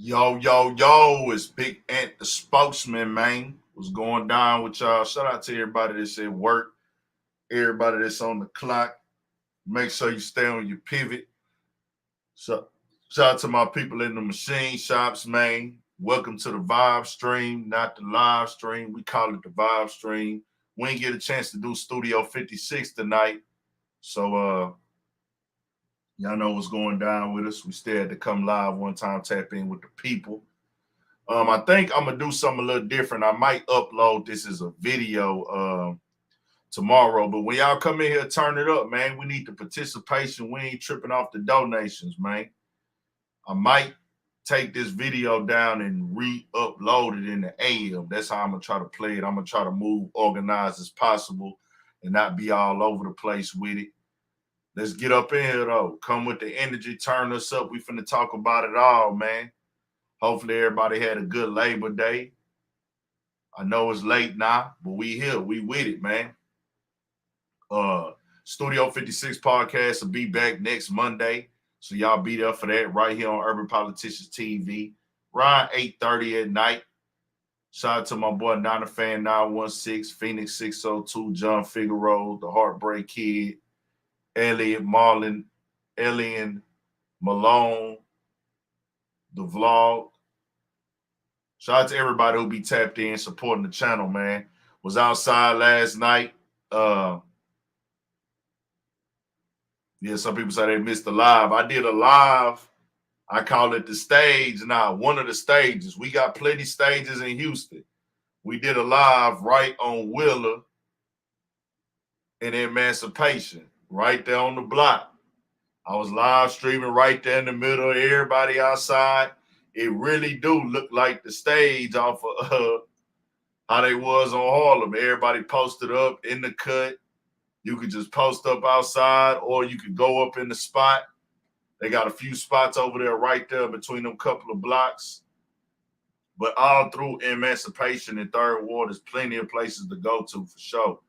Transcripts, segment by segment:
Yo, yo, yo, it's Big Ant the spokesman, man. What's going down with y'all? Shout out to everybody that's at work, everybody that's on the clock. Make sure you stay on your pivot. So, shout out to my people in the machine shops, man. Welcome to the Vibe stream, not the live stream. We call it the Vibe stream. We ain't get a chance to do Studio 56 tonight. So y'all know what's going down with us. We still had to come live one time, tap in with the people. I think I'm gonna do something a little different. I might upload this as a video tomorrow. But when y'all come in here, turn it up, man. We need the participation. We ain't tripping off the donations, man. I might take this video down and re-upload it in the AM. That's how I'm gonna try to play it. I'm gonna try to move organized as possible and not be all over the place with it. Let's get up in here though. Come with the energy, turn us up. We finna talk about it all, man. Hopefully everybody had a good Labor Day. I know it's late now, but we here. We with it, man. Studio 56 podcast will be back next Monday. So y'all be there for that right here on Urban Politicians TV. Around 8:30 at night. Shout out to my boy Nana Fan 916, Phoenix 602, John Figueroa, the Heartbreak Kid, Elliot Marlin, Elian Malone, the vlog. Shout out to everybody who be tapped in, supporting the channel, man. Was outside last night. Yeah, some people say they missed the live. I did a live. I call it the stage now, one of the stages. We got plenty stages in Houston. We did a live right on Wheeler in Emancipation, right there on the block. I was live streaming right there in the middle of everybody outside. It really do look like the stage off of how they was on Harlem. Everybody posted up in the cut. You could just post up outside or you could go up in the spot. They got a few spots over there right there between them couple of blocks. But all through Emancipation and Third Ward, there's plenty of places to go to for sure.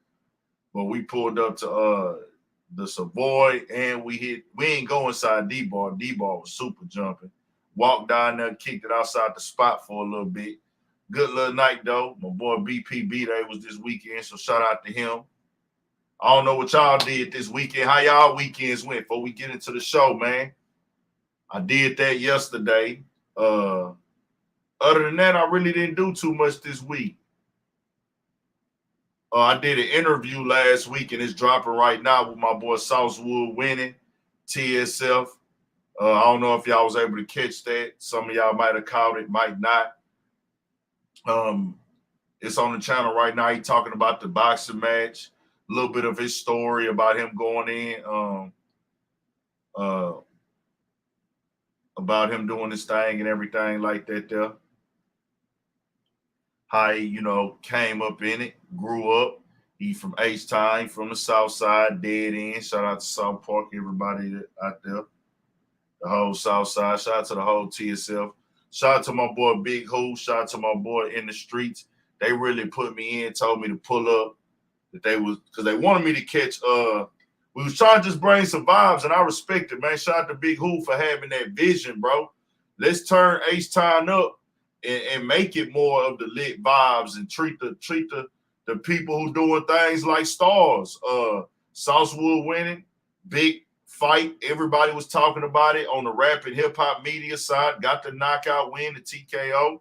But we pulled up to the Savoy and we ain't go inside D-Bar. D-Bar was super jumping. Walked down there, kicked it outside the spot for a little bit. Good little night though. My boy BPB Day was this weekend, so shout out to him. I don't know what y'all did this weekend. How y'all weekends went before we get into the show, man? I did that yesterday. Other than that, I really didn't do too much this week. I did an interview last week, and it's dropping right now with my boy Southwood Winning, TSF. I don't know if y'all was able to catch that. Some of y'all might have caught it, might not. It's on the channel right now. He talking about the boxing match, a little bit of his story about him going in, about him doing his thing and everything like that there. How he, came up in it, grew up. He from H-Town, from the South Side, dead end. Shout out to South Park, everybody out there. The whole South Side. Shout out to the whole TSF. Shout out to my boy Big Who. Shout out to my boy In the Streets. They really put me in, told me to pull up. That they was, because they wanted me to catch, we was trying to just bring some vibes, and I respect it, man. Shout out to Big Who for having that vision, bro. Let's turn H-Town up and make it more of the lit vibes and treat the people who doing things like stars. Southwood Winning, big fight. Everybody was talking about it on the rap and hip hop media side. Got the knockout win, the TKO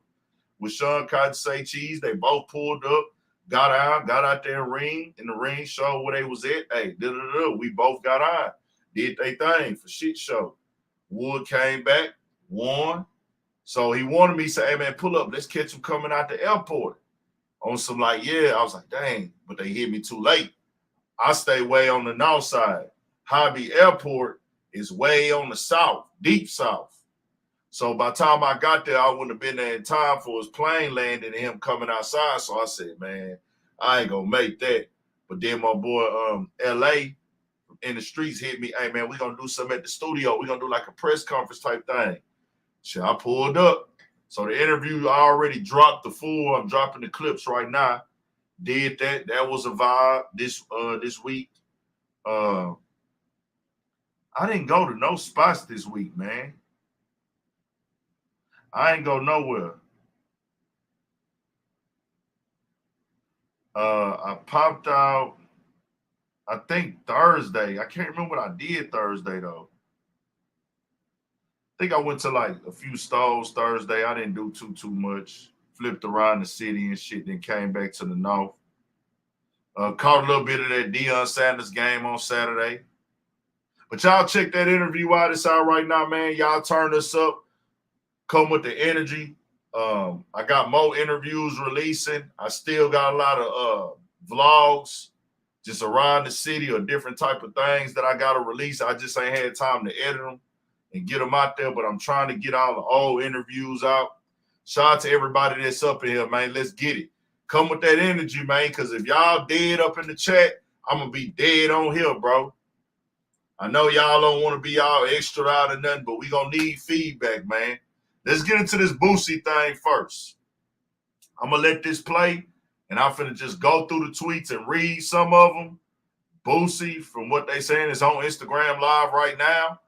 with Sean Cotton Say Cheese. They both pulled up, got out there in the ring, showed where they was at. Hey, we both got on, did they thing for shit show. Wood came back, won. So he wanted me to say, hey, man, pull up. Let's catch him coming out the airport. On some like, yeah. I was like, dang, but they hit me too late. I stay way on the north side. Hobby Airport is way on the south, deep south. So by the time I got there, I wouldn't have been there in time for his plane landing and him coming outside. So I said, man, I ain't going to make that. But then my boy L.A. In the streets hit me, hey, man, we're going to do something at the studio. We're going to do like a press conference type thing. Shit, I pulled up. So the interview, I already dropped the full. I'm dropping the clips right now. Did that. That was a vibe this week. I didn't go to no spots this week, man. I ain't go nowhere. I popped out, I think Thursday. I can't remember what I did Thursday though. I think I went to like a few stores Thursday. I didn't do too much. Flipped around the city and shit, then came back to the north. Caught a little bit of that Deion Sanders game on Saturday. But y'all check that interview out. It's out right now, man. Y'all turn this up. Come with the energy. I got more interviews releasing. I still got a lot of vlogs just around the city or different type of things that I got to release. I just ain't had time to edit them and get them out there, but I'm trying to get all the old interviews out. Shout out to everybody that's up in here, man. Let's get it. Come with that energy, man, because if y'all dead up in the chat, I'm going to be dead on here, bro. I know y'all don't want to be all extra out or nothing, but we going to need feedback, man. Let's get into this Boosie thing first. I'm going to let this play, and I'm finna just go through the tweets and read some of them. Boosie, from what they saying, is on Instagram Live right now.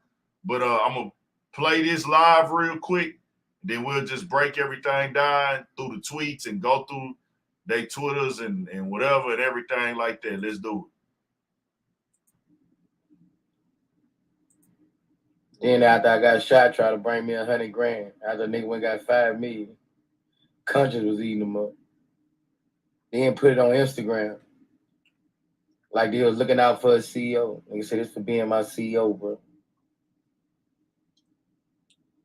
But I'm going to play this live real quick. Then we'll just break everything down through the tweets and go through their Twitters and whatever and everything like that. Let's do it. Then after I got shot, trying to bring me $100,000. After a nigga went got $5 million. Conscience was eating them up. Then put it on Instagram. Like they was looking out for a CEO. Nigga said, this for being my CEO, bro.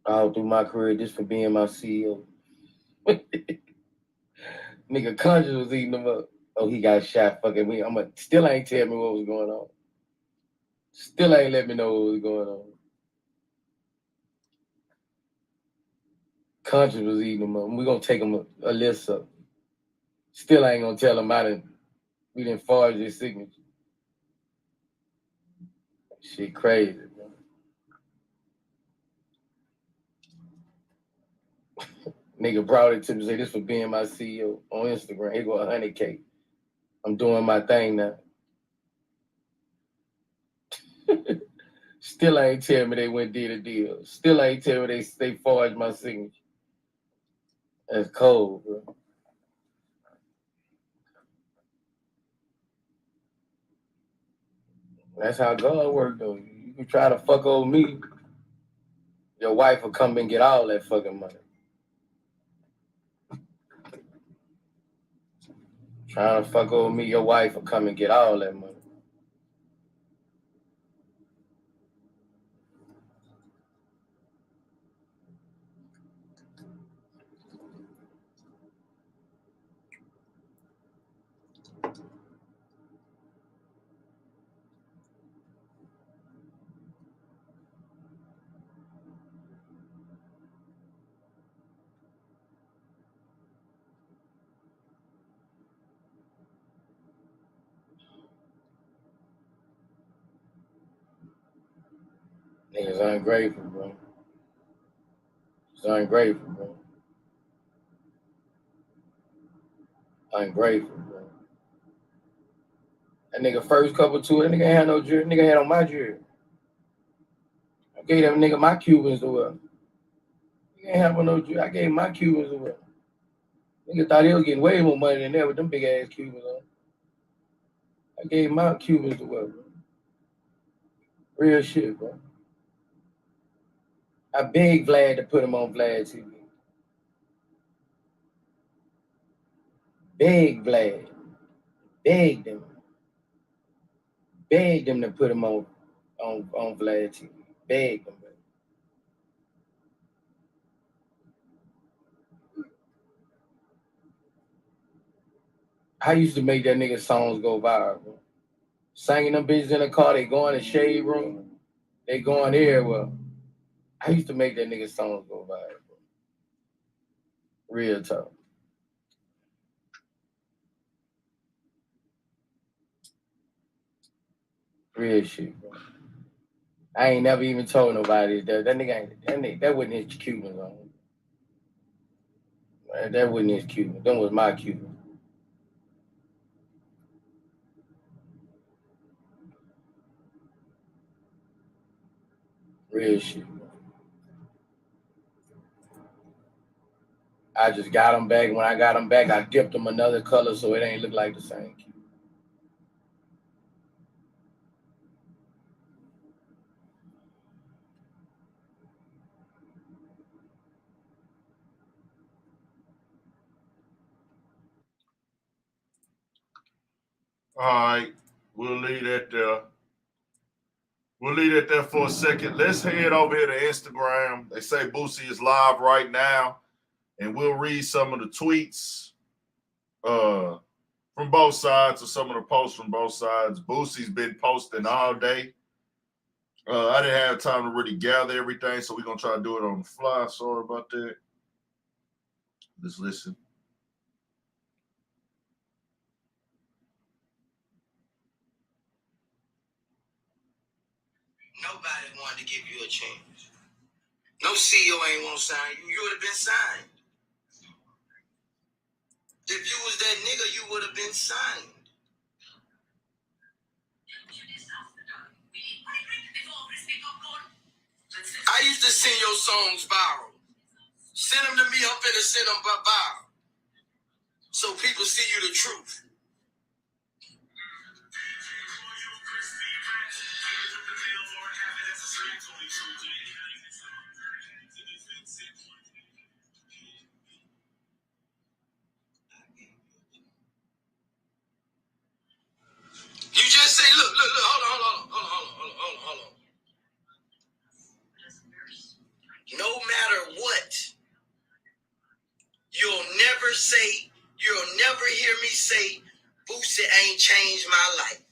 All through my career, this for being my CEO. Nigga, conscience was eating them up. Oh, he got shot. Fucking me. Still ain't tell me what was going on. Still ain't let me know what was going on. Conscience was eating them up. We're going to take him a list up. Still ain't going to tell him we didn't forge his signature. Shit crazy, bro. Nigga brought it to me, say this for being my CEO on Instagram. He go $100K. I'm doing my thing now. Still ain't tell me they went did a deal. Still ain't tell me they forged my signature. That's cold, bro. That's how God works, though. You can try to fuck over me, your wife will come and get all that fucking money. Trying to fuck over me, your wife will come and get all that money. Niggas ungrateful, bro. It's ungrateful, bro. Ungrateful, bro. That nigga first couple two, that nigga ain't had no jury. Nigga had on my jury. I gave that nigga my Cubans to wear. Nigga ain't have no jury. I gave my Cubans to wear. Nigga thought he was getting way more money than that with them big ass Cubans on. I gave my Cubans to wear, bro. Real shit, bro. I begged Vlad to put him on Vlad TV. Begged Vlad. Begged him. Begged him to put him on Vlad TV. Begged him, bro. I used to make that nigga songs go viral, bro. Singing them bitches in the car, they go in the shade room. They going everywhere. I used to make that nigga songs go viral, bro. Real talk. Real shit, bro. I ain't never even told nobody that that wasn't his Cubans on. Man, that wasn't his Cuban. That was my Cuban. Real shit, bro. I just got them back. When I got them back, I dipped them another color so it ain't look like the same. All right, we'll leave that there. We'll leave it there for a second. Let's head over here to Instagram. They say Boosie is live right now, and we'll read some of the tweets from both sides or some of the posts from both sides. Boosie's been posting all day. I didn't have time to really gather everything, so we're going to try to do it on the fly. Sorry about that. Let's listen. Nobody wanted to give you a chance. No CEO ain't want to sign you. You would have been signed. If you was that nigga, you would have been signed. I used to send your songs viral. Send them to me, I'm finna send them viral. So people see you the truth. You just say, look, hold on. No matter what, you'll never hear me say, Boosie ain't changed my life.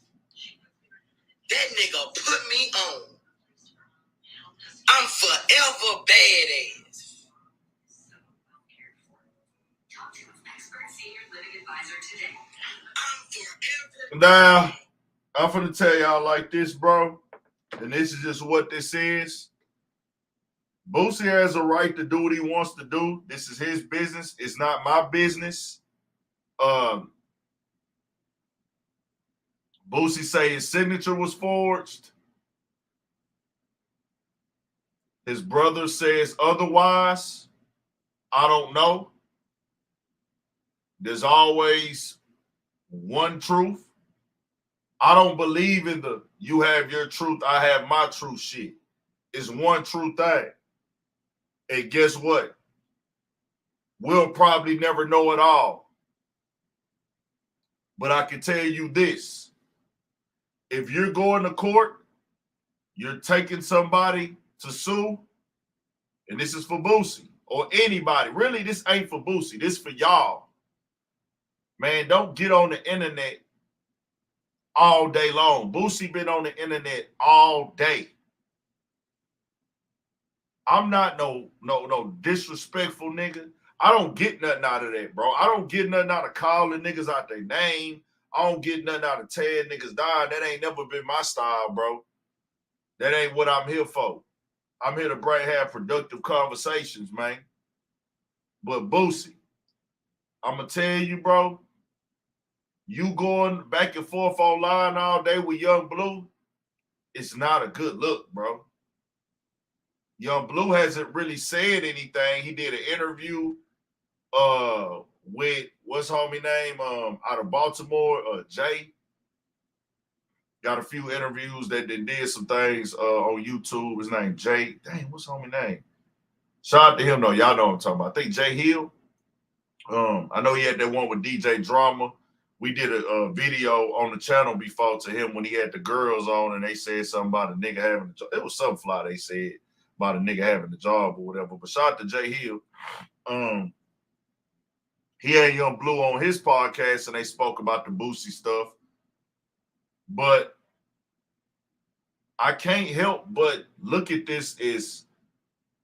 That nigga put me on. I'm forever badass. Now, I'm going to tell y'all like this, bro, and this is just what this is. Boosie has a right to do what he wants to do. This is his business. It's not my business. Boosie say his signature was forged. His brother says otherwise. I don't know. There's always one truth. I don't believe in the you have your truth, I have my truth shit. It's one true thing. And guess what? We'll probably never know it all. But I can tell you this. If you're going to court, you're taking somebody to sue, and this is for Boosie or anybody. Really, this ain't for Boosie. This for y'all. Man, don't get on the internet all day long. Boosie been on the internet all day. I'm not no disrespectful nigga. I don't get nothing out of that, bro. I don't get nothing out of calling niggas out their name. I don't get nothing out of tearing niggas down. That ain't never been my style, bro. That ain't what I'm here for. I'm here to have productive conversations, man. But Boosie, I'm going to tell you, bro, you going back and forth online all day with Young Bleu, it's not a good look, bro. Young Bleu hasn't really said anything. He did an interview with what's homie name out of Baltimore, Jay. Got a few interviews that did some things on YouTube. His name Jay. Dang, what's homie name? Shout out to him though. Y'all know what I'm talking about. I think Jay Hill. I know he had that one with DJ Drama. We did a video on the channel before to him when he had the girls on and they said something about a nigga having a job. It was something fly they said about a nigga having a job or whatever. But shout out to Jay Hill. He had Young Bleu on his podcast and they spoke about the Boosie stuff. But I can't help but look at this. Is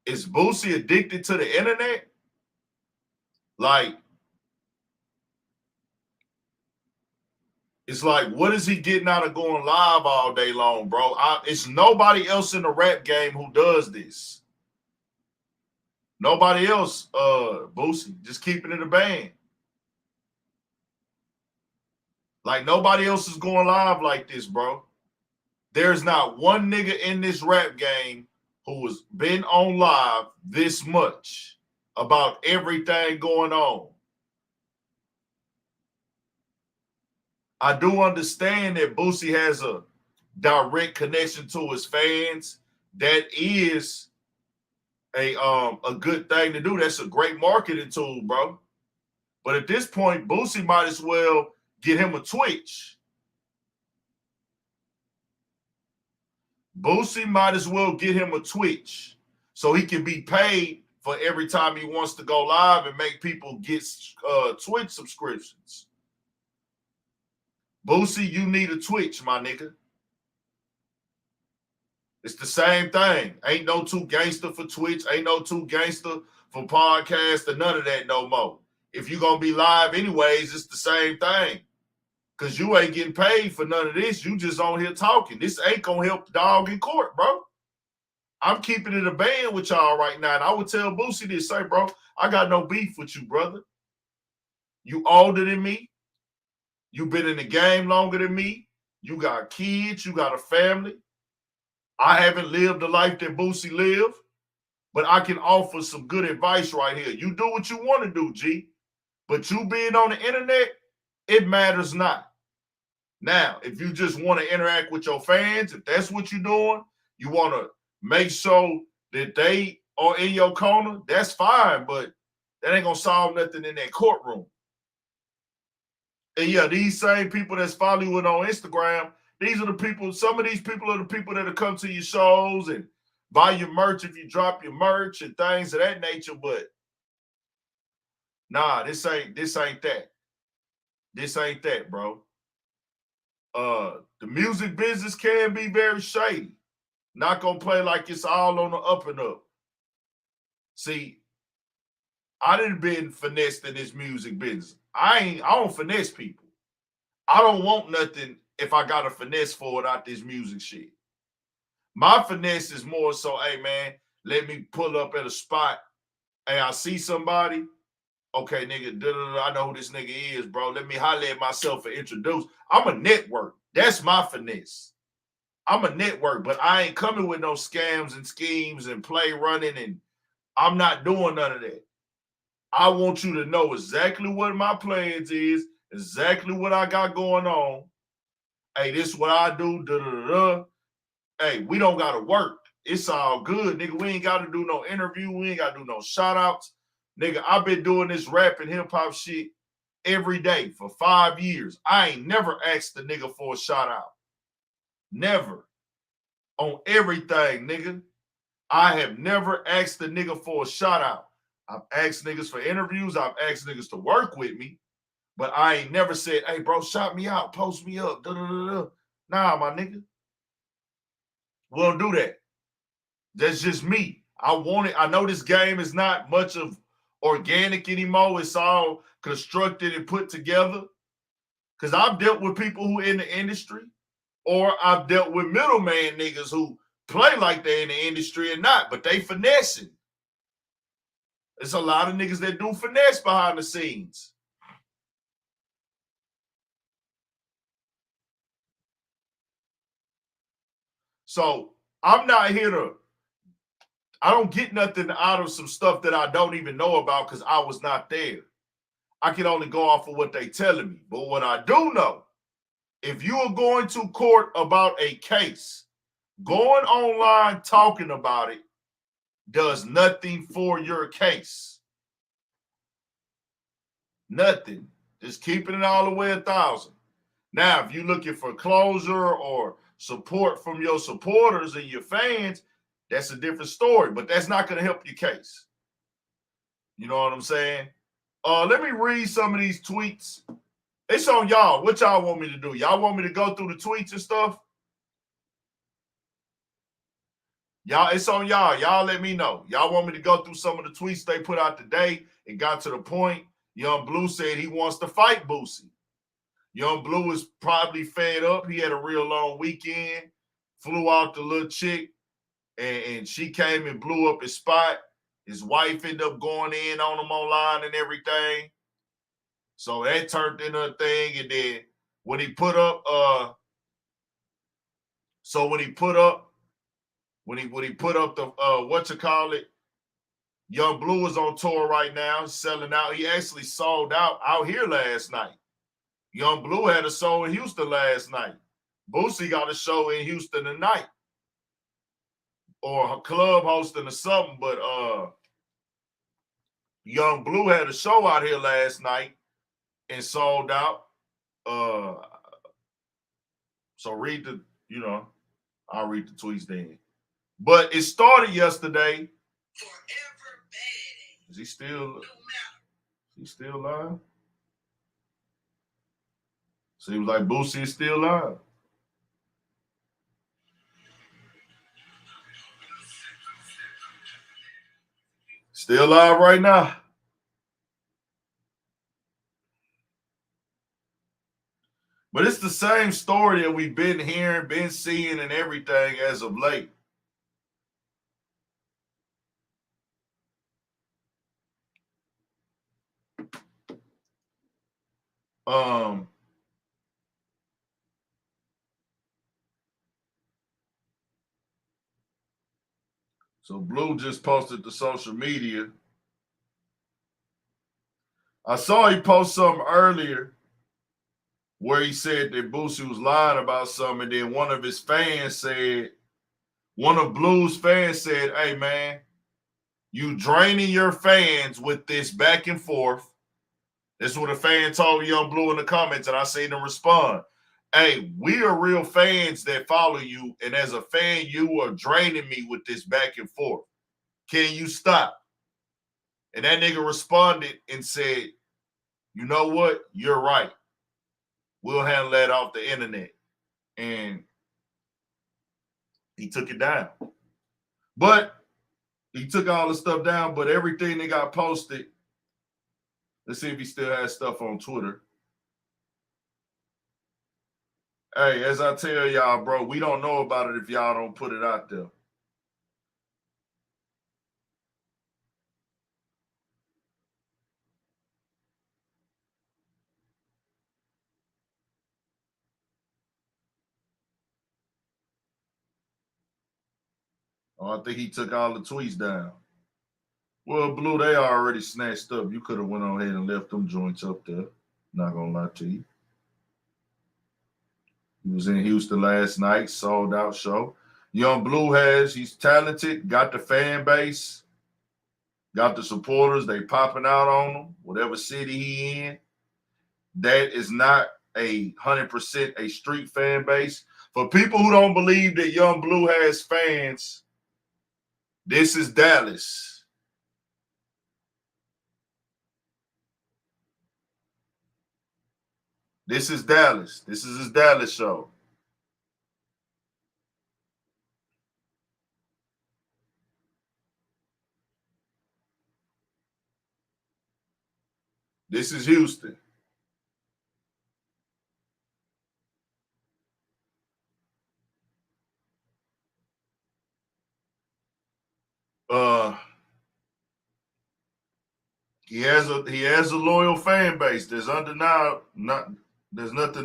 Boosie addicted to the internet? Like, it's like, what is he getting out of going live all day long, bro? It's nobody else in the rap game who does this. Nobody else, Boosie, just keeping it a band. Like, nobody else is going live like this, bro. There's not one nigga in this rap game who has been on live this much. about everything going on. I do understand that Boosie has a direct connection to his fans. That is a good thing to do. That's a great marketing tool, bro. But at this point, Boosie might as well get him a Twitch. Boosie might as well get him a Twitch so he can be paid for every time he wants to go live and make people get Twitch subscriptions. Boosie, you need a Twitch, my nigga. It's the same thing. Ain't no too gangster for Twitch. Ain't no too gangster for podcast or none of that no more. If you're going to be live anyways, it's the same thing. Because you ain't getting paid for none of this. You just on here talking. This ain't going to help the dog in court, bro. I'm keeping it a band with y'all right now. And I would tell Boosie this, say, bro, I got no beef with you, brother. You older than me. You been in the game longer than me. You got kids. You got a family. I haven't lived the life that Boosie lived, but I can offer some good advice right here. You do what you want to do, G. But you being on the internet, it matters not. Now, if you just want to interact with your fans, if that's what you're doing, you want to make sure that they are in your corner, that's fine, but that ain't going to solve nothing in that courtroom. And yeah, these same people that's following you on Instagram, these are the people, some of these people are the people that'll come to your shows and buy your merch if you drop your merch and things of that nature, but nah, this ain't that. This ain't that, bro. The music business can be very shady. Not gonna play like it's all on the up and up. See, I done been finessed in this music business. I don't finesse people. I don't want nothing if I got a finesse for it out this music shit. My finesse is more so, hey man, let me pull up at a spot. Hey, I see somebody. Okay, nigga, I know who this nigga is, bro. Let me holler at myself and introduce. I'm a network. That's my finesse. I'm a network, but I ain't coming with no scams and schemes and play running, and I'm not doing none of that. I want you to know exactly what my plans is, exactly what I got going on. Hey, this is what I do. Hey, we don't got to work. It's all good, nigga. We ain't got to do no interview. We ain't got to do no shout outs. Nigga, I've been doing this rap and hip hop shit every day for 5 years. I ain't never asked the nigga for a shout out. Never. On everything, nigga. I have never asked the nigga for a shout out. I've asked niggas for interviews. I've asked niggas to work with me. But I ain't never said, hey, bro, shout me out. Post me up. Nah, my nigga. We don't do that. That's just me. I want it. I know this game is not much of organic anymore. It's all constructed and put together. Because I've dealt with people who in the industry, or I've dealt with middleman niggas who play like they're in the industry and not, but they finessing. There's a lot of niggas that do finesse behind the scenes. So I'm not here to, I don't get nothing out of some stuff that I don't even know about because I was not there. I can only go off of what they telling me. But what I do know, if you are going to court about a case, going online talking about it does nothing for your case. Nothing. Just keeping it all the way 1,000. Now, if you're looking for closure or support from your supporters and your fans, that's a different story, but that's not going to help your case. You know what I'm saying? Let me read some of these tweets. It's on y'all. What y'all want me to do? Y'all want me to go through the tweets and stuff? Y'all, it's on y'all. Y'all let me know. Y'all want me to go through some of the tweets they put out today? It got to the point. Young Bleu said he wants to fight Boosie. Young Bleu is probably fed up. He had a real long weekend. Flew out the little chick, and she came and blew up his spot. His wife ended up going in on him online and everything. So that turned into a thing. And then when he put up, when he put up the Young Bleu is on tour right now, selling out. He actually sold out here last night. Young Bleu had a show in Houston last night. Boosie got a show in Houston tonight, or a club hosting or something. But Young Bleu had a show out here last night and sold out. So read the, I'll read the tweets then. But it started yesterday. Is he still live? Seems like Boosie is still live. Still live right now. But it's the same story that we've been hearing, been seeing, and everything as of late. So Bleu just posted to social media. I saw he post something earlier where he said that Boosie was lying about something, and then one of Bleu's fans said, hey, man, you draining your fans with this back and forth. This is what a fan told Young Bleu in the comments, and I seen him respond. Hey, we are real fans that follow you, and as a fan, you are draining me with this back and forth. Can you stop? And that nigga responded and said, you know what? You're right. We'll handle that off the internet. And he took it down. But he took all the stuff down, but everything that got posted, let's see if he still has stuff on Twitter. Hey, as I tell y'all, bro, we don't know about it if y'all don't put it out there. Oh, I think he took all the tweets down. Well, Bleu, they already snatched up. You could have went on ahead and left them joints up there. Not gonna lie to you. He was in Houston last night, sold out show. Young Bleu he's talented, got the fan base, got the supporters. They popping out on him, whatever city he in. That is not 100% a street fan base. For people who don't believe that Young Bleu has fans, this is Dallas. This is Dallas. This is his Dallas show. This is Houston. He has a loyal fan base. There's nothing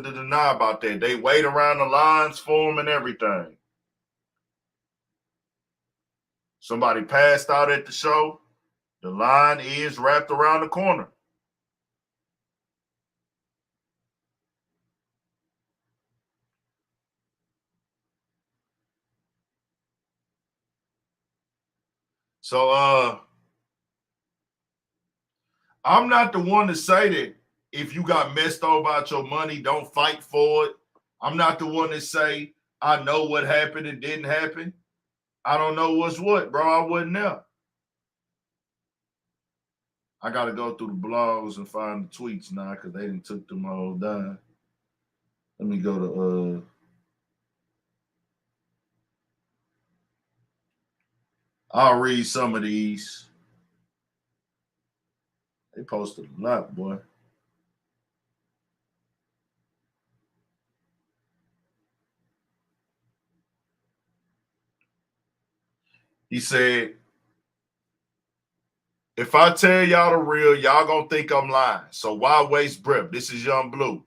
to deny about that. They wait around the lines for him and everything. Somebody passed out at the show. The line is wrapped around the corner. So I'm not the one to say that if you got messed over about your money, don't fight for it. I'm not the one to say I know what happened and didn't happen. I don't know what's what, bro. I wasn't there. I got to go through the blogs and find the tweets now because they didn't took them all down. Let me go to I'll read some of these. They posted a lot, boy. He said, if I tell y'all the real, y'all gonna think I'm lying. So why waste breath? This is Young Bleu.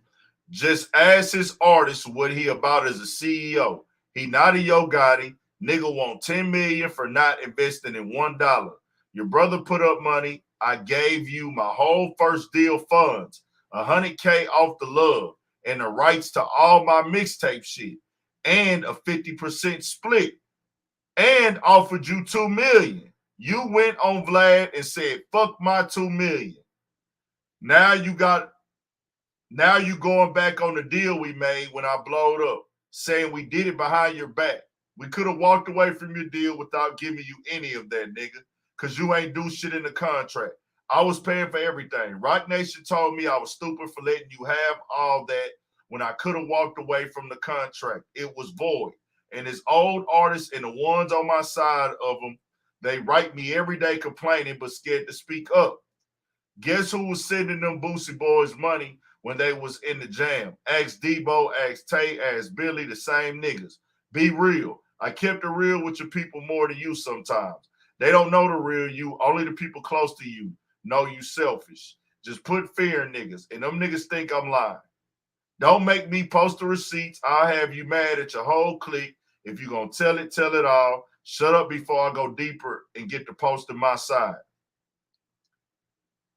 Just ask his artist what he about as a CEO. He not a Yo Gotti. Nigga want $10 million for not investing in $1. Your brother put up money. I gave you my whole first deal funds, $100K off the love, and the rights to all my mixtape shit, and a 50% split, and offered you $2 million. You went on Vlad and said, fuck my $2 million. Now you going back on the deal we made when I blowed up, saying we did it behind your back. We could have walked away from your deal without giving you any of that, nigga, because you ain't do shit in the contract. I was paying for everything. Rock Nation told me I was stupid for letting you have all that when I could have walked away from the contract. It was void. And his old artists and the ones on my side of them, they write me every day complaining but scared to speak up. Guess who was sending them Boosie boys money when they was in the jam? Ask Debo, ask Tay, ask Billy, the same niggas. Be real. I kept it real with your people more than you sometimes. They don't know the real you. Only the people close to you know you selfish. Just put fear in niggas, and them niggas think I'm lying. Don't make me post the receipts. I'll have you mad at your whole clique. If you're going to tell it all. Shut up before I go deeper and get the post to my side.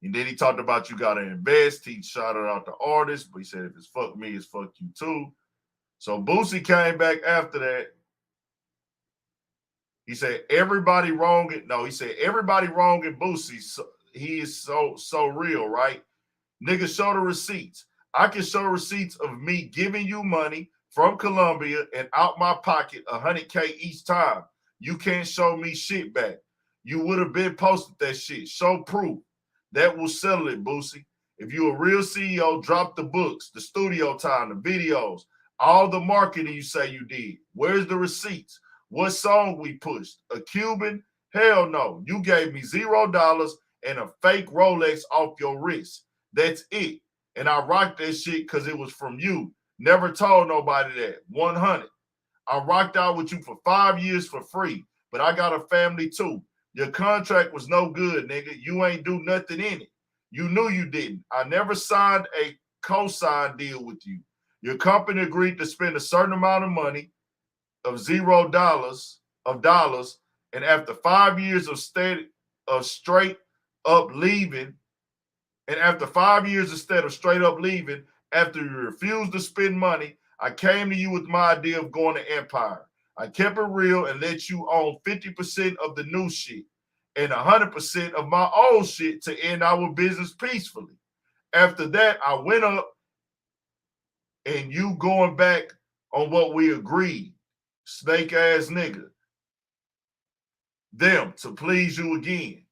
And then he talked about you got to invest. He shouted out the artist, but he said, if it's fuck me, it's fuck you too. So Boosie came back after that. He said, everybody wrong. He said, everybody wrong in Boosie. So, he is so real, right? Nigga, show the receipts. I can show receipts of me giving you money from Colombia and out my pocket $100K each time. You can't show me shit back. You would have been posted that shit. Show proof. That will settle it, Boosie. If you a real CEO, drop the books, the studio time, the videos, all the marketing you say you did. Where's the receipts? What song we pushed? A Cuban? Hell no. You gave me $0 and a fake Rolex off your wrist. That's it. And I rocked that shit because it was from you. Never told nobody that. 100. I rocked out with you for 5 years for free, but I got a family too. Your contract was no good, nigga. You ain't do nothing in it. You knew you didn't. I never signed a co-sign deal with you. Your company agreed to spend a certain amount of money of $0, and after 5 years of straight up leaving, after you refused to spend money, I came to you with my idea of going to Empire. I kept it real and let you own 50% of the new shit and 100% of my old shit to end our business peacefully. After that, I went up and you going back on what we agreed. Snake ass nigga. Them to please you again.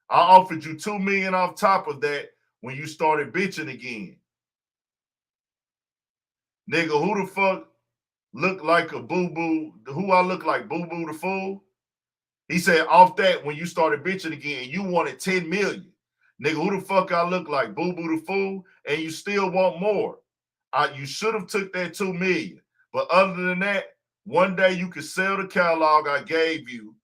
I offered you $2 million off top of that when you started bitching again. Nigga, who the fuck look like a boo-boo? Who I look like, boo-boo the fool? He said, off that, when you started bitching again, you wanted 10 million. Nigga, who the fuck I look like, boo-boo the fool? And you still want more. You should have took that 2 million. But other than that, one day you could sell the catalog I gave you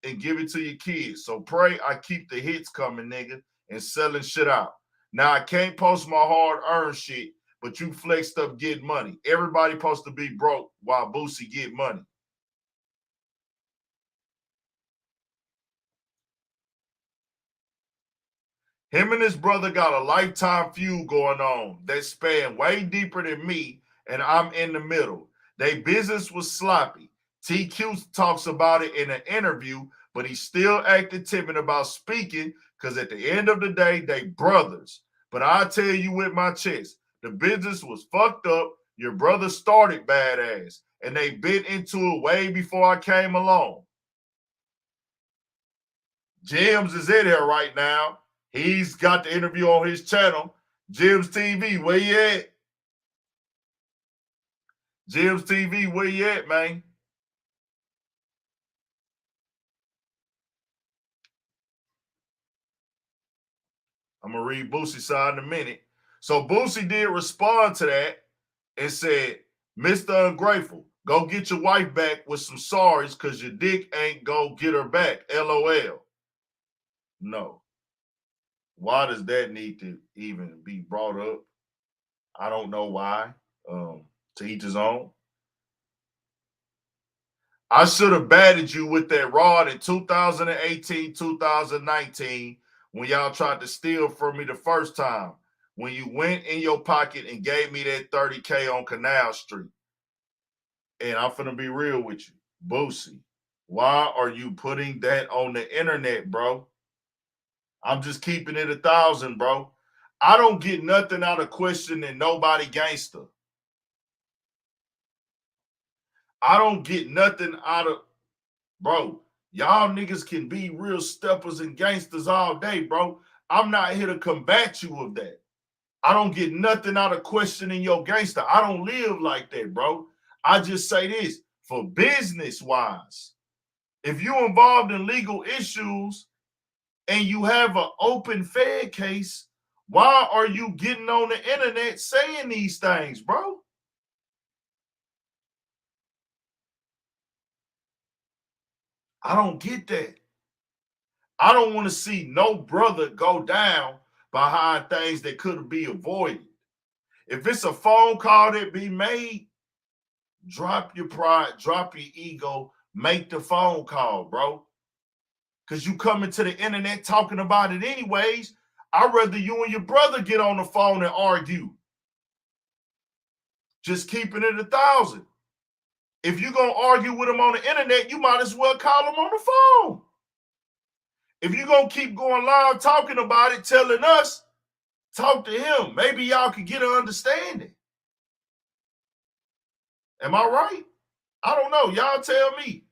and give it to your kids. So pray I keep the hits coming, nigga, and selling shit out. Now, I can't post my hard-earned shit, but you flexed up getting money. Everybody supposed to be broke while Boosie get money. Him and his brother got a lifetime feud going on that span way deeper than me, and I'm in the middle. They business was sloppy. TQ talks about it in an interview, but he still acted timid about speaking because at the end of the day, they brothers. But I tell you with my chest, the business was fucked up. Your brother started badass, and they bit into it way before I came along. James is in here right now. He's got the interview on his channel, Jim's TV. Where you at? Jim's TV, where you at, man? I'm going to read Boosie's side in a minute. So Boosie did respond to that and said, Mr. Ungrateful, go get your wife back with some sorries because your dick ain't go get her back. LOL. No. Why does that need to even be brought up? I don't know why. To each his own. I should have batted you with that rod in 2018, 2019 when y'all tried to steal from me the first time. When you went in your pocket and gave me that 30K on Canal Street. And I'm finna be real with you. Boosie, why are you putting that on the internet, bro? I'm just keeping it 1,000, bro. I don't get nothing out of questioning nobody gangster. I don't get nothing out of, bro. Y'all niggas can be real steppers and gangsters all day, bro. I'm not here to combat you with that. I don't get nothing out of questioning your gangster. I don't live like that, bro. I just say this for business wise. If you're involved in legal issues and you have an open Fed case, why are you getting on the internet saying these things, bro? I don't get that. I don't want to see no brother go down behind things that could be avoided. If it's a phone call that be made, drop your pride, drop your ego, make the phone call, bro. Because you coming to the internet talking about it anyways. I'd rather you and your brother get on the phone and argue. Just keeping it 1,000. If you're going to argue with him on the internet, you might as well call him on the phone. If you're going to keep going live talking about it, telling us, talk to him. Maybe y'all could get an understanding. Am I right? I don't know. Y'all tell me.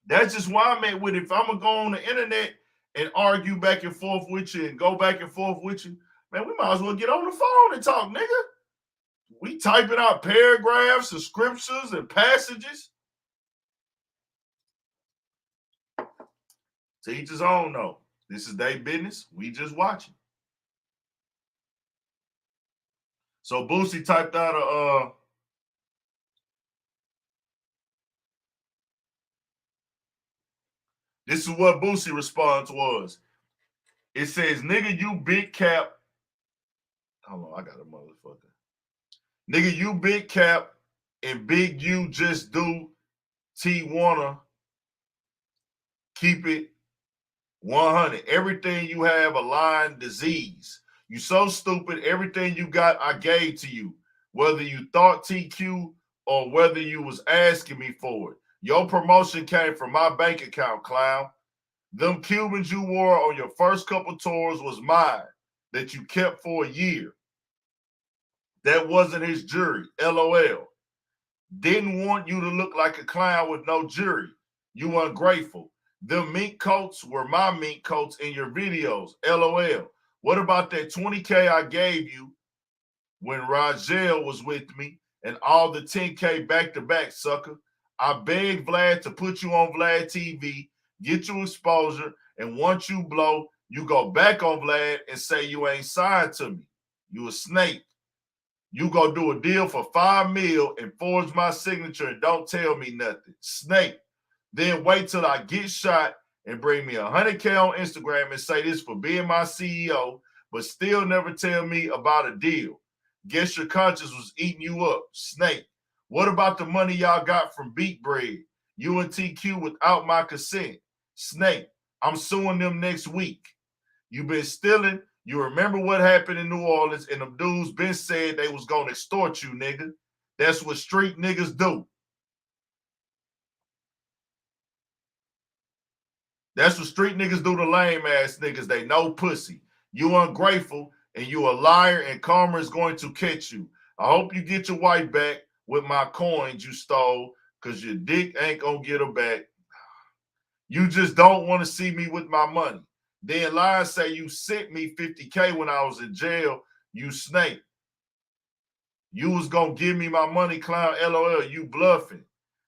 That's just why I'm at with it. If I'm going to go on the internet and argue back and forth with you and go back and forth with you, man, we might as well get on the phone and talk, nigga. We typing out paragraphs and scriptures and passages. To each his own, though. This is their business. We just watching. So Boosie typed out a this is what Boosie response was. It says, nigga, you big cap. Hold on, I got a motherfucker. Nigga, you big cap and big you just do T wanna keep it 100. Everything you have a lying disease. You so stupid. Everything you got, I gave to you. Whether you thought TQ or whether you was asking me for it. Your promotion came from my bank account, clown. Them Cubans you wore on your first couple tours was mine that you kept for a year. That wasn't his jury. LOL. Didn't want you to look like a clown with no jury. You ungrateful. Them mink coats were my mink coats in your videos. LOL. What about that 20K I gave you when Rajel was with me and all the 10K back-to-back, sucker? I begged Vlad to put you on Vlad TV, get you exposure, and once you blow, you go back on Vlad and say you ain't signed to me. You a snake. You go do a deal for $5 million and forge my signature and don't tell me nothing. Snake. Then wait till I get shot and bring me 100K on Instagram and say this for being my CEO, but still never tell me about a deal. Guess your conscience was eating you up. Snake. What about the money y'all got from Beat Bread? You and TQ without my consent. Snake. I'm suing them next week. You been stealing. You remember what happened in New Orleans, and them dudes been said they was gonna extort you, nigga. That's what street niggas do. That's what street niggas do to lame ass niggas. They know pussy. You ungrateful and you a liar, and karma is going to catch you. I hope you get your wife back with my coins you stole, because your dick ain't gonna get her back. You just don't want to see me with my money. Then lie and say you sent me 50K when I was in jail. You snake. You was going to give me my money, clown. LOL. You bluffing.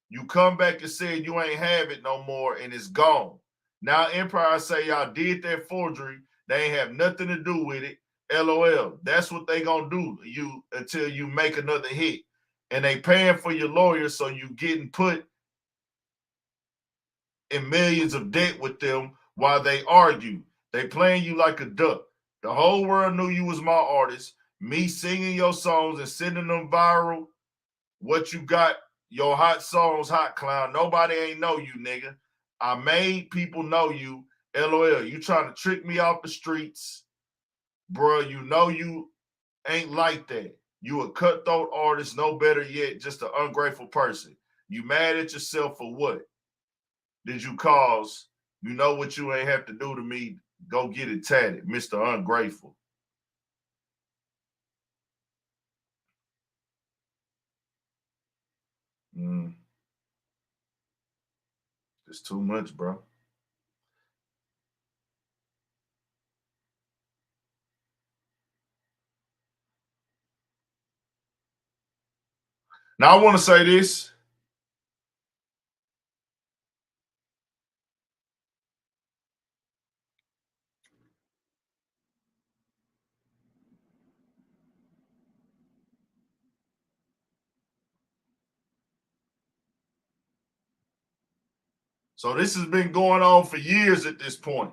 You come back and said you ain't have it no more and it's gone. Now Empire say y'all did that forgery. They ain't have nothing to do with it. LOL. That's what they going to do you until you make another hit. And they paying for your lawyer, so you getting put in millions of debt with them while they argue. They playing you like a duck. The whole world knew you was my artist. Me singing your songs and sending them viral. What you got, your hot songs, hot clown. Nobody ain't know you, nigga. I made people know you. LOL, you trying to trick me off the streets. Bruh, you know you ain't like that. You a cutthroat artist, no better yet, just an ungrateful person. You mad at yourself for what? Did you cause? You know what you ain't have to do to me. Go get it tatted, Mr. Ungrateful. It's too much, bro. Now, I want to say this. So this has been going on for years at this point.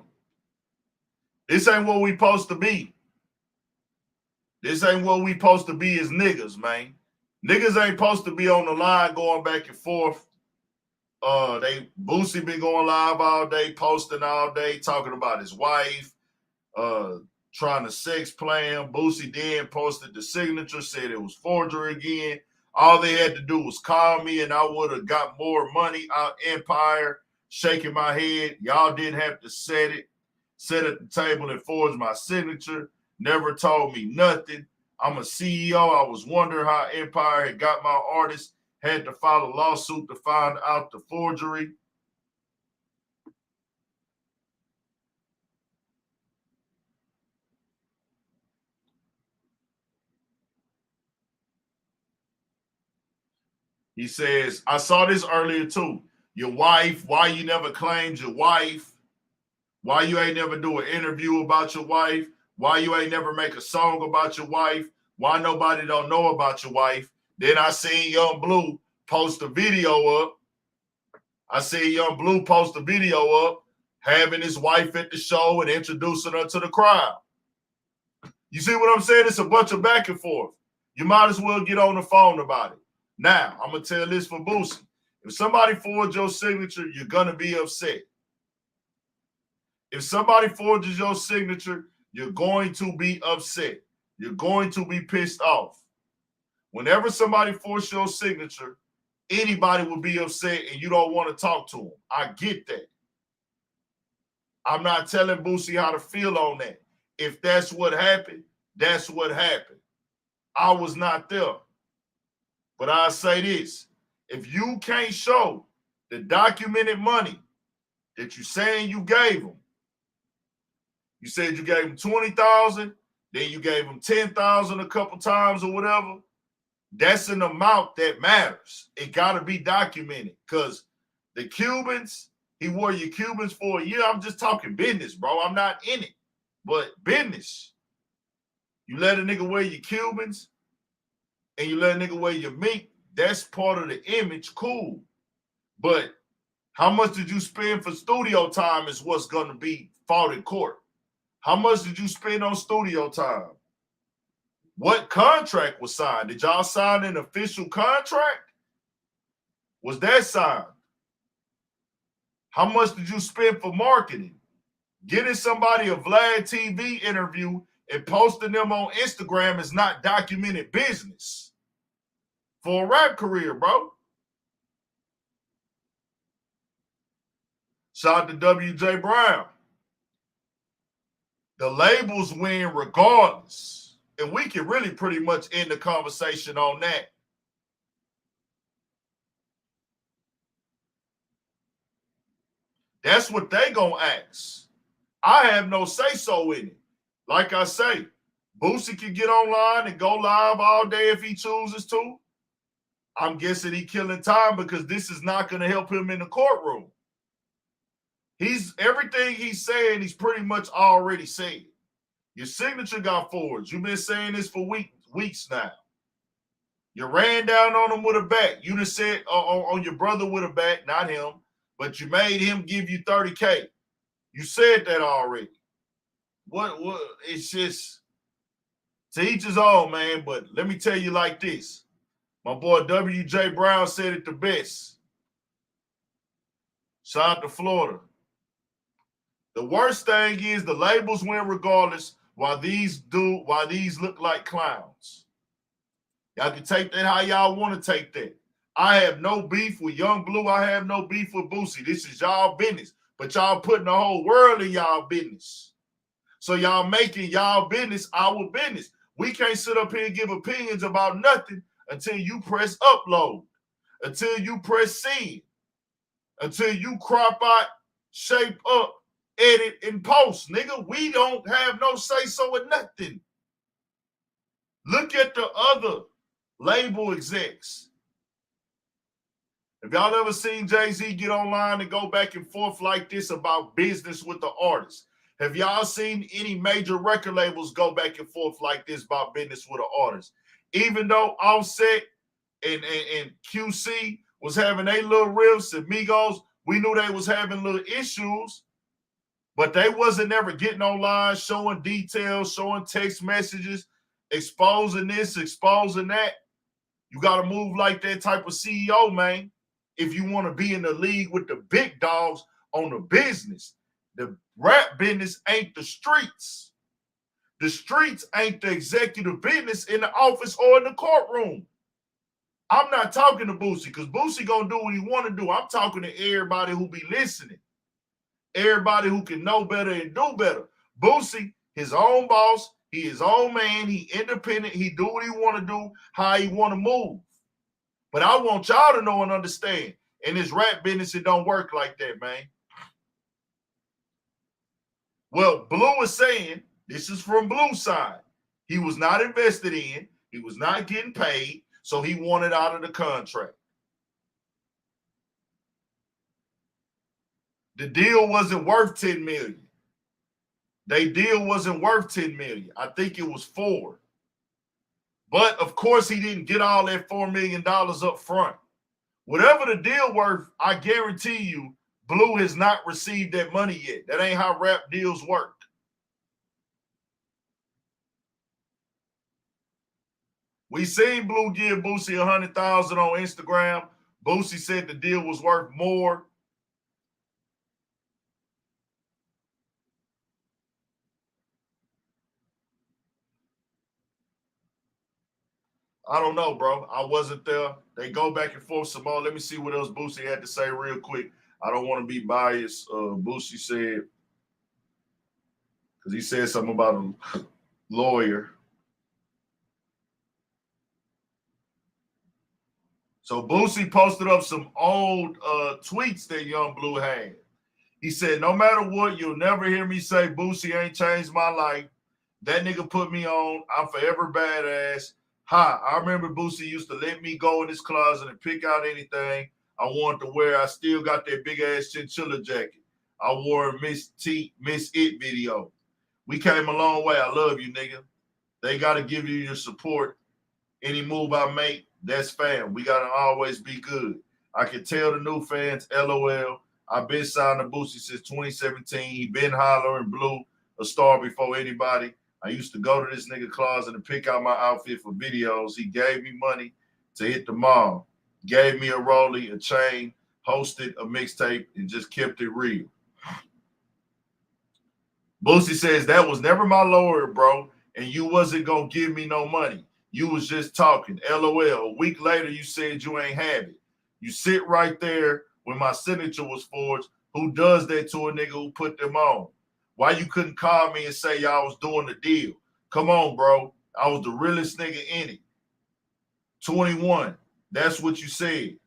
This ain't what we supposed to be. This ain't what we supposed to be as niggas, man. Niggas ain't supposed to be on the line going back and forth. Boosie been going live all day, posting all day, talking about his wife, trying to sex play him. Boosie then posted the signature, said it was forgery again. All they had to do was call me and I would have got more money out Empire. Shaking my head. Y'all didn't have to sit at the table and forge my signature. Never told me nothing. I'm a CEO. I was wondering how Empire had got my artist. Had to file a lawsuit to find out the forgery. He says, I saw this earlier too. Your wife, why you never claimed your wife? Why you ain't never do an interview about your wife? Why you ain't never make a song about your wife? Why nobody don't know about your wife? Then I seen Young Bleu post a video up. I seen Young Bleu post a video up having his wife at the show and introducing her to the crowd. You see what I'm saying? It's a bunch of back and forth. You might as well get on the phone about it. Now, I'm going to tell this for Boosie. If somebody forges your signature, you're going to be upset. If somebody forges your signature, you're going to be upset. You're going to be pissed off. Whenever somebody forces your signature, anybody will be upset and you don't want to talk to them. I get that. I'm not telling Boosie how to feel on that. If that's what happened, that's what happened. I was not there. But I say this. If you can't show the documented money that you're saying you gave them, you said you gave them $20,000, then you gave them $10,000 a couple times or whatever, that's an amount that matters. It got to be documented because the Cubans, he wore your Cubans for a year. I'm just talking business, bro. I'm not in it, but business. You let a nigga wear your Cubans and you let a nigga wear your mink, that's part of the image, cool. But how much did you spend for studio time is what's going to be fought in court. How much did you spend on studio time? What contract was signed? Did y'all sign an official contract? Was that signed? How much did you spend for marketing? Getting somebody a Vlad TV interview and posting them on Instagram is not documented business for a rap career, bro. Shout out to WJ Brown. The labels win regardless. And we can really pretty much end the conversation on that. That's what they gonna ask. I have no say-so in it. Like I say, Boosie can get online and go live all day if he chooses to. I'm guessing he killing time because this is not going to help him in the courtroom. Everything he's saying, he's pretty much already said. Your signature got forged. You've been saying this for weeks now. You ran down on him with a bat. You just said on your brother with a bat, not him, but you made him give you $30K. You said that already. What? It's just to each his own, man. But let me tell you like this. My boy W.J. Brown said it the best. Shout out to Florida. The worst thing is the labels win regardless while these look like clowns. Y'all can take that how y'all want to take that. I have no beef with Young Blue. I have no beef with Boosie. This is y'all business. But y'all putting the whole world in y'all business. So y'all making y'all business our business. We can't sit up here and give opinions about nothing until you press upload, until you press send, until you crop out, shape up, edit, and post. Nigga, we don't have no say-so in nothing. Look at the other label execs. If y'all ever seen Jay-Z get online and go back and forth like this about business with the artist? Have y'all seen any major record labels go back and forth like this about business with an artist? Even though Offset and QC was having their little riffs and Migos, we knew they was having little issues, but they wasn't ever getting online, showing details, showing text messages, exposing this, exposing that. You got to move like that type of CEO, man, if you want to be in the league with the big dogs on the business. The rap business ain't the streets. The streets ain't the executive business in the office or in the courtroom. I'm not talking to Boosie because Boosie gonna do what he want to do. I'm talking to everybody who be listening. Everybody who can know better and do better. Boosie, his own boss, he his own man, he independent, he do what he want to do, how he want to move. But I want y'all to know and understand, in this rap business, it don't work like that, man. Well, Bleu is saying, this is from Blue's side, he was not invested in, he was not getting paid, so he wanted out of the contract. The deal wasn't worth $10 million. Their deal wasn't worth $10 million. I think it was $4 million. But of course, he didn't get all that $4 million up front. Whatever the deal worth, I guarantee you, Bleu has not received that money yet. That ain't how rap deals work. We seen Bleu give Boosie $100,000 on Instagram. Boosie said the deal was worth more. I don't know, bro. I wasn't there. They go back and forth some more. Let me see what else Boosie had to say real quick. I don't want to be biased. Boosie said, because he said something about a lawyer. So Boosie posted up some old tweets that Young Bleu had. He said, no matter what, you'll never hear me say Boosie ain't changed my life. That nigga put me on. I'm forever badass. Ha, I remember Boosie used to let me go in his closet and pick out anything I wanted to wear. I still got that big-ass chinchilla jacket I wore in Miss It video. We came a long way. I love you, nigga. They got to give you your support. Any move I make, that's fam. We got to always be good. I can tell the new fans, LOL. I've been signed to Boosie since 2017. He been hollering Bleu, a star before anybody. I used to go to this nigga closet and pick out my outfit for videos. He gave me money to hit the mall, gave me a rollie, a chain, hosted a mixtape, and just kept it real. Boosie says, that was never my lawyer, bro, and you wasn't going to give me no money. You was just talking. LOL. A week later, you said you ain't have it. You sit right there when my signature was forged. Who does that to a nigga who put them on? Why you couldn't call me and say y'all was doing the deal? Come on, bro. I was the realest nigga in it. 21. That's what you said.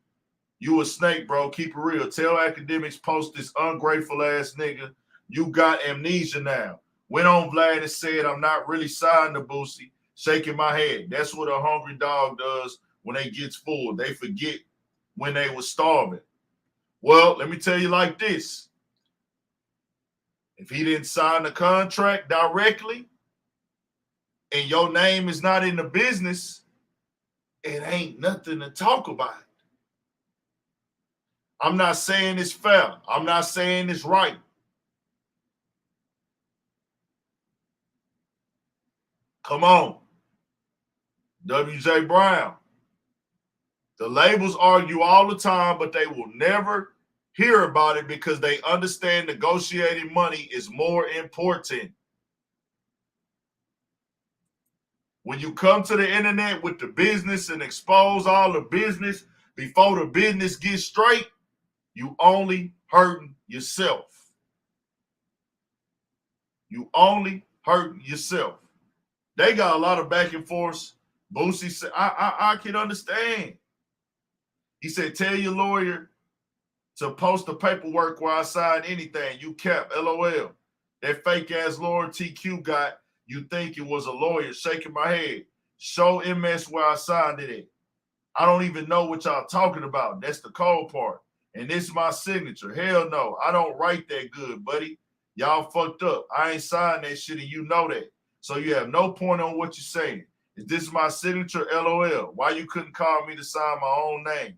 You a snake, bro. Keep it real. Tell academics post this ungrateful ass nigga. You got amnesia now. Went on Vlad and said, I'm not really signed to Boosie. Shaking my head. That's what a hungry dog does when they gets full. They forget when they was starving. Well, let me tell you like this. If he didn't sign the contract directly and your name is not in the business, it ain't nothing to talk about. I'm not saying it's fair. I'm not saying it's right. Come on. W.J. Brown. The labels argue all the time, but they will never hear about it because they understand negotiating money is more important. When you come to the internet with the business and expose all the business before the business gets straight, you only hurting yourself. You only hurting yourself. They got a lot of back and forth. Boosie said, I can understand. He said, tell your lawyer to post the paperwork where I sign anything. You kept LOL. That fake ass lawyer TQ got, you think it was a lawyer, shaking my head. Show MS where I signed it at. I don't even know what y'all talking about. That's the cold part. And this is my signature. Hell no, I don't write that good, buddy. Y'all fucked up. I ain't signed that shit and you know that. So you have no point on what you're saying. Is this my signature? LOL. Why you couldn't call me to sign my own name?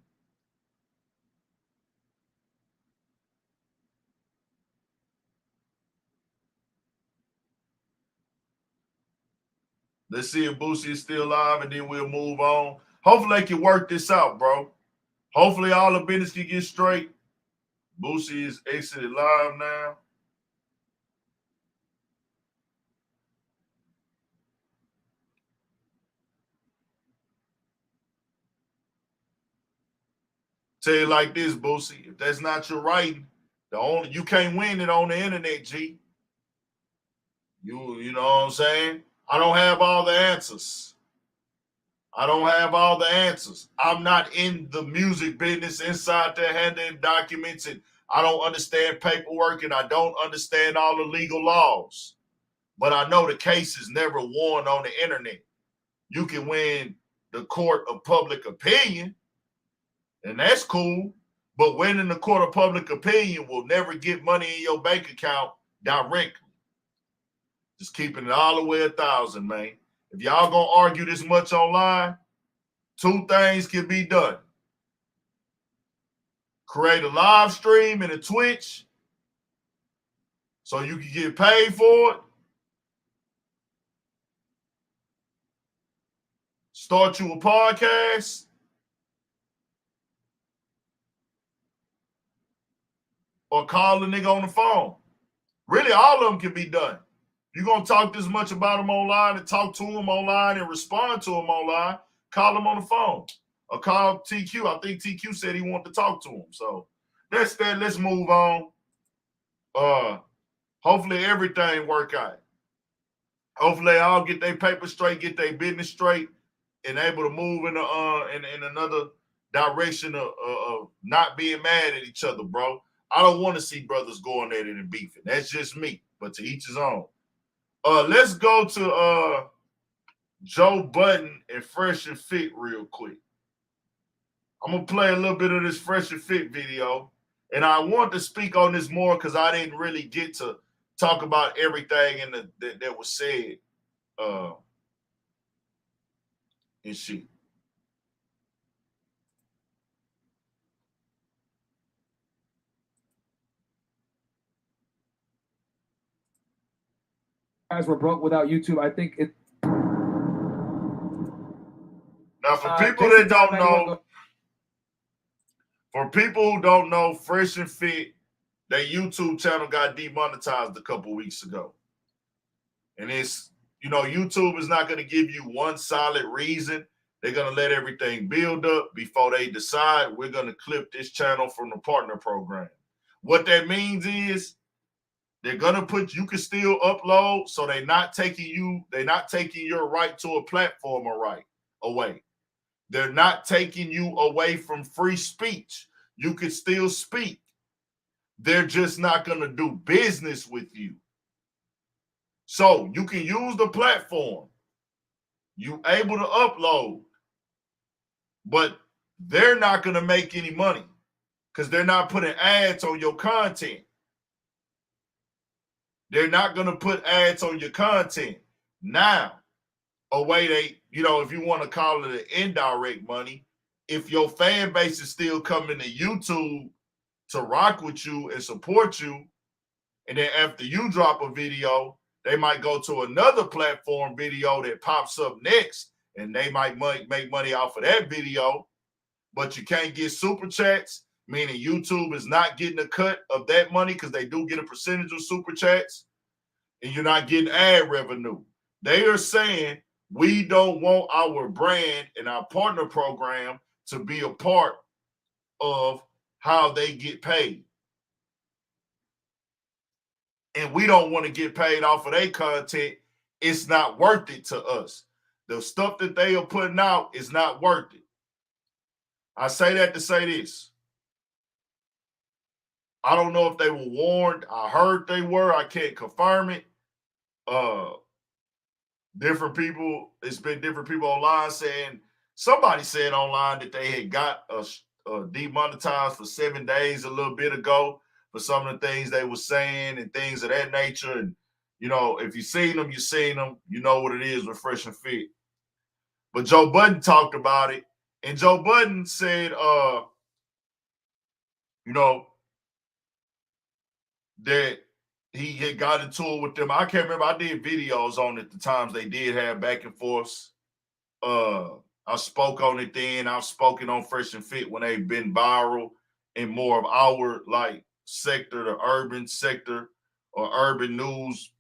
Let's see if Boosie is still alive, and then we'll move on. Hopefully they can work this out, bro. Hopefully all the business can get straight. Boosie is exited live now. Tell you like this, Boosie, if that's not your writing, you can't win it on the internet, G. You know what I'm saying? I don't have all the answers. I don't have all the answers. I'm not in the music business inside there handling documents, and I don't understand paperwork, and I don't understand all the legal laws. But I know the case is never won on the internet. You can win the court of public opinion, and that's cool. But winning the court of public opinion will never get money in your bank account directly. Just keeping it all the way 1,000, man. If y'all gonna argue this much online, two things can be done. Create a live stream and a Twitch so you can get paid for it. Start you a podcast. Or call the nigga on the phone. Really, all of them can be done. You're going to talk this much about them online and talk to them online and respond to them online, call them on the phone. Or call TQ. I think TQ said he wanted to talk to him. So that's that. Let's move on. Hopefully everything work out. Hopefully they all get their paper straight, get their business straight, and able to move in another direction of not being mad at each other, bro. I don't want to see brothers going at it and beefing. That's just me, but to each his own. Let's go to Joe Budden and Fresh and Fit real quick. I'm going to play a little bit of this Fresh and Fit video, and I want to speak on this more because I didn't really get to talk about everything that was said and shit. Guys were broke without YouTube. I think it. Now, for people that don't know, for people who don't know, Fresh and Fit, their YouTube channel got demonetized a couple weeks ago. And it's, YouTube is not going to give you one solid reason. They're going to let everything build up before they decide we're going to clip this channel from the partner program. What that means is they're going to you can still upload, so they're not taking your right to a platform away. They're not taking you away from free speech. You can still speak. They're just not going to do business with you. So you can use the platform. You able to upload, but they're not going to make any money because they're not putting ads on your content. They're not going to put ads on your content. Now, a way if you want to call it an indirect money, if your fan base is still coming to YouTube to rock with you and support you, and then after you drop a video, they might go to another platform video that pops up next, and they might make money off of that video. but you can't get super chats, meaning YouTube is not getting a cut of that money because they do get a percentage of super chats, and you're not getting ad revenue. They are saying we don't want our brand and our partner program to be a part of how they get paid. And we don't want to get paid off of their content. It's not worth it to us. The stuff that they are putting out is not worth it. I say that to say this. I don't know if they were warned. I heard they were. I can't confirm it. Different people, it's been different people online saying, somebody said online that they had got demonetized for 7 days a little bit ago for some of the things they were saying and things of that nature. And, you know, if you've seen them, you've seen them. You know what it is with Fresh and Fit. But Joe Budden talked about it. And Joe Budden said, you know, that he had got into it with them. I can't remember. I did videos on it the times they did have back and forth. I spoke on it then. I've spoken on Fresh and Fit when they've been viral in more of our like sector, the urban sector or urban news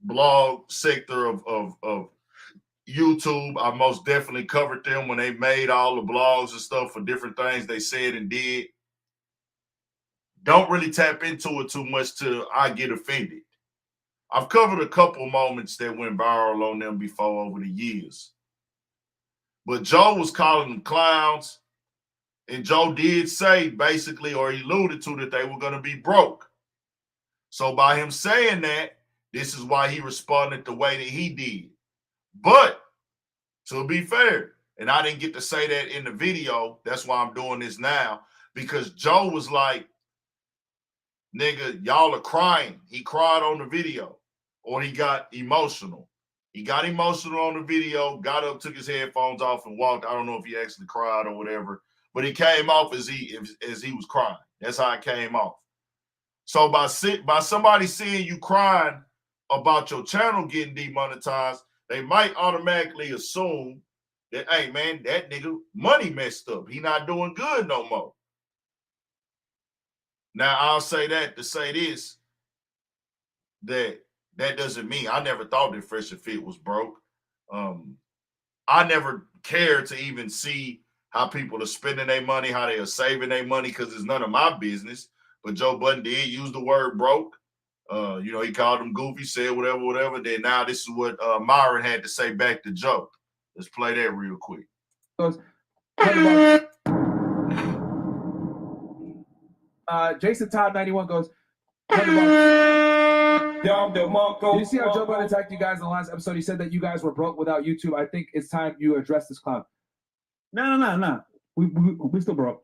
blog sector of YouTube. I most definitely covered them when they made all the blogs and stuff for different things they said and did. Don't really tap into it too much till I get offended. I've covered a couple moments that went viral on them before over the years. But Joe was calling them clowns. And Joe did say basically, or he alluded to, that they were going to be broke. So by him saying that, this is why he responded the way that he did. But to be fair, and I didn't get to say that in the video, that's why I'm doing this now, because Joe was like, nigga, y'all are crying. He cried on the video, or he got emotional. He got emotional on the video, got up, took his headphones off, and walked. I don't know if he actually cried or whatever, but it came off as he was crying. That's how it came off. So by somebody seeing you crying about your channel getting demonetized, they might automatically assume that, hey, man, that nigga money messed up. He not doing good no more. Now, I'll say that to say this, that doesn't mean I never thought that Fresh and Fit was broke. I never cared to even see how people are spending their money, how they are saving their money, because it's none of my business. But Joe Budden did use the word broke. You know, he called him goofy, said whatever. Then now this is what Myron had to say back to Joe. Let's play that real quick. Jason Todd 91 goes, did you see how Joe Budden attacked you guys in the last episode? He said that you guys were broke without YouTube. I think it's time you address this clown. No. We still broke.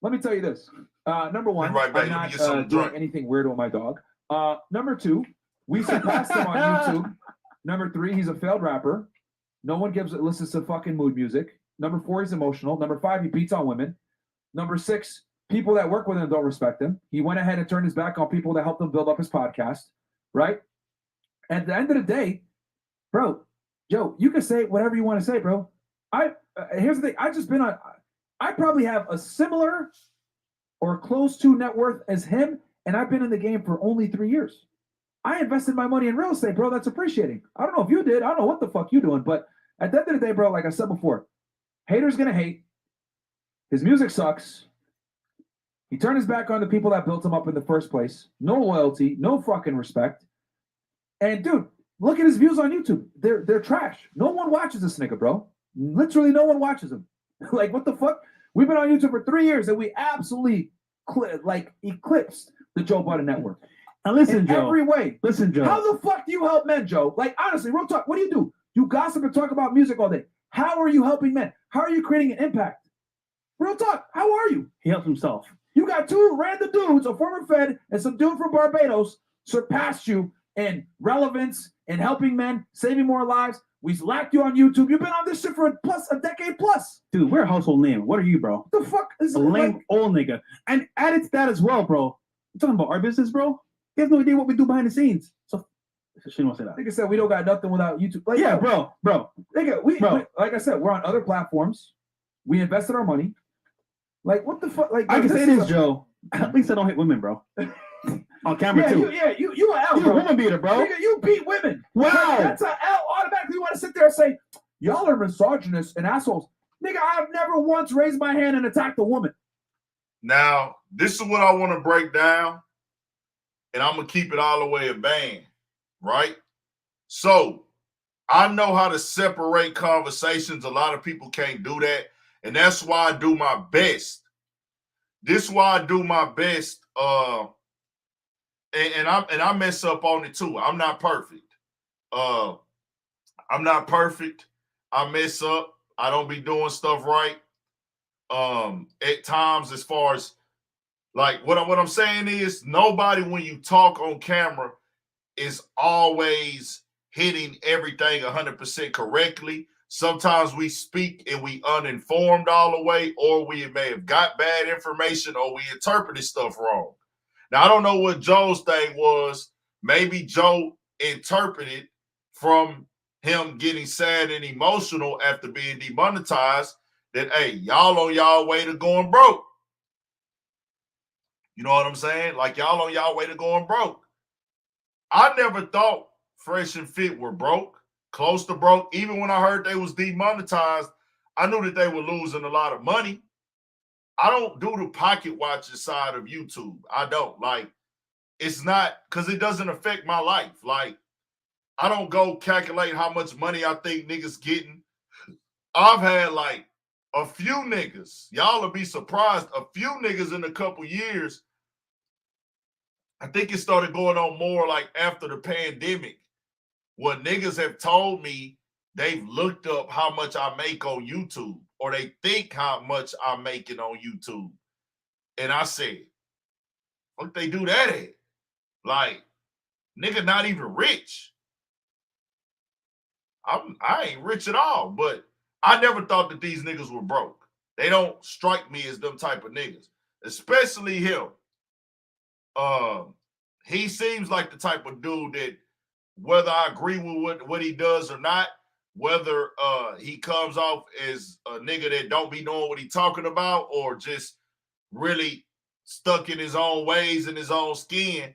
Let me tell you this. Number one, right back. I'm not doing anything weird with my dog. Number two, we surpassed him on YouTube. Number three, he's a failed rapper. No one listens to fucking mood music. Number four, he's emotional. Number five, he beats on women. Number six, people that work with him don't respect him. He went ahead and turned his back on people that helped him build up his podcast, right? At the end of the day, bro, Joe, you can say whatever you want to say, bro. Here's the thing. I probably have a similar or close to net worth as him, and I've been in the game for only 3 years. I invested my money in real estate, bro. That's appreciating. I don't know if you did. I don't know what the fuck you doing, but at the end of the day, bro, like I said before, haters gonna hate. His music sucks. He turned his back on the people that built him up in the first place. No loyalty, no fucking respect. And dude, look at his views on YouTube. They're trash. No one watches this nigga, bro. Literally no one watches him. Like, what the fuck? We've been on YouTube for 3 years and we absolutely eclipsed the Joe Budden network. Now listen, in Joe. Every way. Listen, Joe. How the fuck do you help men, Joe? Like, honestly, real talk. What do you do? You gossip and talk about music all day. How are you helping men? How are you creating an impact? Real talk. How are you? He helps himself. You got two random dudes, a former Fed and some dude from Barbados, surpassed you in relevance and helping men, saving more lives. We lacked you on YouTube. You've been on this shit for a decade plus. Dude, we're a household name. What are you, bro? The fuck is a lame old nigga. And added to that as well, bro. You're talking about our business, bro? He has no idea what we do behind the scenes. So she don't say that. Like I said, we don't got nothing without YouTube. Like, yeah, bro. Nigga, we like I said, we're on other platforms. We invested our money. Like, what the fuck? Like, I can say is this, a- Joe. At least I don't hit women, bro. On camera too. You an L, You a bro. woman beater, bro. Nigga, you beat women. Wow. That's an L. Automatically, you want to sit there and say, y'all are misogynists and assholes. Nigga, I've never once raised my hand and attacked a woman. Now, this is what I want to break down, and I'm going to keep it all the way a band, right? So, I know how to separate conversations. A lot of people can't do that, and that's why I do my best. This is why I do my best, and I mess up on it too. I'm not perfect. I mess up. I don't be doing stuff right. At times, as far as like what I'm saying is, nobody when you talk on camera is always hitting everything 100% correctly. Sometimes we speak and we uninformed all the way, or we may have got bad information, or we interpreted stuff wrong. Now, I don't know what Joe's thing was. Maybe Joe interpreted from him getting sad and emotional after being demonetized that, hey, y'all on y'all way to going broke. You know what I'm saying? Like, y'all on y'all way to going broke. I never thought Fresh and Fit were broke, close to broke. Even when I heard they was demonetized, I knew that they were losing a lot of money. I don't do the pocket watching side of YouTube. I don't. Like, it's not, because it doesn't affect my life. Like, I don't go calculate how much money I think niggas getting. I've had like a few niggas, y'all will be surprised, a few niggas in a couple years. I think it started going on more like after the pandemic, where niggas have told me they've looked up how much I make on YouTube, or they think how much I'm making on YouTube. And I said, what they do that at? Like, nigga not even rich. I ain't rich at all, but I never thought that these niggas were broke. They don't strike me as them type of niggas, especially him. He seems like the type of dude that, whether I agree with what he does or not, whether he comes off as a nigga that don't be knowing what he talking about, or just really stuck in his own ways and his own skin,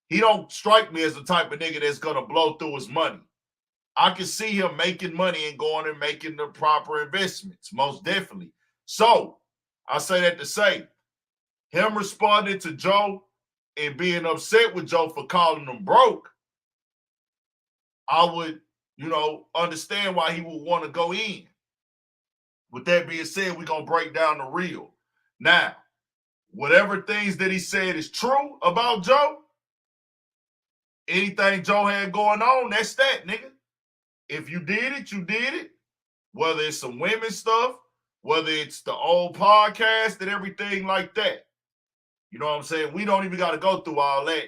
he don't strike me as the type of nigga that's gonna blow through his money. I can see him making money and going and making the proper investments, most definitely. So I say that to say, him responding to Joe and being upset with Joe for calling him broke, I would, understand why he would want to go in. With that being said, we're going to break down the real. Now, whatever things that he said is true about Joe, anything Joe had going on, that's that, nigga. If you did it, you did it. Whether it's some women stuff, whether it's the old podcast and everything like that. You know what I'm saying? We don't even got to go through all that.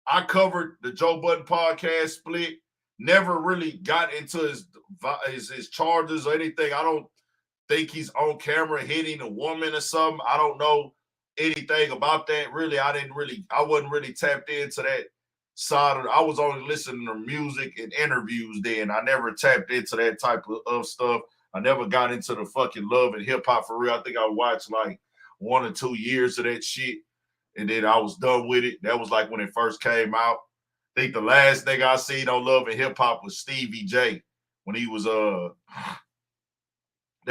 I covered the Joe Budden podcast split. Never really got into his charges or anything. I don't think he's on camera hitting a woman or something. I don't know anything about that. Really, I wasn't really tapped into that side of it. I was only listening to music and interviews then. I never tapped into that type of stuff. I never got into the fucking love and hip hop for real. I think I watched like 1 or 2 years of that shit, and then I was done with it. That was like when it first came out. I think the last thing I seen on Love and Hip Hop was Stevie J when he was that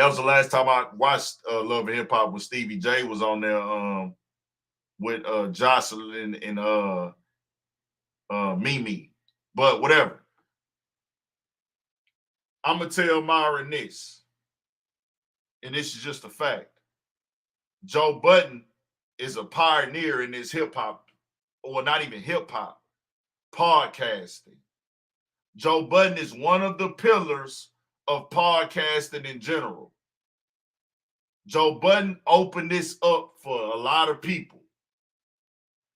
was the last time I watched Love and Hip Hop when Stevie J was on there with Jocelyn and Mimi. But whatever. I'm gonna tell Myron this, and this is just a fact. Joe Budden is a pioneer in this hip hop, or not even hip hop, podcasting. Joe Budden is one of the pillars of podcasting in general. Joe Budden opened this up for a lot of people,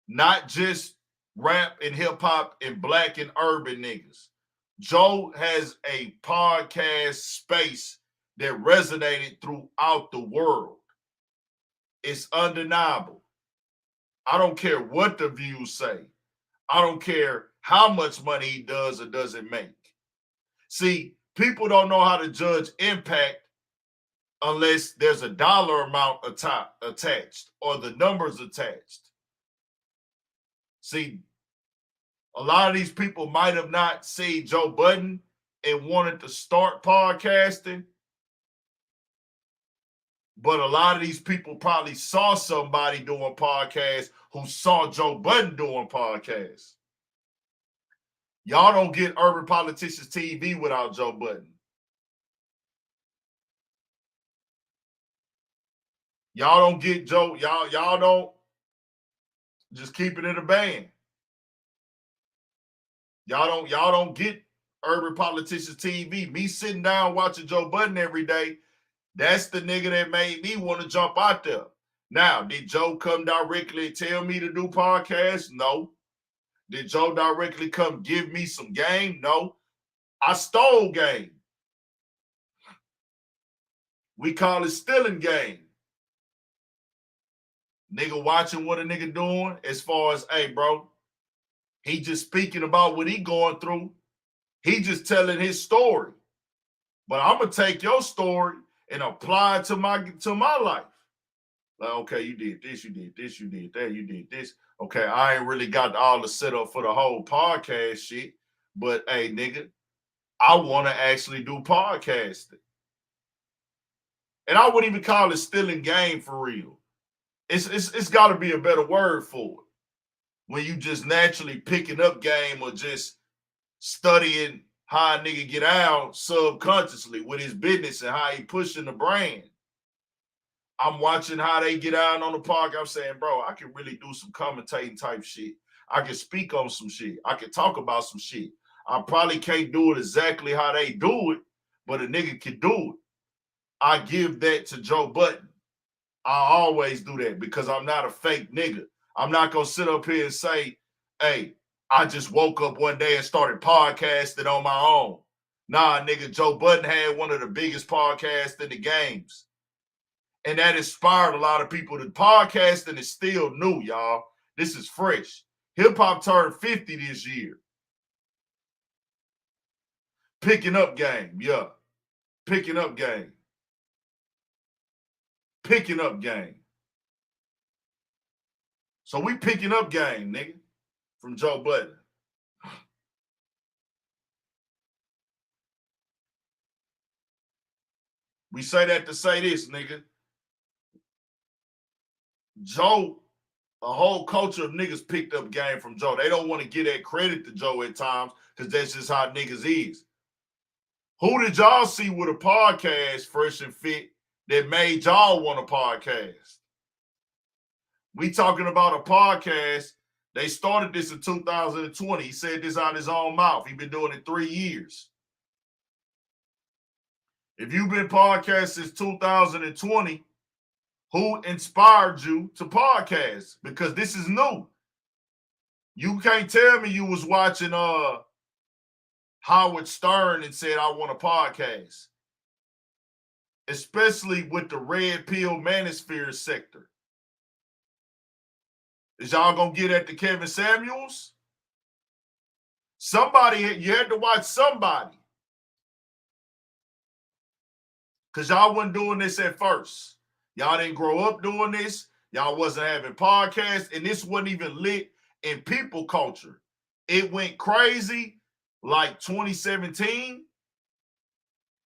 not just rap and hip hop and black and urban niggas. Joe has a podcast space that resonated throughout the world. It's undeniable. I don't care what the views say. I don't care how much money he does or doesn't make. See, people don't know how to judge impact unless there's a dollar amount attached or the numbers attached. See, a lot of these people might have not seen Joe Budden and wanted to start podcasting, but a lot of these people probably saw somebody doing podcasts who saw Joe Budden doing podcasts. Y'all don't get Urban Politicians TV without Joe Budden. Y'all don't get Joe, y'all don't just keep it in a band. Y'all don't get Urban Politicians TV. Me sitting down watching Joe Budden every day, that's the nigga that made me want to jump out there. Now, did Joe come directly and tell me to do podcasts? No. Did Joe directly come give me some game? No. I stole game. We call it stealing game. Nigga watching what a nigga doing as far as, hey, bro, he just speaking about what he going through. He just telling his story. But I'm going to take your story and apply it to my life. Like, okay, you did this, you did this, you did that, you did this. Okay, I ain't really got all the setup for the whole podcast shit. But, hey, nigga, I want to actually do podcasting. And I wouldn't even call it stealing game for real. It's got to be a better word for it. When you just naturally picking up game or just studying how a nigga get out subconsciously with his business and how he pushing the brand. I'm watching how they get out on the park. I'm saying, bro, I can really do some commentating type shit. I can speak on some shit. I can talk about some shit. I probably can't do it exactly how they do it, but a nigga can do it. I give that to Joe Budden. I always do that because I'm not a fake nigga. I'm not going to sit up here and say, hey, I just woke up one day and started podcasting on my own. Nah, nigga, Joe Budden had one of the biggest podcasts in the games. And that inspired a lot of people. The podcasting is still new, y'all. This is fresh. Hip-hop turned 50 this year. Picking up game, yeah. Picking up game. Picking up game. So we picking up game, nigga, from Joe Budden. We say that to say this, nigga. Joe, a whole culture of niggas picked up game from Joe. They don't want to give that credit to Joe at times because that's just how niggas is. Who did y'all see with a podcast, Fresh and Fit, that made y'all want a podcast? We talking about a podcast. They started this in 2020. He said this out of his own mouth. He's been doing it 3 years. If you've been podcasting since 2020, who inspired you to podcast? Because this is new. You can't tell me you was watching Howard Stern and said, I want a podcast. Especially with the red pill manosphere sector. Is y'all gonna get at the Kevin Samuels? Somebody, you had to watch somebody. Because y'all wasn't doing this at first. Y'all didn't grow up doing this. Y'all wasn't having podcasts. And this wasn't even lit in people culture. It went crazy like 2017.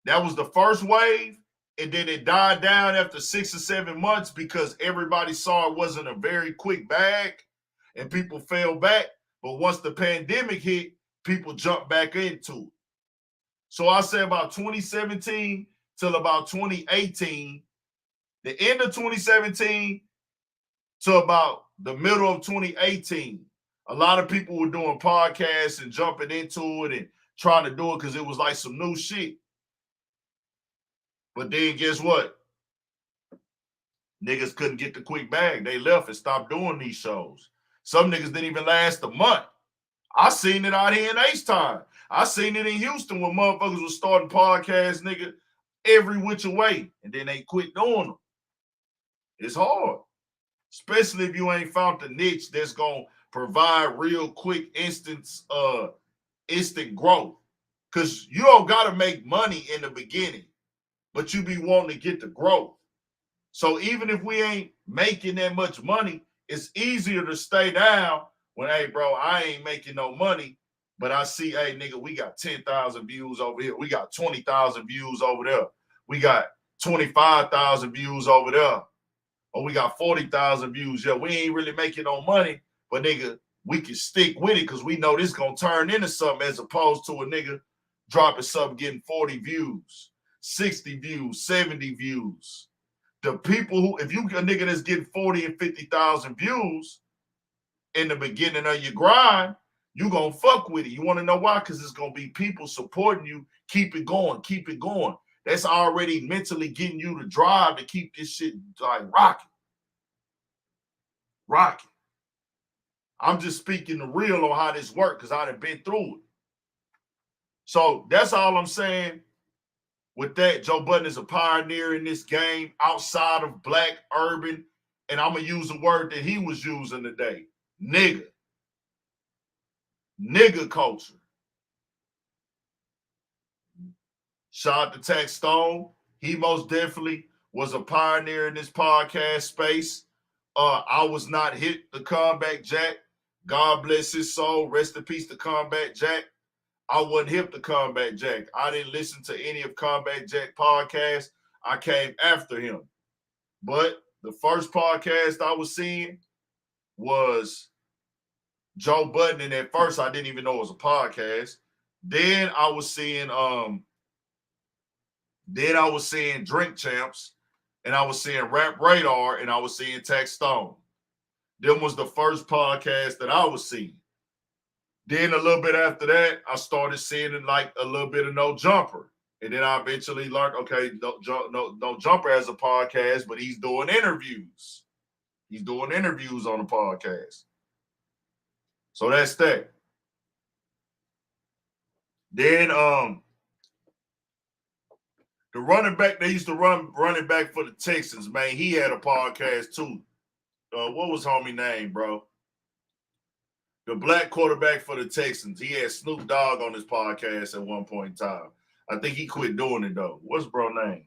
That was the first wave. And then it died down after 6 or 7 months because everybody saw it wasn't a very quick bag and people fell back. But once the pandemic hit, people jumped back into it. So I say about 2017 till about 2018, the end of 2017 to about the middle of 2018, a lot of people were doing podcasts and jumping into it and trying to do it because it was like some new shit. But then guess what? Niggas couldn't get the quick bag. They left and stopped doing these shows. Some niggas didn't even last a month. I seen it out here in H-Town. I seen it in Houston when motherfuckers was starting podcasts, nigga, every which way. And then they quit doing them. It's hard. Especially if you ain't found the niche that's going to provide real quick instant growth. Because you don't got to make money in the beginning. but you be wanting to get the growth. So even if we ain't making that much money, it's easier to stay down when, hey, bro, I ain't making no money, but I see, hey, nigga, we got 10,000 views over here. We got 20,000 views over there. We got 25,000 views over there. Or we got 40,000 views. Yeah, we ain't really making no money, but nigga, we can stick with it because we know this gonna turn into something as opposed to a nigga dropping something, getting 40 views, 60 views, 70 views. The people who, if you a nigga that's getting 40 and 50,000 views in the beginning of your grind, you gonna fuck with it. You want to know why? Because it's gonna be people supporting you. Keep it going, keep it going. That's already mentally getting you to drive to keep this shit like rocking. Rocking. I'm just speaking the real on how this works because I done been through it. So that's all I'm saying. With that, Joe Budden is a pioneer in this game outside of black, urban, and I'm going to use a word that he was using today, nigga. Nigga culture. Shout out to Tax Stone. He most definitely was a pioneer in this podcast space. I was not hit the Comeback Jack. God bless his soul. Rest in peace to Comeback Jack. I wasn't hip to Comeback Jack. I didn't listen to any of Comeback Jack podcasts. I came after him. But the first podcast I was seeing was Joe Budden, and at first I didn't even know it was a podcast. Then I was seeing Drink Champs, and I was seeing Rap Radar, and I was seeing Tax Stone. Them was the first podcast that I was seeing. Then a little bit after that, I started seeing like a little bit of No Jumper. And then I eventually learned, okay, No Jumper has a podcast, but he's doing interviews. He's doing interviews on the podcast. So that's that. Then the running back, they used to run running back for the Texans, man. He had a podcast too. What was homie name, bro? The black quarterback for the Texans. He had Snoop Dogg on his podcast at one point in time. I think he quit doing it, though. What's bro name?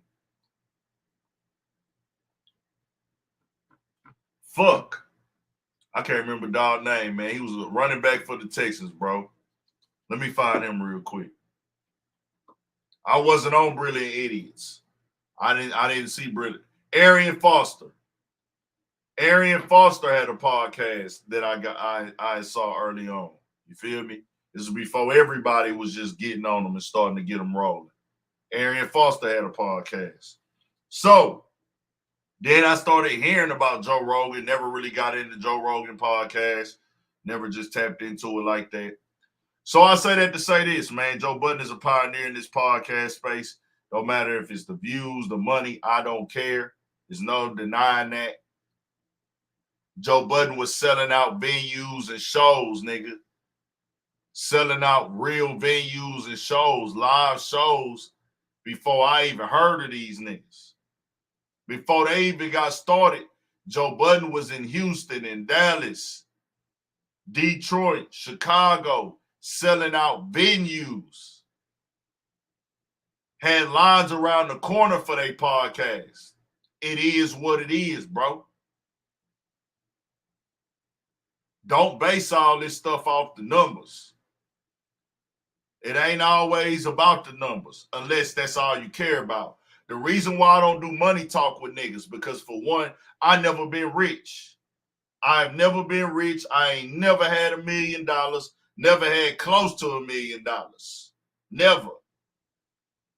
Fuck. I can't remember dog's name, man. He was a running back for the Texans, bro. Let me find him real quick. I wasn't on Brilliant Idiots. I didn't see Brilliant. Arian Foster. Arian Foster had a podcast that I saw early on. You feel me? This was before everybody was just getting on them and starting to get them rolling. Arian Foster had a podcast. So then I started hearing about Joe Rogan. Never really got into Joe Rogan podcast. Never just tapped into it like that. So I say that to say this, man. Joe Budden is a pioneer in this podcast space. No matter if it's the views, the money, I don't care. There's no denying that. Joe Budden was selling out venues and shows, nigga. Selling out real venues and shows, live shows, before I even heard of these niggas. Before they even got started, Joe Budden was in Houston and Dallas, Detroit, Chicago, selling out venues. Had lines around the corner for their podcast. It is what it is, bro. Don't base all this stuff off the numbers. It ain't always about the numbers, unless that's all you care about. The reason why I don't do money talk with niggas, because for one, I never been rich. I've never been rich. I ain't never had $1 million, never had close to $1 million. Never.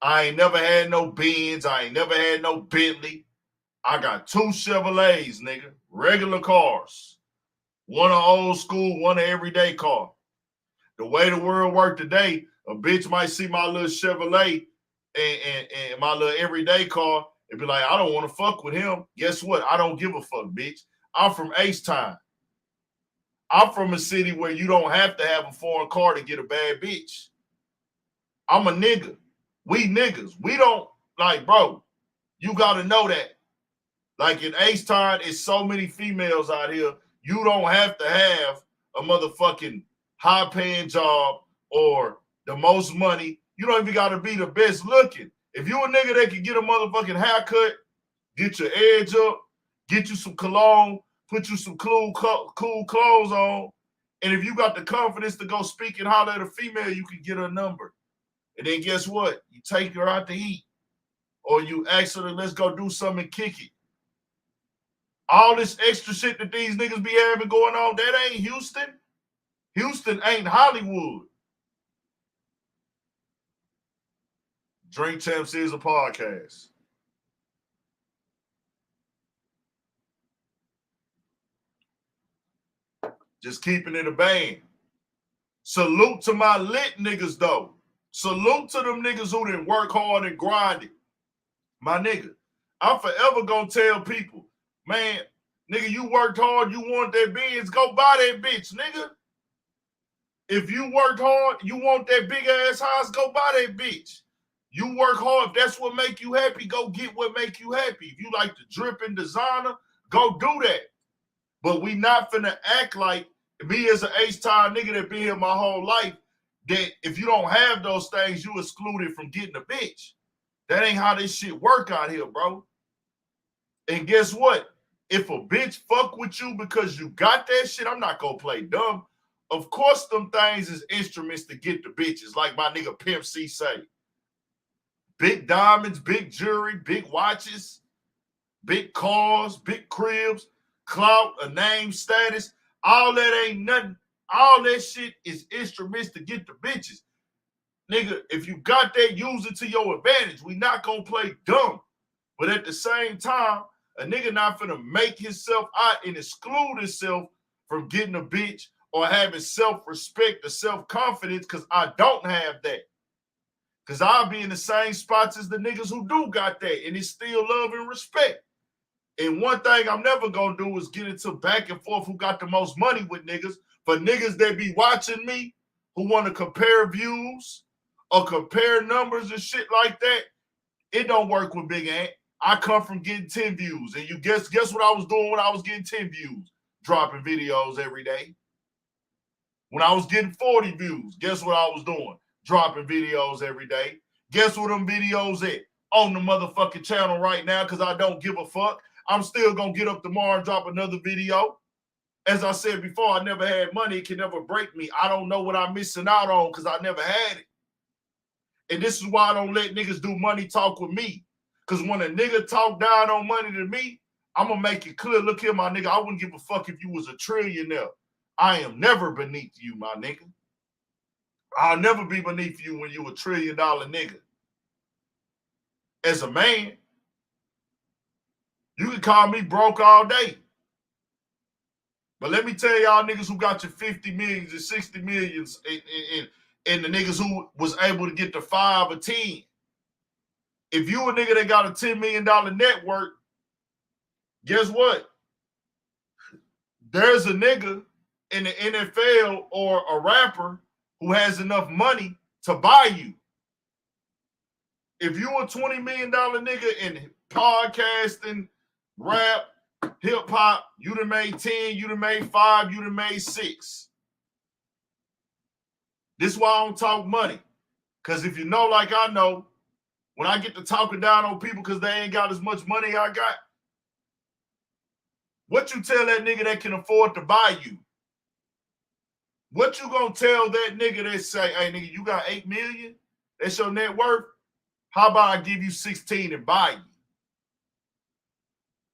I ain't never had no Benz. I ain't never had no Bentley. I got 2 Chevrolets, nigga, regular cars. One an old school, one an everyday car. The way the world work today, a bitch might see my little Chevrolet and my little everyday car and be like, I don't want to fuck with him. Guess what? I don't give a fuck, bitch. I'm from H-Town. I'm from a city where you don't have to have a foreign car to get a bad bitch. I'm a nigga. We niggas. We don't, like, bro, you got to know that. Like in H-Town, it's so many females out here. You don't have to have a motherfucking high-paying job or the most money. You don't even got to be the best looking. If you a nigga that can get a motherfucking haircut, get your edge up, get you some cologne, put you some cool clothes on, and if you got the confidence to go speak and holler at a female, you can get her number. And then guess what? You take her out to eat. Or you ask her to let's go do something and kick it. All this extra shit that these niggas be having going on, that ain't Houston. Houston ain't Hollywood. Drink Champs is a podcast. Just keeping it a band. Salute to my lit niggas, though. Salute to them niggas who didn't work hard and grind it. My nigga, I'm forever gonna tell people, man, nigga, you worked hard, you want that Benz, go buy that bitch, nigga. If you worked hard, you want that big ass house, go buy that bitch. You work hard, if that's what make you happy, go get what make you happy. If you like to drip in designer, go do that. But we not finna act like me as an H-time nigga that been here my whole life, that if you don't have those things, you excluded from getting a bitch. That ain't how this shit work out here, bro. And guess what? If a bitch fuck with you because you got that shit, I'm not gonna play dumb. Of course them things is instruments to get the bitches, like my nigga Pimp C say. Big diamonds, big jewelry, big watches, big cars, big cribs, clout, a name, status. All that ain't nothing. All that shit is instruments to get the bitches. Nigga, if you got that, use it to your advantage. We not gonna play dumb. But at the same time, a nigga not finna make himself out and exclude himself from getting a bitch or having self-respect or self-confidence, because I don't have that. Because I'll be in the same spots as the niggas who do got that, and it's still love and respect. And one thing I'm never gonna do is get into back and forth who got the most money with niggas. For niggas that be watching me who want to compare views or compare numbers and shit like that, it don't work with Big Ant. I come from getting 10 views. And you guess what I was doing when I was getting 10 views? Dropping videos every day. When I was getting 40 views, guess what I was doing? Dropping videos every day. Guess what them videos at? On the motherfucking channel right now, because I don't give a fuck. I'm still going to get up tomorrow and drop another video. As I said before, I never had money. It can never break me. I don't know what I'm missing out on because I never had it. And this is why I don't let niggas do money talk with me. Because when a nigga talk down on money to me, I'm going to make it clear. Look here, my nigga. I wouldn't give a fuck if you was a trillionaire. I am never beneath you, my nigga. I'll never be beneath you when you a $1 trillion nigga. As a man, you can call me broke all day. But let me tell y'all niggas who got your 50 millions and 60 millions and the niggas who was able to get to 5 or 10. If you a nigga that got a $10 million network, guess what? There's a nigga in the NFL or a rapper who has enough money to buy you. If you a $20 million nigga in podcasting, rap, hip hop, you done made 10, you done made 5, you done made 6. This is why I don't talk money. Because if you know like I know, when I get to talking down on people because they ain't got as much money I got, what you tell that nigga that can afford to buy you? What you gonna tell that nigga that say, hey nigga, you got 8 million? That's your net worth? How about I give you 16 and buy you?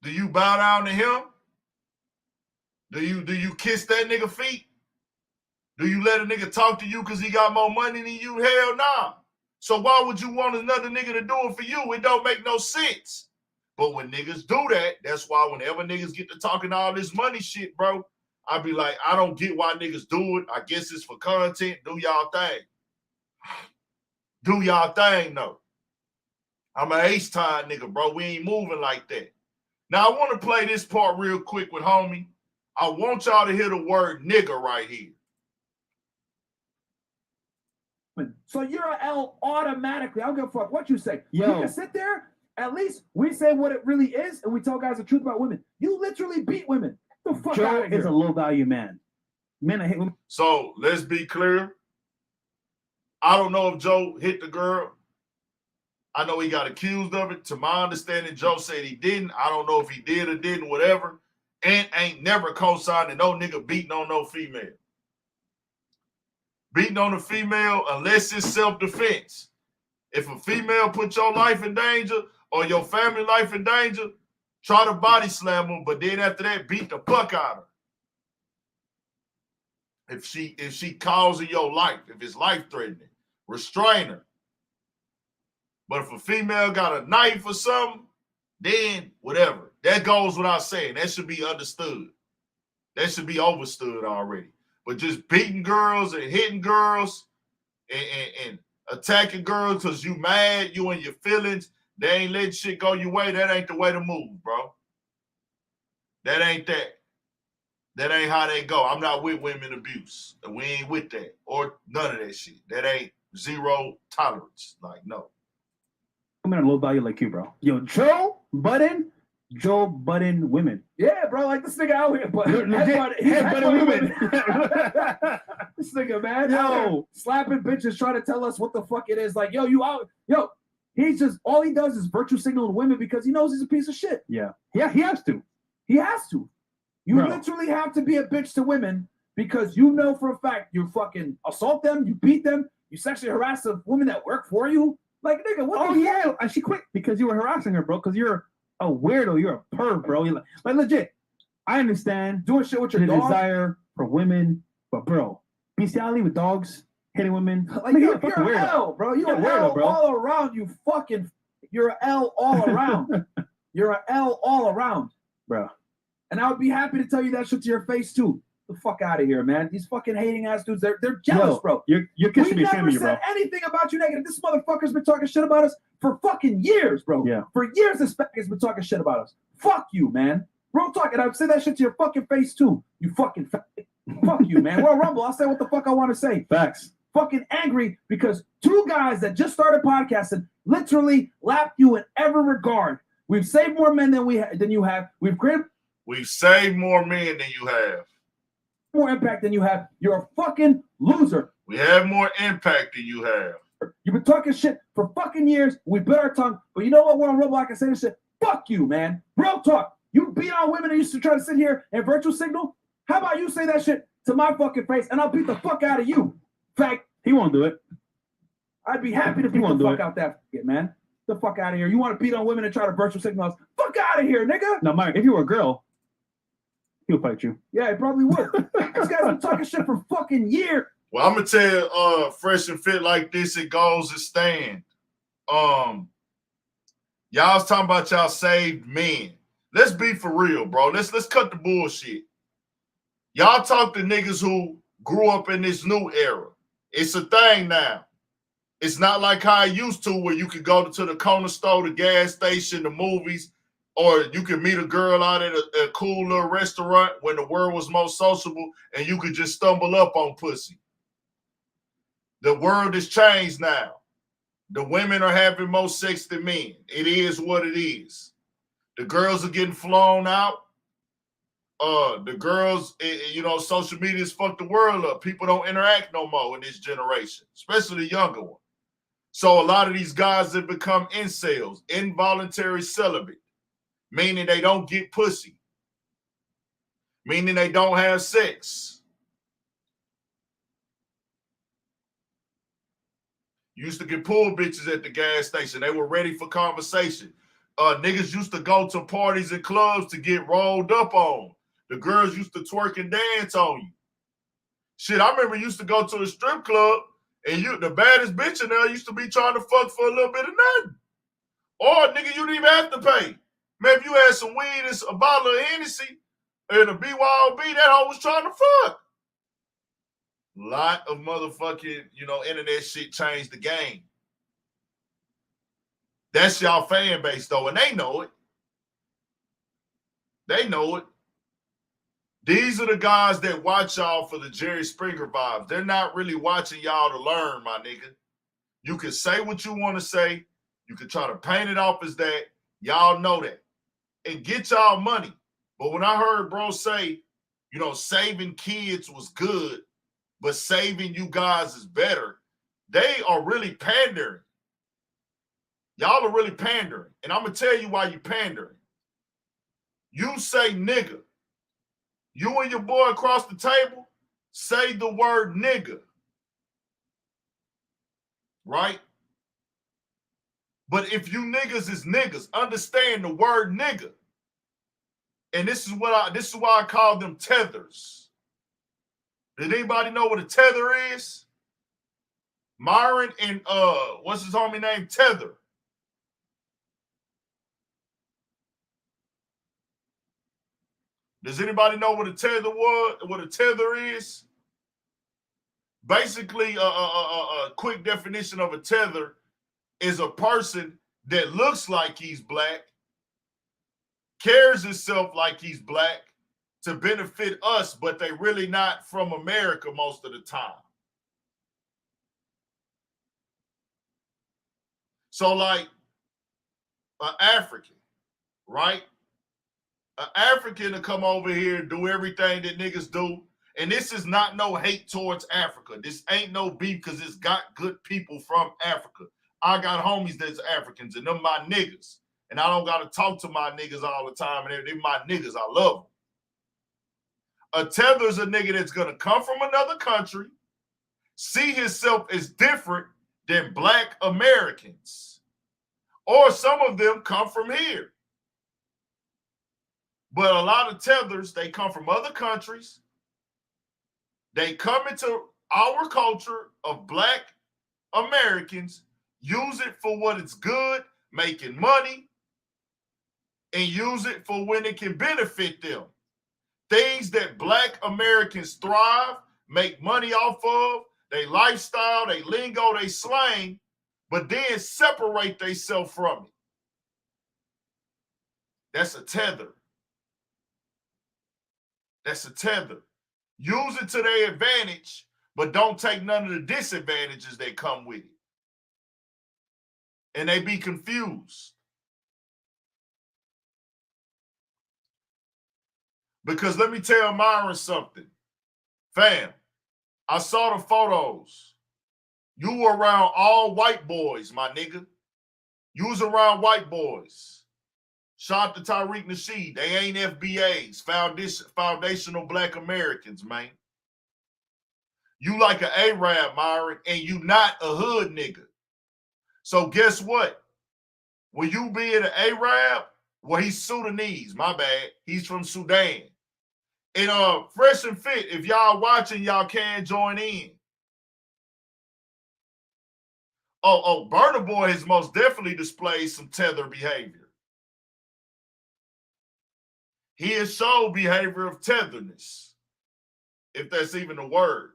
Do you bow down to him? Do you kiss that nigga feet? Do you let a nigga talk to you because he got more money than you? Hell nah. So why would you want another nigga to do it for you? It don't make no sense. But when niggas do that, that's why whenever niggas get to talking all this money shit, bro, I be like, I don't get why niggas do it. I guess it's for content. Do y'all thing. Do y'all thing, though. I'm an H-time nigga, bro. We ain't moving like that. Now, I want to play this part real quick with homie. I want y'all to hear the word nigga right here. So you're a L automatically. I don't give a fuck what you say. Yo. You can sit there. At least we say what it really is, and we tell guys the truth about women. You literally beat women. Get the fuck Joe out of here. is a low value man. Men, I hate women. So let's be clear. I don't know if Joe hit the girl. I know he got accused of it. To my understanding, Joe said he didn't. I don't know if he did or didn't, whatever. And ain't never co-signing no nigga beating on no female. Beating on a female unless it's self-defense. If a female put your life in danger or your family life in danger, try to body slam her, but then after that, beat the fuck out of her. If she causing your life, if it's life-threatening, restrain her. But if a female got a knife or something, then whatever. That goes without saying. That should be understood. That should be overstood already. But just beating girls and hitting girls and attacking girls because you mad, you and your feelings, they ain't letting shit go your way. That ain't the way to move, bro. That ain't that. That ain't how they go. I'm not with women abuse. We ain't with that. Or none of that shit. That ain't zero tolerance. Like, no. I'm in a low value like you, bro. Yo, Joe Budden women. Yeah, bro, like this nigga out here, but headbutting women. This nigga, man, Yo, slapping bitches, trying to tell us what the fuck it is. Like, you out, he's just all he does is virtue signal women because he knows he's a piece of shit. Yeah, he has to. He has to. You literally have to be a bitch to women because you know for a fact you fucking assault them, you beat them, you sexually harass the women that work for you. Like, nigga, what the fuck? And she quit because you were harassing her, bro. Because you're a weirdo. You're a perv, bro. You're like legit. I understand Doing shit with your the dog. desire for women, but bro, bestiality with dogs, hitting women. Like, nigga, you're a fucking an weirdo. L, bro. You're an weirdo, L bro. all around. You're an L all around. You're an L all around, bro. And I would be happy to tell you that shit to your face too. The fuck out of here, man. These fucking hating ass dudes, they're jealous, bro. Your kid should be ashamed We of you, never bro. said anything about you negative. This motherfucker's been talking shit about us for fucking years, bro. Yeah. For years, this fucker's been talking shit about us. Fuck you, man. Real talk, and I would say that shit to your fucking face too. You fucking fuck you, man. We're on Rumble. I'll say what the fuck I want to say. Facts. Fucking angry because two guys that just started podcasting literally lapped you in every regard. We've saved more men than you have. We've saved more men than you have. More impact than you have. You're a fucking loser. We have more impact than you have. You've been talking shit for fucking years. We bit our tongue. But you know what? We're on Rumble. I can say this shit. Fuck you, man. Real talk. You beat on women and used to try to sit here and virtual signal. How about you say that shit to my fucking face and I'll beat the fuck out of you? In fact, he won't do it. I'd be happy to beat the fuck out that shit, man. The fuck out of here. You want to beat on women and try to virtual signal us? Fuck out of here, nigga. No, Mike, if you were a girl, he'll fight you. Yeah, he probably would. This guy's been talking shit for fucking years. Well, I'm gonna tell you, fresh and fit like this, it goes and stand. Y'all was talking about y'all saved men. Let's be for real, bro. Let's cut the bullshit. Y'all talk to niggas who grew up in this new era. It's a thing now. It's not like how I used to where you could go to the corner store, the gas station, the movies, or you could meet a girl out at a cool little restaurant when the world was most sociable and you could just stumble up on pussy. The world has changed now. The women are having more sex than men. It is what it is. The girls are getting flown out. The girls, social media has fucked the world up. People don't interact no more in this generation, especially the younger one. So a lot of these guys have become incels, involuntary celibate, meaning they don't get pussy, meaning they don't have sex. Used to get pull bitches at the gas station. They were ready for conversation. Niggas used to go to parties and clubs to get rolled up on. The girls used to twerk and dance on you. Shit, I remember used to go to a strip club and the baddest bitch in there used to be trying to fuck for a little bit of nothing. Or, nigga, you didn't even have to pay. Man, if you had some weed and a bottle of Hennessy and a BYOB, that hoe was trying to fuck. Lot of motherfucking, internet shit changed the game. That's y'all fan base, though, and they know it. They know it. These are the guys that watch y'all for the Jerry Springer vibes. They're not really watching y'all to learn, my nigga. You can say what you want to say. You can try to paint it off as that. Y'all know that. And get y'all money. But when I heard bro say, saving kids was good, but saving you guys is better, they are really pandering. Y'all are really pandering. And I'm going to tell you why you pandering. You say nigga. You and your boy across the table say the word nigga. Right? But if you niggas is niggas, understand the word nigga. And this is why I call them tethers. Did anybody know what a tether is? Myron and what's his homie name? Tether. Does anybody know what a tether was? What a tether is? Basically, a quick definition of a tether is a person that looks like he's black, carries himself like he's black to benefit us, but they really not from America most of the time. So like an African, right? An African to come over here and do everything that niggas do. And this is not no hate towards Africa. This ain't no beef because it's got good people from Africa. I got homies that's Africans and them my niggas. And I don't got to talk to my niggas all the time. And they're my niggas. I love them. A tether's a nigga that's going to come from another country, see himself as different than black Americans. Or some of them come from here. But a lot of tethers, they come from other countries. They come into our culture of black Americans, use it for what it's good, making money, and use it for when it can benefit them. Things that black Americans thrive, make money off of, they lifestyle, they lingo, they slang, but then separate themselves from it. That's a tether. That's a tether. Use it to their advantage, but don't take none of the disadvantages that come with it. And they be confused. Because let me tell Myron something. Fam, I saw the photos. You were around all white boys, my nigga. You was around white boys. Shout out to Tariq Nasheed. They ain't FBAs, foundational black Americans, man. You like an Arab, Myron, and you not a hood nigga. So guess what? When you being an Arab, well, he's Sudanese, my bad. He's from Sudan. And Fresh and Fit, if y'all watching, y'all can join in. Oh, Burna Boy has most definitely displayed some tether behavior. He has shown behavior of tetherness, if that's even a word.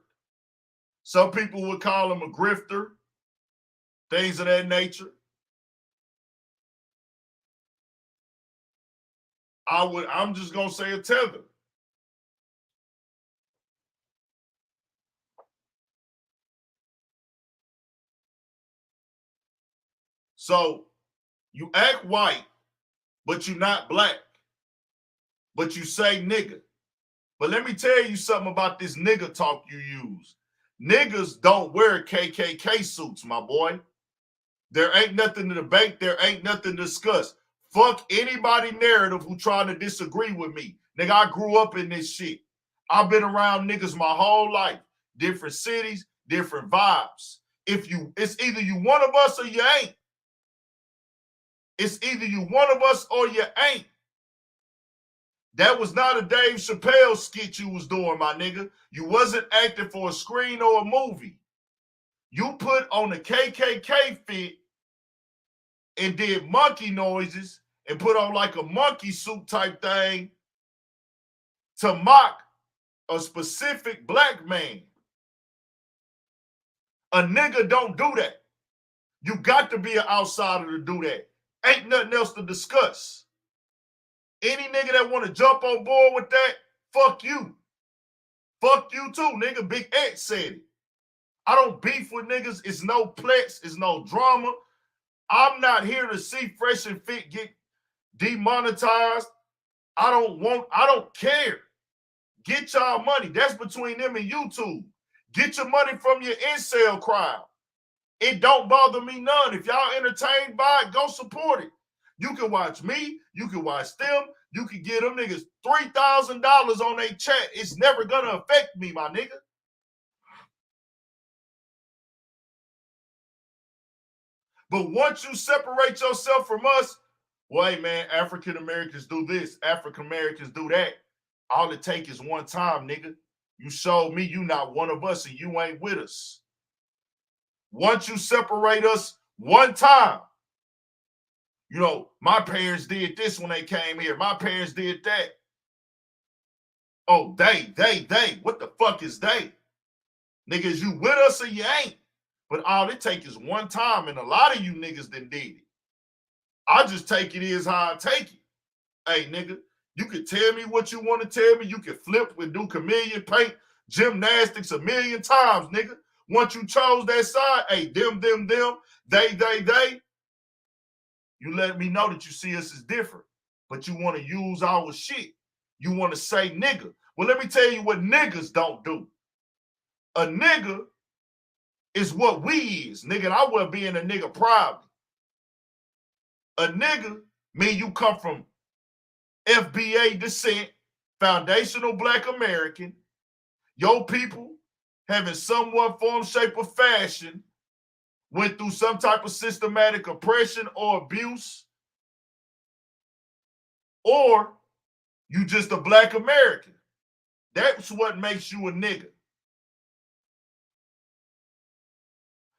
Some people would call him a grifter, things of that nature. I'm just gonna say a tether. So you act white, but you're not black. But you say nigga. But let me tell you something about this nigga talk you use. Niggas don't wear KKK suits, my boy. There ain't nothing to debate. There ain't nothing to discuss. Fuck anybody narrative who trying to disagree with me. Nigga, I grew up in this shit. I've been around niggas my whole life. Different cities, different vibes. It's either you one of us or you ain't. It's either you one of us or you ain't. That was not a Dave Chappelle skit you was doing, my nigga. You wasn't acting for a screen or a movie. You put on the KKK fit and did monkey noises and put on like a monkey suit type thing to mock a specific black man. A nigga don't do that. You got to be an outsider to do that. Ain't nothing else to discuss. Any nigga that want to jump on board with that, fuck you. Fuck you too, nigga. Big X said it. I don't beef with niggas. It's no plex. It's no drama. I'm not here to see Fresh and Fit get demonetized. I don't care. Get y'all money. That's between them and YouTube. Get your money from your incel crowd. It don't bother me none. If y'all entertained by it, go support it. You can watch me. You can watch them. You can get them niggas $3,000 on their chat. It's never going to affect me, my nigga. But once you separate yourself from us, well, hey, man, African Americans do this. African Americans do that. All it takes is one time, nigga. You showed me you not one of us and you ain't with us. Once you separate us one time, you know, my parents did this when they came here. My parents did that. Oh, they. What the fuck is they? Niggas, you with us or you ain't? But all it takes is one time, and a lot of you niggas done did it. I just take it as how I take it. Hey, nigga, you can tell me what you want to tell me. You can flip and do chameleon paint, gymnastics a million times, nigga. Once you chose that side, hey, them, they, you let me know that you see us as different. But you want to use our shit. You want to say nigga. Well, let me tell you what niggas don't do. A nigga is what we is, nigga. And I wasn't being a nigga proudly. A nigga mean you come from FBA descent, foundational Black American, your people having somewhat form, shape, or fashion went through some type of systematic oppression or abuse, or you just a Black American. That's what makes you a nigga.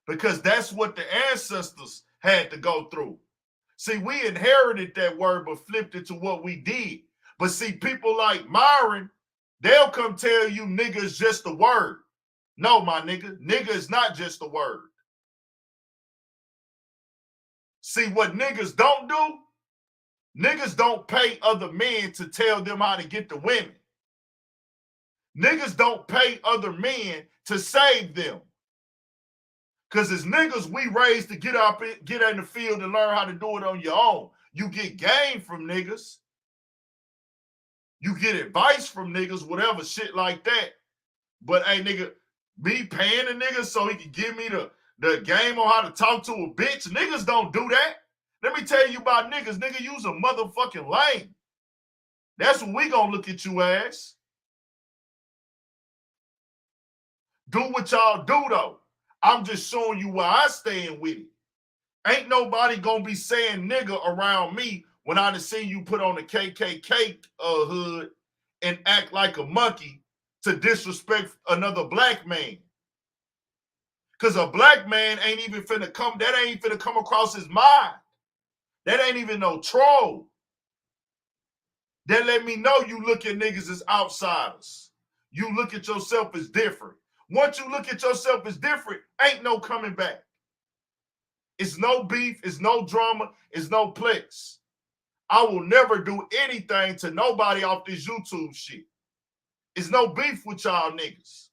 Because that's what the ancestors had to go through. See, we inherited that word but flipped it to what we did. But see, people like Myron, they'll come tell you nigga is just a word. No, my nigga, nigga is not just a word. See, what niggas don't do, niggas don't pay other men to tell them how to get the women. Niggas don't pay other men to save them. Because as niggas, we raised to get in the field and learn how to do it on your own. You get game from niggas. You get advice from niggas, whatever shit like that. But hey, nigga, me paying a nigga so he can give me the game on how to talk to a bitch, niggas don't do that. Let me tell you about niggas. Nigga, use a motherfucking lame. That's what we gonna look at you as. Do what y'all do, though. I'm just showing you where I stand with it. Ain't nobody gonna be saying nigga around me when I done seen you put on the KKK hood and act like a monkey to disrespect another Black man. Because a Black man ain't even finna come, that ain't finna come across his mind. That ain't even no troll. That let me know you look at niggas as outsiders. You look at yourself as different. Once you look at yourself as different, ain't no coming back. It's no beef, it's no drama, it's no plex. I will never do anything to nobody off this YouTube shit. It's no beef with y'all niggas.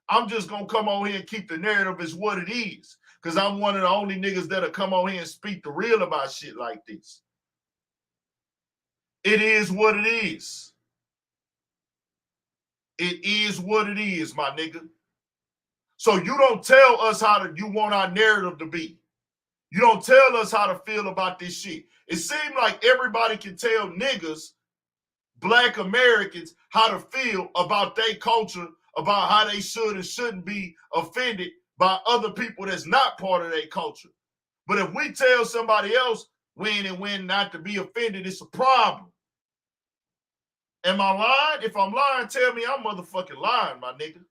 I'm just gonna come on here and keep the narrative as what it is. Because I'm one of the only niggas that'll come on here and speak the real about shit like this. It is what it is. It is what it is, my nigga. So you don't tell us how you want our narrative to be. You don't tell us how to feel about this shit. It seems like everybody can tell niggas, Black Americans, how to feel about their culture, about how they should and shouldn't be offended by other people that's not part of their culture. But if we tell somebody else when and when not to be offended, it's a problem. Am I lying? If I'm lying, tell me I'm motherfucking lying, my nigga.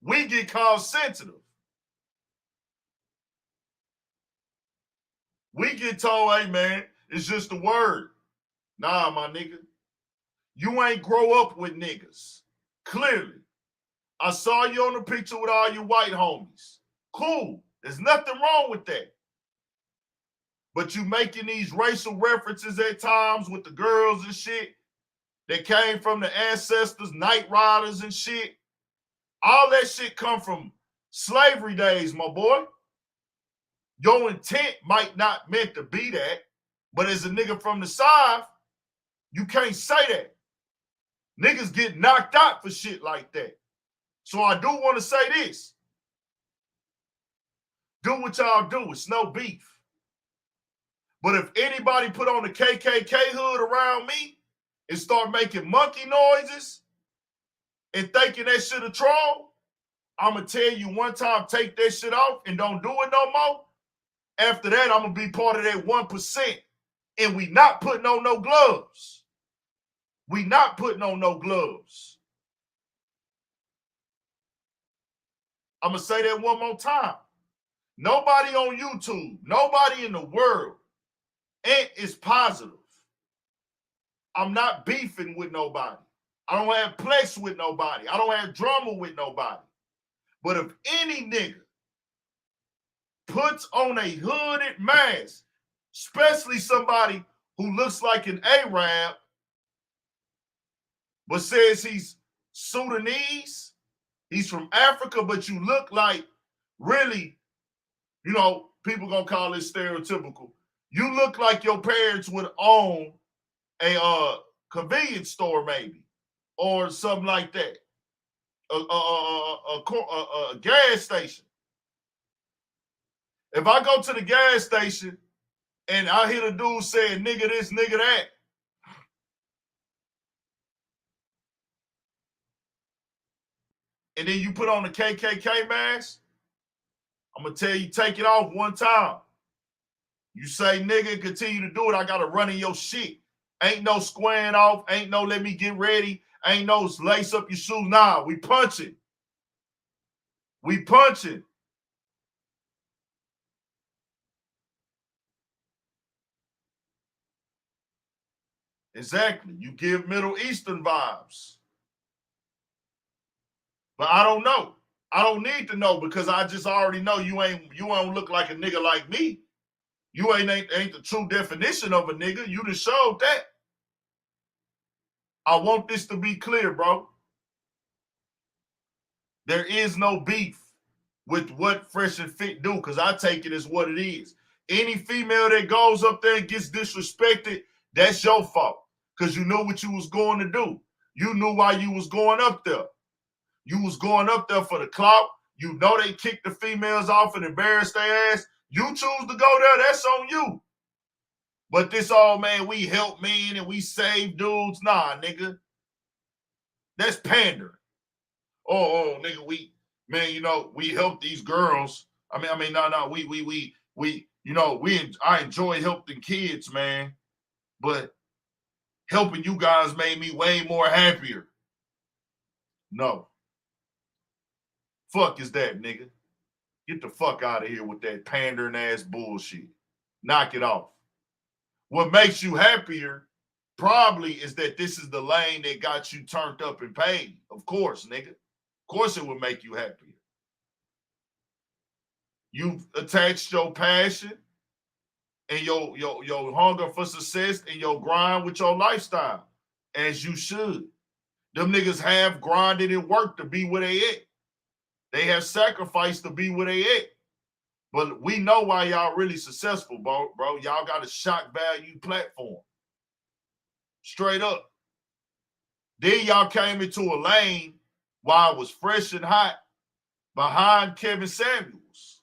We get called sensitive. We get told, hey, man, it's just a word. Nah, my nigga. You ain't grow up with niggas. Clearly. I saw you on the picture with all your white homies. Cool. There's nothing wrong with that. But you making these racial references at times with the girls and shit that came from the ancestors, night riders and shit. All that shit come from slavery days, my boy. Your intent might not meant to be that, but as a nigga from the South, you can't say that. Niggas get knocked out for shit like that. So I do want to say this. Do what y'all do. It's no beef. But if anybody put on the KKK hood around me and start making monkey noises and thinking that shit a troll, I'm going to tell you one time, take that shit off and don't do it no more. After that, I'm going to be part of that 1%. And we not putting on no gloves. We not putting on no gloves. I'm going to say that one more time. Nobody on YouTube, nobody in the world is positive. I'm not beefing with nobody. I don't have plex with nobody. I don't have drama with nobody. But if any nigga puts on a hooded mask, especially somebody who looks like an Arab, but says he's Sudanese, he's from Africa, but you look like really, you know, people gonna call it stereotypical. You look like your parents would own a convenience store maybe, or something like that, a gas station. If I go to the gas station and I hear the dude saying nigga this, nigga that, and then you put on the KKK mask, I'm going to tell you, take it off one time. You say nigga and continue to do it, I got to run in your shit. Ain't no squaring off, ain't no let me get ready, ain't no lace up your shoes. Nah, we punching. We punching. Exactly. You give Middle Eastern vibes. But I don't know. I don't need to know because I just already know you don't look like a nigga like me. You ain't the true definition of a nigga. You just showed that. I want this to be clear, bro. There is no beef with what Fresh and Fit do because I take it as what it is. Any female that goes up there and gets disrespected, that's your fault because you knew what you was going to do. You knew why you was going up there. You was going up there for the clout. You know they kicked the females off and embarrassed their ass. You choose to go there, that's on you. But this all, man, we help men and we save dudes. Nah, nigga. That's pandering. Oh, nigga, we help these girls. I enjoy helping kids, man. But helping you guys made me way more happier. No. Fuck is that, nigga? Get the fuck out of here with that pandering ass bullshit. Knock it off. What makes you happier probably is that this is the lane that got you turned up and paid. Of course, nigga. Of course it would make you happier. You've attached your passion and your hunger for success and your grind with your lifestyle, as you should. Them niggas have grinded and worked to be where they at. They have sacrificed to be where they at. But we know why y'all really successful, bro. Y'all got a shock value platform. Straight up. Then y'all came into a lane while it was fresh and hot behind Kevin Samuels.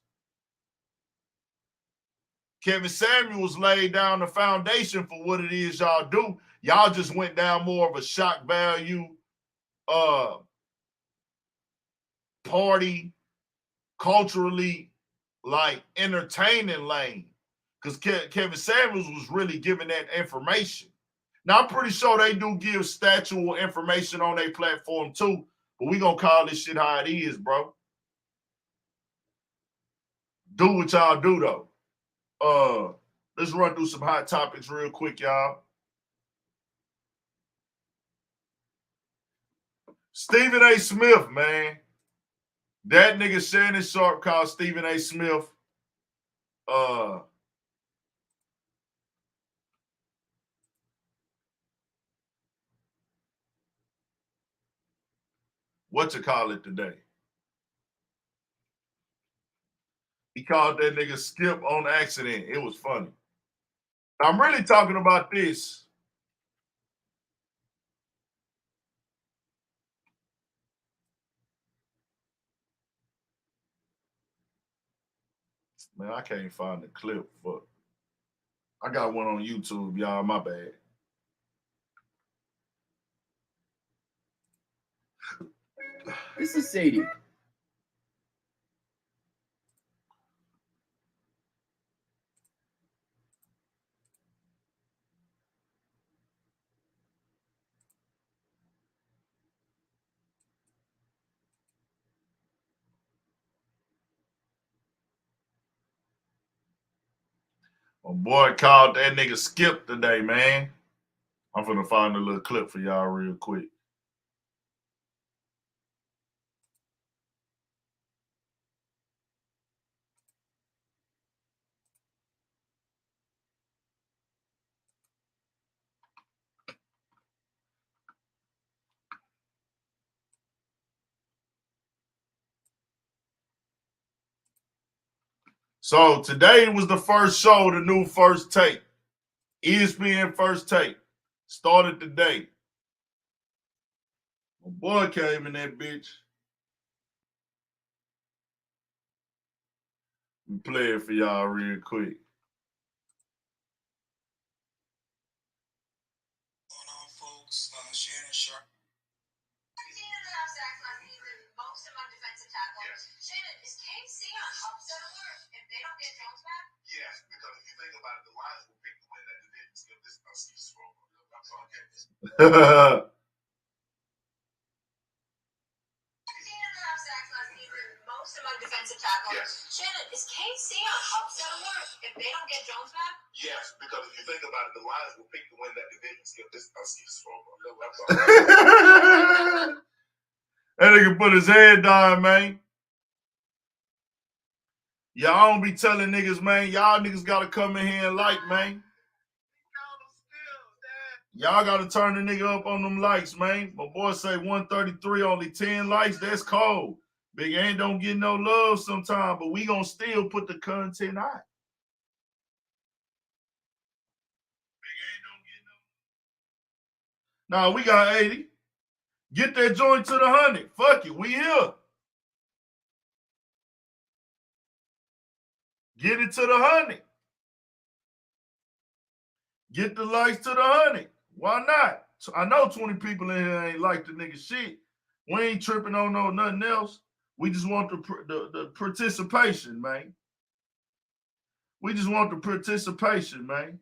Kevin Samuels laid down the foundation for what it is y'all do. Y'all just went down more of a shock value party, culturally like entertaining lane. Because Kevin Samuels was really giving that information. Now, I'm pretty sure they do give statual information on their platform too, but we gonna call this shit how it is, bro. Do what y'all do, though. Let's run through some hot topics real quick, y'all. Stephen A. Smith, man. That nigga Shannon Sharp called Stephen A. Smith what you call it today? He called that nigga Skip on accident. It was funny. I'm really talking about this. Man, I can't find the clip. Fuck. I got one on YouTube, y'all. My bad. This is Sadie. My boy called that nigga Skip today, man. I'm finna find a little clip for y'all real quick. So today was the first show, the new First Take. ESPN First Take. Started today. My boy came in that bitch. Let me play it for y'all real quick. Going on, folks? Shannon Sharp. Most of my defensive tackles. Shannon, is Chrisean upset alert if they don't get Jones back? Yes, because if you think about it, the Lions will pick to win that division. Skip this excuse for I'm talking this. Most of my defensive tackles. Yes. Shannon, is Chrisean upset alert if they don't get Jones back? Yes, because if you think about it, the Lions will pick to win that division. Skip this excuse for That nigga put his head down, man. Y'all don't be telling niggas, man. Y'all niggas gotta come in here and like, man. Y'all gotta turn the nigga up on them likes, man. My boy say 133, only 10 likes. That's cold. Big ain't don't get no love sometime, but we gonna still put the content out. Big ain't don't get no. Nah, we got 80. Get that joint to the 100. Fuck it, we here. Get it to the 100. Get the likes to the 100. Why not? I know 20 people in here ain't like the nigga shit. We ain't tripping on no nothing else. We just want the participation, man. We just want the participation, man.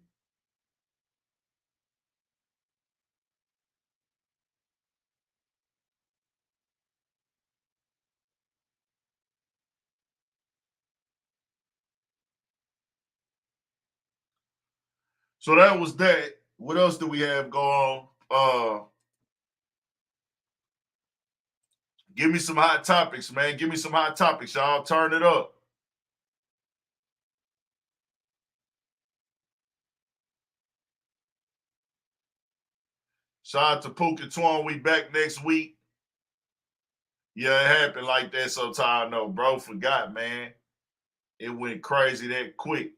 So that was that. What else do we have going on? Give me some hot topics, man. Give me some hot topics, y'all. Turn it up. Shout out to Pookie Twan. We back next week. Yeah, it happened like that sometime. No, bro, forgot, man. It went crazy that quick.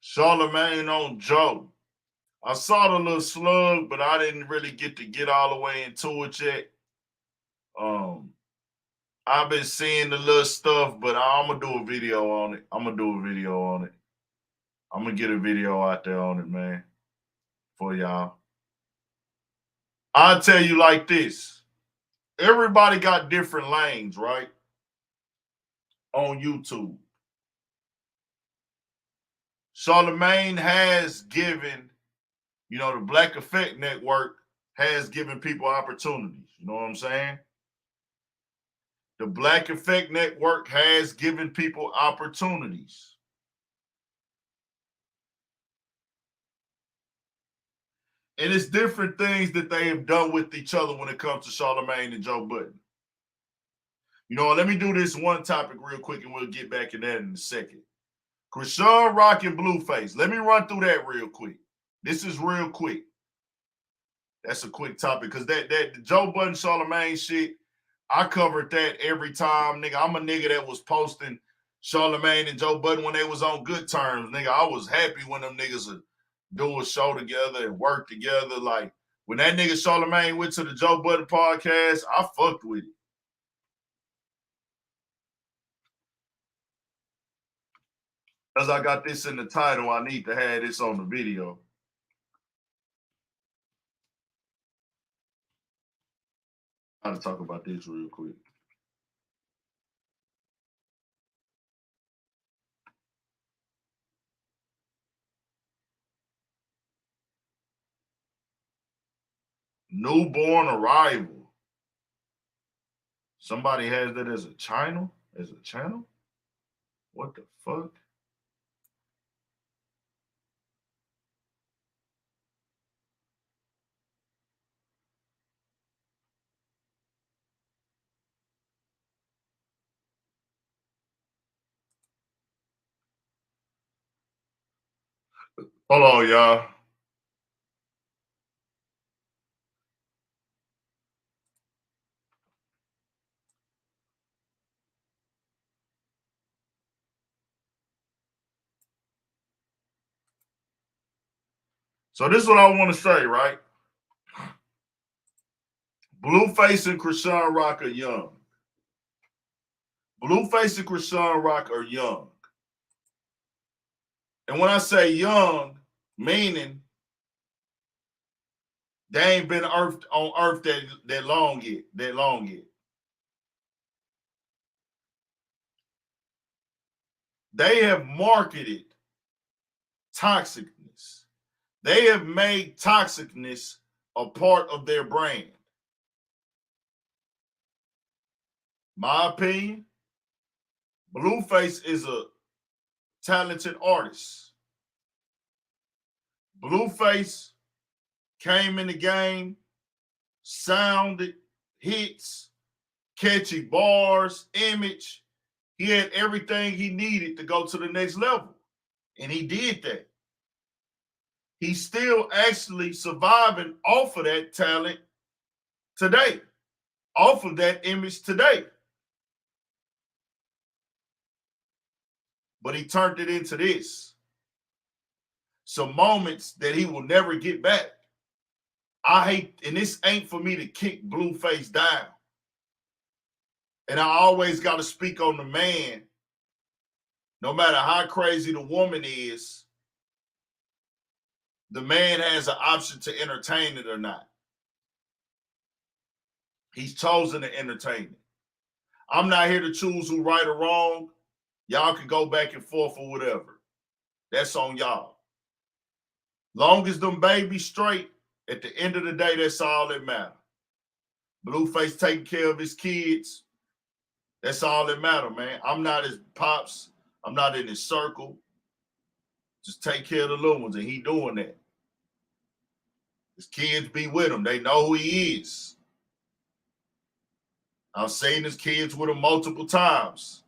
Charlemagne on Joe. I saw the little slug, but I didn't really get all the way into it yet. I've been seeing the little stuff, but I'm gonna do a video on it. I'm gonna get a video out there on it, man, for y'all. I'll tell you like this. Everybody got different lanes, right? On YouTube. Charlemagne has given, the Black Effect Network has given people opportunities. You know what I'm saying? The Black Effect Network has given people opportunities. And it's different things that they have done with each other when it comes to Charlemagne and Joe Budden. You know, let me do this one topic real quick and we'll get back in that in a second. Chrisean Rock and Blueface. Let me run through that real quick. This is real quick. That's a quick topic because that Joe Budden Charlemagne shit, I covered that every time, nigga. I'm a nigga that was posting Charlemagne and Joe Budden when they was on good terms, nigga. I was happy when them niggas would do a show together and work together. Like, when that nigga Charlemagne went to the Joe Budden podcast, I fucked with it. Because I got this in the title, I need to have this on the video. I'll talk about this real quick. Newborn arrival. Somebody has that as a channel? As a channel? What the fuck? Hold on, y'all. So this is what I want to say, right? Blueface and Chrisean Rock are young. Blueface and Chrisean Rock are young. And when I say young, meaning they ain't been on earth that long yet. They have marketed toxicness. They have made toxicness a part of their brand. My opinion, Blueface is a talented artist. Blueface came in the game, sounded, hits, catchy bars, image. He had everything he needed to go to the next level. And he did that. He's still actually surviving off of that talent today, off of that image today. But he turned it into this. Some moments that he will never get back. I hate, and this ain't for me to kick Blueface down. And I always got to speak on the man. No matter how crazy the woman is, the man has an option to entertain it or not. He's chosen to entertain it. I'm not here to choose who right or wrong. Y'all can go back and forth or whatever. That's on y'all. Long as them babies straight, at the end of the day, that's all that matters. Blueface taking care of his kids, that's all that matters, man. I'm not his pops. I'm not in his circle. Just take care of the little ones, and he doing that. His kids be with him. They know who he is. I've seen his kids with him multiple times.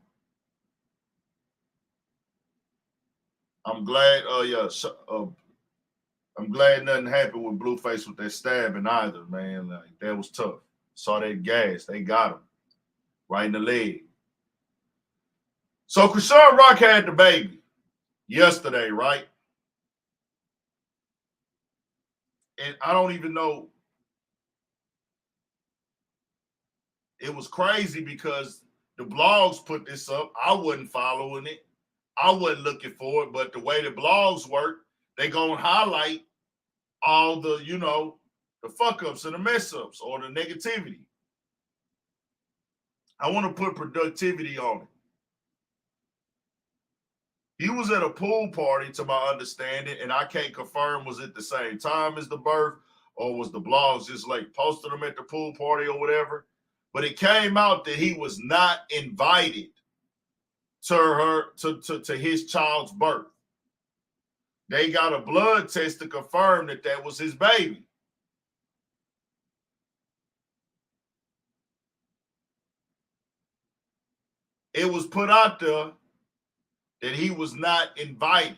I'm glad, I'm glad nothing happened with Blueface with that stabbing either, man. Like, that was tough. Saw that gas. They got him right in the leg. So Chrisean Rock had the baby yesterday, right? And I don't even know. It was crazy because the blogs put this up. I wasn't following it. I wasn't looking for it. But the way the blogs work, they gonna highlight all the, the fuck-ups and the mess-ups or the negativity. I want to put productivity on it. He was at a pool party, to my understanding, and I can't confirm was it the same time as the birth or was the blogs just like posted him at the pool party or whatever. But it came out that he was not invited to his child's birth. They got a blood test to confirm that that was his baby. it was put out there that he was not invited.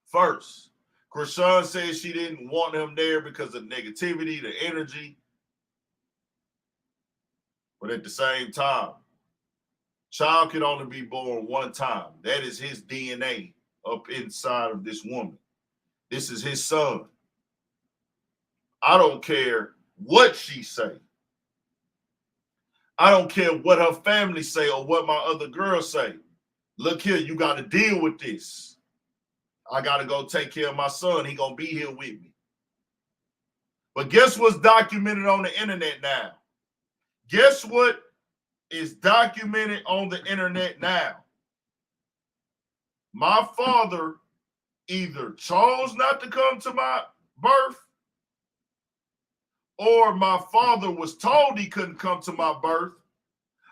First, Chrisean said she didn't want him there because of negativity, the energy. But at the same time, child can only be born one time. That is his DNA up inside of this woman. This is his son. I don't care what she say. I don't care what her family say or what my other girls say. Look here, you got to deal with this. I got to go take care of my son. He going to be here with me. But guess what's documented on the internet now? Guess what is documented on the internet now? My father either chose not to come to my birth, or my father was told he couldn't come to my birth,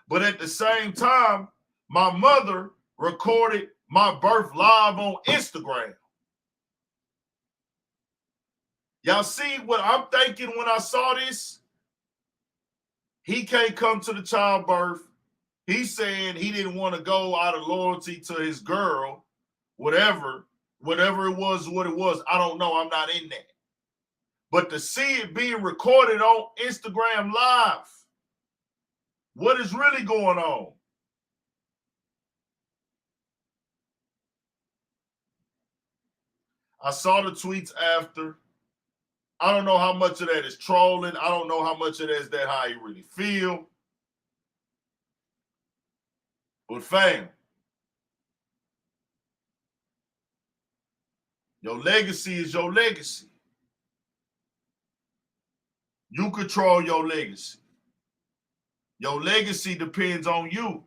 but at the same time, my mother recorded my birth live on Instagram. Y'all see what I'm thinking when I saw this? He can't come to the childbirth. He's saying he didn't want to go out of loyalty to his girl, whatever it was, what it was. I don't know. I'm not in that. But to see it being recorded on Instagram Live, what is really going on? I saw the tweets after. I don't know how much of that is trolling. I don't know how much of that is that how you really feel. But fam, your legacy is your legacy. You control your legacy. Your legacy depends on you.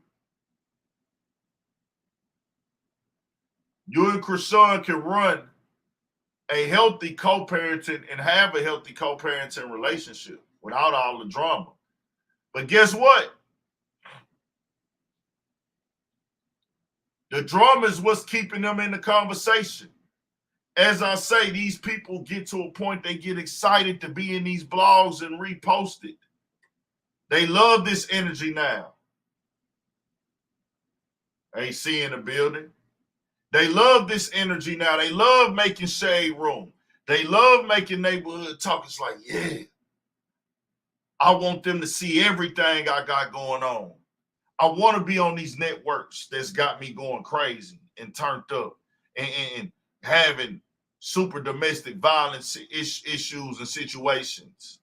You and Chrisean can run a healthy co-parenting and have a healthy co-parenting relationship without all the drama. But guess what? The drama is what's keeping them in the conversation. As I say, these people get to a point they get excited to be in these blogs and repost it. They love this energy now. AC in the building. They love this energy now. They love making shade room. They love making neighborhood talk. It's like, yeah, I want them to see everything I got going on. I want to be on these networks that's got me going crazy and turned up and having super domestic violence issues and situations.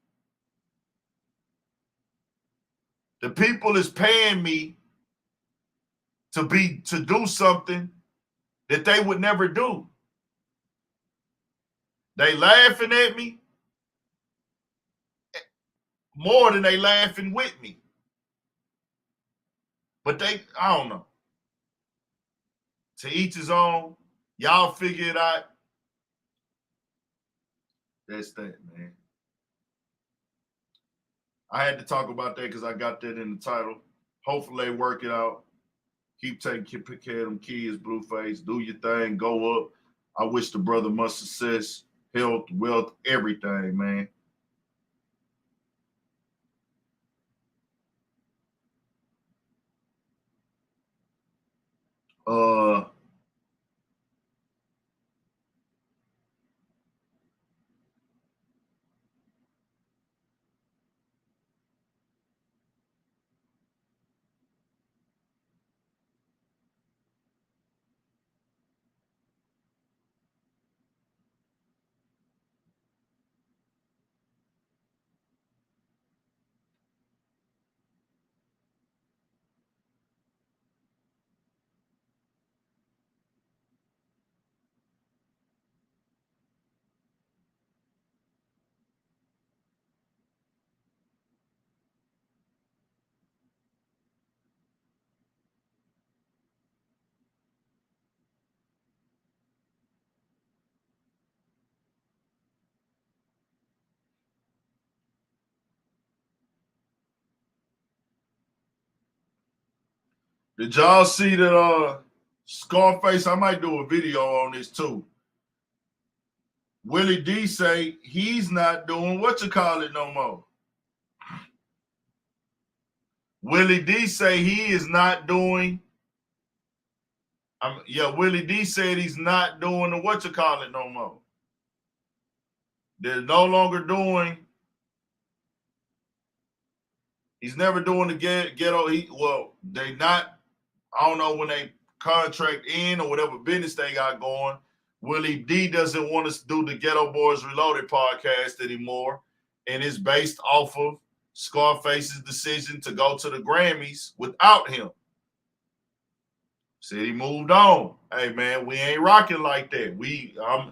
The people is paying me to do something that they would never do. They laughing at me more than they laughing with me. But I don't know. To each his own. Y'all figure it out. That's that, man. I had to talk about that because I got that in the title. Hopefully they work it out. Keep taking care of them kids, Blueface. Do your thing. Go up. I wish the brother much success, health, wealth, everything, man. Did y'all see that Scarface? I might do a video on this too. Willie D say he's not doing what you call it no more. Willie D say he is not doing. Willie D said he's not doing the whatchamacallit no more. They're no longer doing. He's never doing the ghetto. They not. I don't know when they contract in or whatever business they got going. Willie D doesn't want us to do the Ghetto Boys Reloaded podcast anymore, and it's based off of Scarface's decision to go to the Grammys without him. Said he moved on. Hey man, we ain't rocking like that. I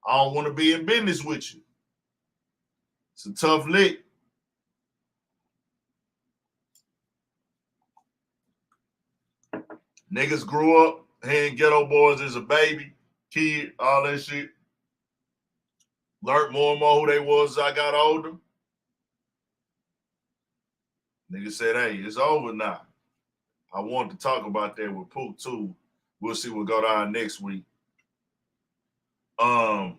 don't want to be in business with you. It's a tough lick. Niggas grew up hearing Ghetto Boys as a baby, kid, all that shit. Learned more and more who they was as I got older. Niggas said, hey, it's over now. I want to talk about that with Pook too. We'll see what go down next week. Man,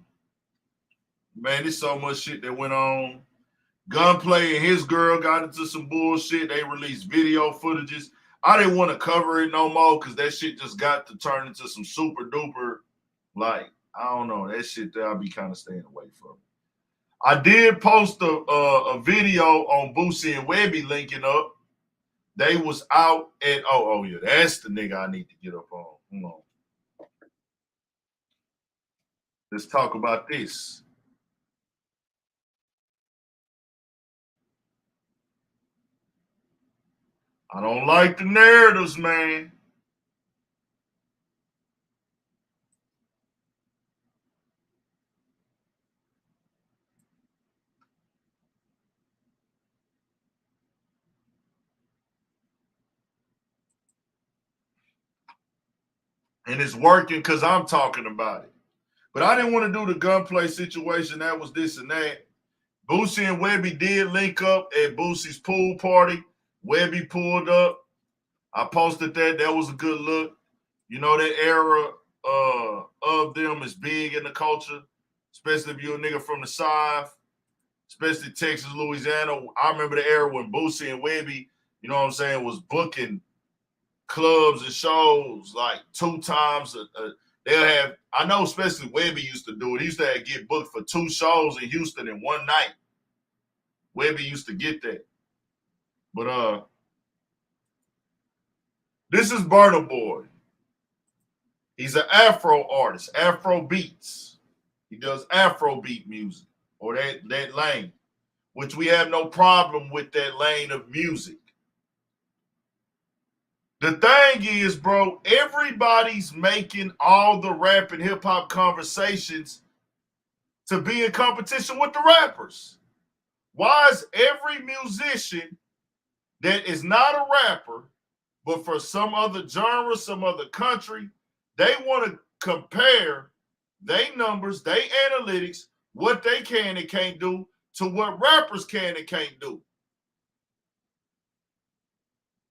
there's so much shit that went on. Gunplay and his girl got into some bullshit. They released video footages. I didn't want to cover it no more because that shit just got to turn into some super duper, like, I don't know, that shit that I'll be kind of staying away from. I did post a video on Boosie and Webby linking up. They was out at, oh yeah, that's the nigga I need to get up on. Hold on. Let's talk about this. I don't like the narratives, man. And it's working because I'm talking about it. But I didn't want to do the gunplay situation. That was this and that. Boosie and Webby did link up at Boosie's pool party. Webby pulled up. I posted that. That was a good look. You know, that era of them is big in the culture, especially if you're a nigga from the South, especially Texas, Louisiana. I remember the era when Boosie and Webby, you know what I'm saying, was booking clubs and shows like 2 times. They'll have, I know especially Webby used to do it. He used to get booked for 2 shows in Houston in one night. Webby used to get that. But this is Burna Boy. He's an Afro artist, Afro beats. He does Afro beat music, or that lane, which we have no problem with that lane of music. The thing is, bro, everybody's making all the rap and hip hop conversations to be in competition with the rappers. Why is every musician that is not a rapper, but for some other genre, some other country, they want to compare their numbers, their analytics, what they can and can't do to what rappers can and can't do?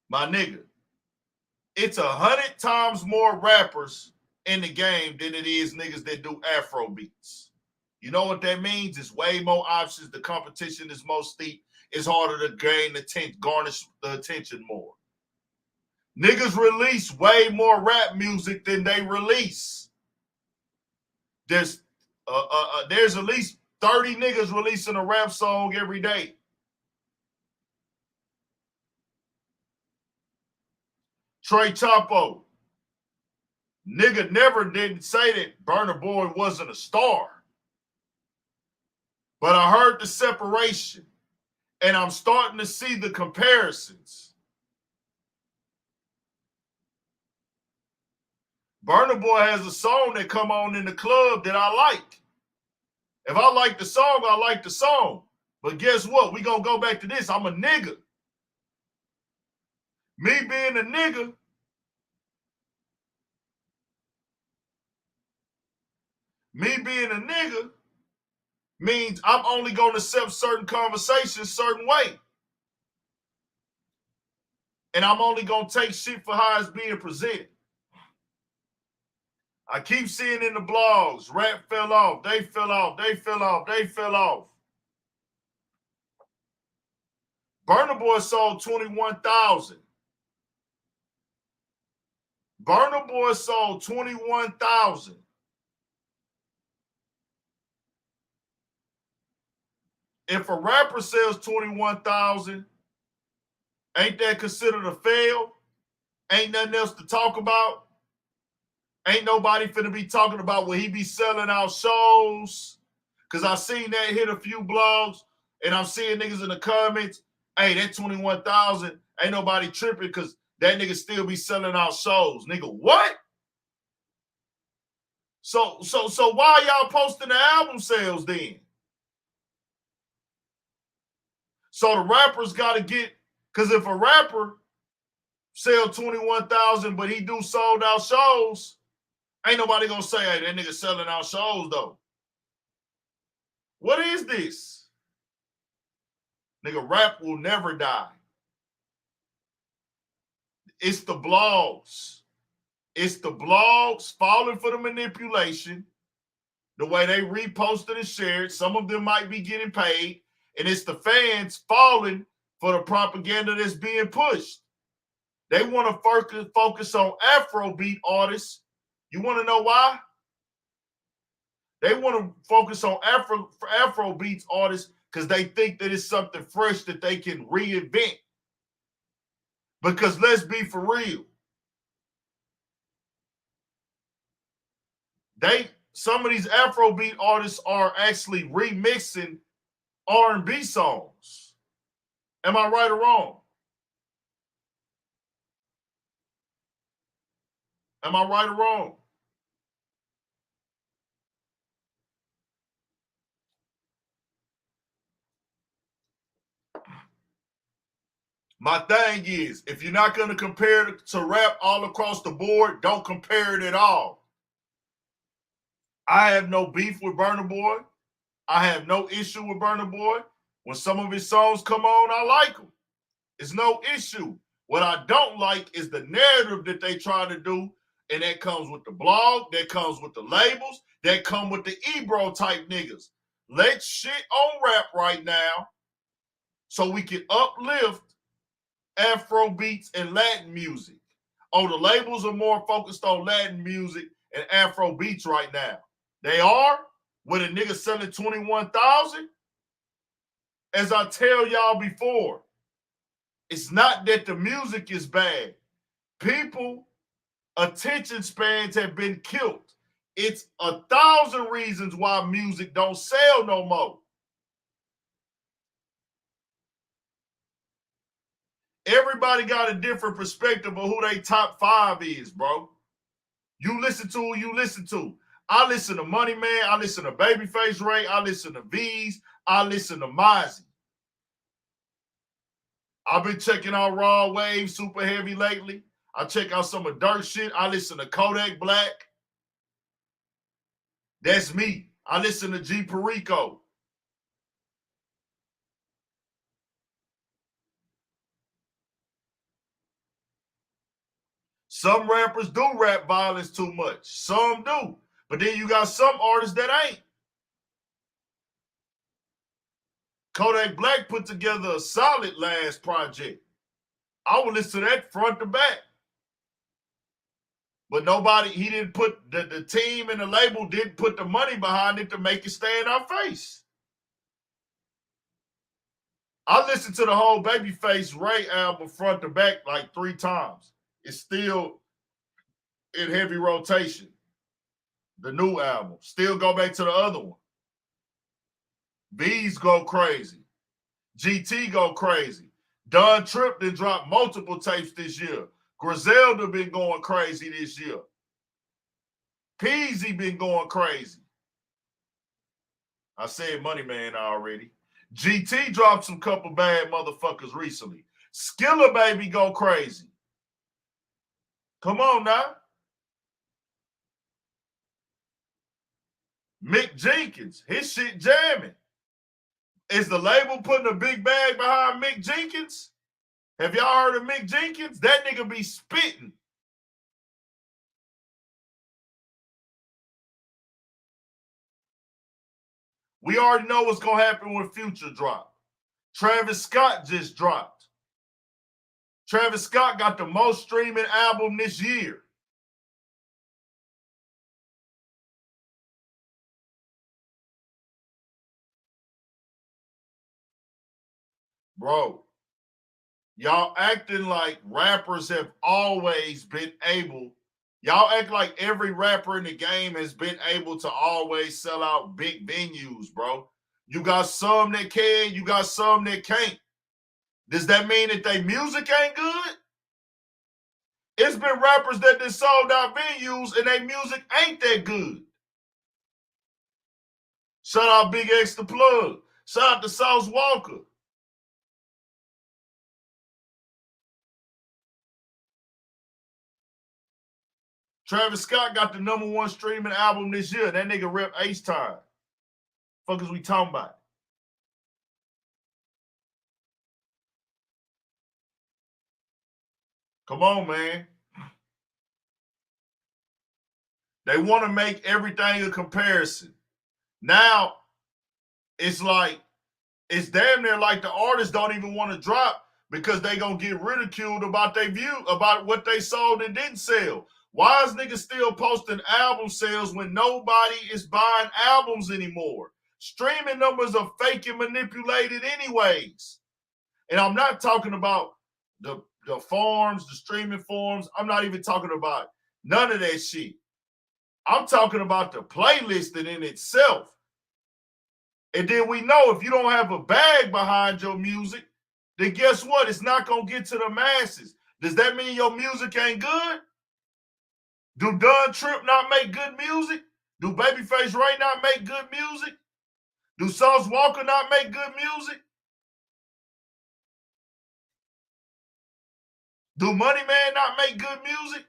My nigga, it's 100 times more rappers in the game than it is niggas that do Afro beats. You know what that means? It's way more options. The competition is more steep. It's harder to garnish the attention more. Niggas release way more rap music than they release. There's at least 30 niggas releasing a rap song every day. Trey Chapo. Nigga never didn't say that Burna Boy wasn't a star. But I heard the separation, and I'm starting to see the comparisons. Burna Boy has a song that come on in the club that I like. If I like the song, I like the song. But guess what? We gonna go back to this. I'm a nigga. Me being a nigga, means I'm only going to accept certain conversations certain way. And I'm only going to take shit for how it's being presented. I keep seeing in the blogs, rap fell off, they fell off, they fell off, they fell off. Burna Boy sold 21,000. Burna Boy sold 21,000. If a rapper sells 21,000, ain't that considered a fail? Ain't nothing else to talk about? Ain't nobody finna be talking about will he be selling out shows? Because I seen that hit a few blogs, and I'm seeing niggas in the comments, hey, that 21,000, ain't nobody tripping because that nigga still be selling out shows. Nigga, what? So why y'all posting the album sales then? So the rappers got to get, because if a rapper sell 21,000 but he do sold out shows, ain't nobody gonna say, hey, that nigga selling out shows though. What is this? Nigga, rap will never die. It's the blogs. It's the blogs falling for the manipulation, the way they reposted and shared. Some of them might be getting paid. And it's the fans falling for the propaganda that's being pushed. They want to focus on Afrobeat artists. You want to know why? They want to focus on Afrobeats artists because they think that it's something fresh that they can reinvent. Because let's be for real. Some of these Afrobeat artists are actually remixing R&B songs. Am I right or wrong? Am I right or wrong? My thing is, if you're not going to compare it to rap all across the board, don't compare it at all. I have no beef with Burna Boy. I have no issue with Burna Boy. When some of his songs come on, I like them. It's no issue. What I don't like is the narrative that they try to do, and that comes with the blog, that comes with the labels, that come with the Ebro type niggas. Let's shit on rap right now so we can uplift Afro beats and Latin music. Oh, the labels are more focused on Latin music and Afro beats right now. They are? With a nigga selling 21,000? As I tell y'all before, it's not that the music is bad. People, attention spans have been killed. It's 1,000 reasons why music don't sell no more. Everybody got a different perspective of who they top 5 is, bro. You listen to who you listen to. I listen to Money Man. I listen to Babyface Ray. I listen to V's. I listen to Mozzie. I've been checking out Raw Wave super heavy lately. I check out some of Dirt shit. I listen to Kodak Black. That's me. I listen to G Perico. Some rappers do rap violence too much. Some do. But then you got some artists that ain't. Kodak Black put together a solid last project. I would listen to that front to back. But he didn't put, the team and the label didn't put the money behind it to make it stay in our face. I listened to the whole Babyface Ray album front to back like 3 times. It's still in heavy rotation. The new album. Still go back to the other one. Bees go crazy. GT go crazy. Don Tripp done dropped multiple tapes this year. Griselda been going crazy this year. Peasy been going crazy. I said Money Man already. GT dropped some couple bad motherfuckers recently. Skiller Baby go crazy. Come on now. Mick Jenkins, his shit jamming. Is the label putting a big bag behind Mick Jenkins? Have y'all heard of Mick Jenkins? That nigga be spitting. We already know what's going to happen when Future drop. Travis Scott just dropped. Travis Scott got the most streaming album this year. Bro, y'all acting like rappers have always been able. Y'all act like every rapper in the game has been able to always sell out big venues, bro. You got some that can, you got some that can't. Does that mean that their music ain't good? It's been rappers that done sold out venues and their music ain't that good. Shout out Big X the Plug. Shout out to Sauce Walker. Travis Scott got the #1 streaming album this year. That nigga rep H-Time. Fuck is we talking about? Come on, man. They want to make everything a comparison. Now, it's like, it's damn near like the artists don't even want to drop because they gonna get ridiculed about their view, about what they sold and didn't sell. Why is niggas still posting album sales when nobody is buying albums anymore? Streaming numbers are fake and manipulated anyways. And I'm not talking about the forms, the streaming forms. I'm not even talking about none of that shit. I'm talking about the playlisting in itself. And then we know if you don't have a bag behind your music, then guess what? It's not going to get to the masses. Does that mean your music ain't good? Do Dunn Trip not make good music? Do Babyface Ray not make good music? Do Sauce Walker not make good music? Do Money Man not make good music?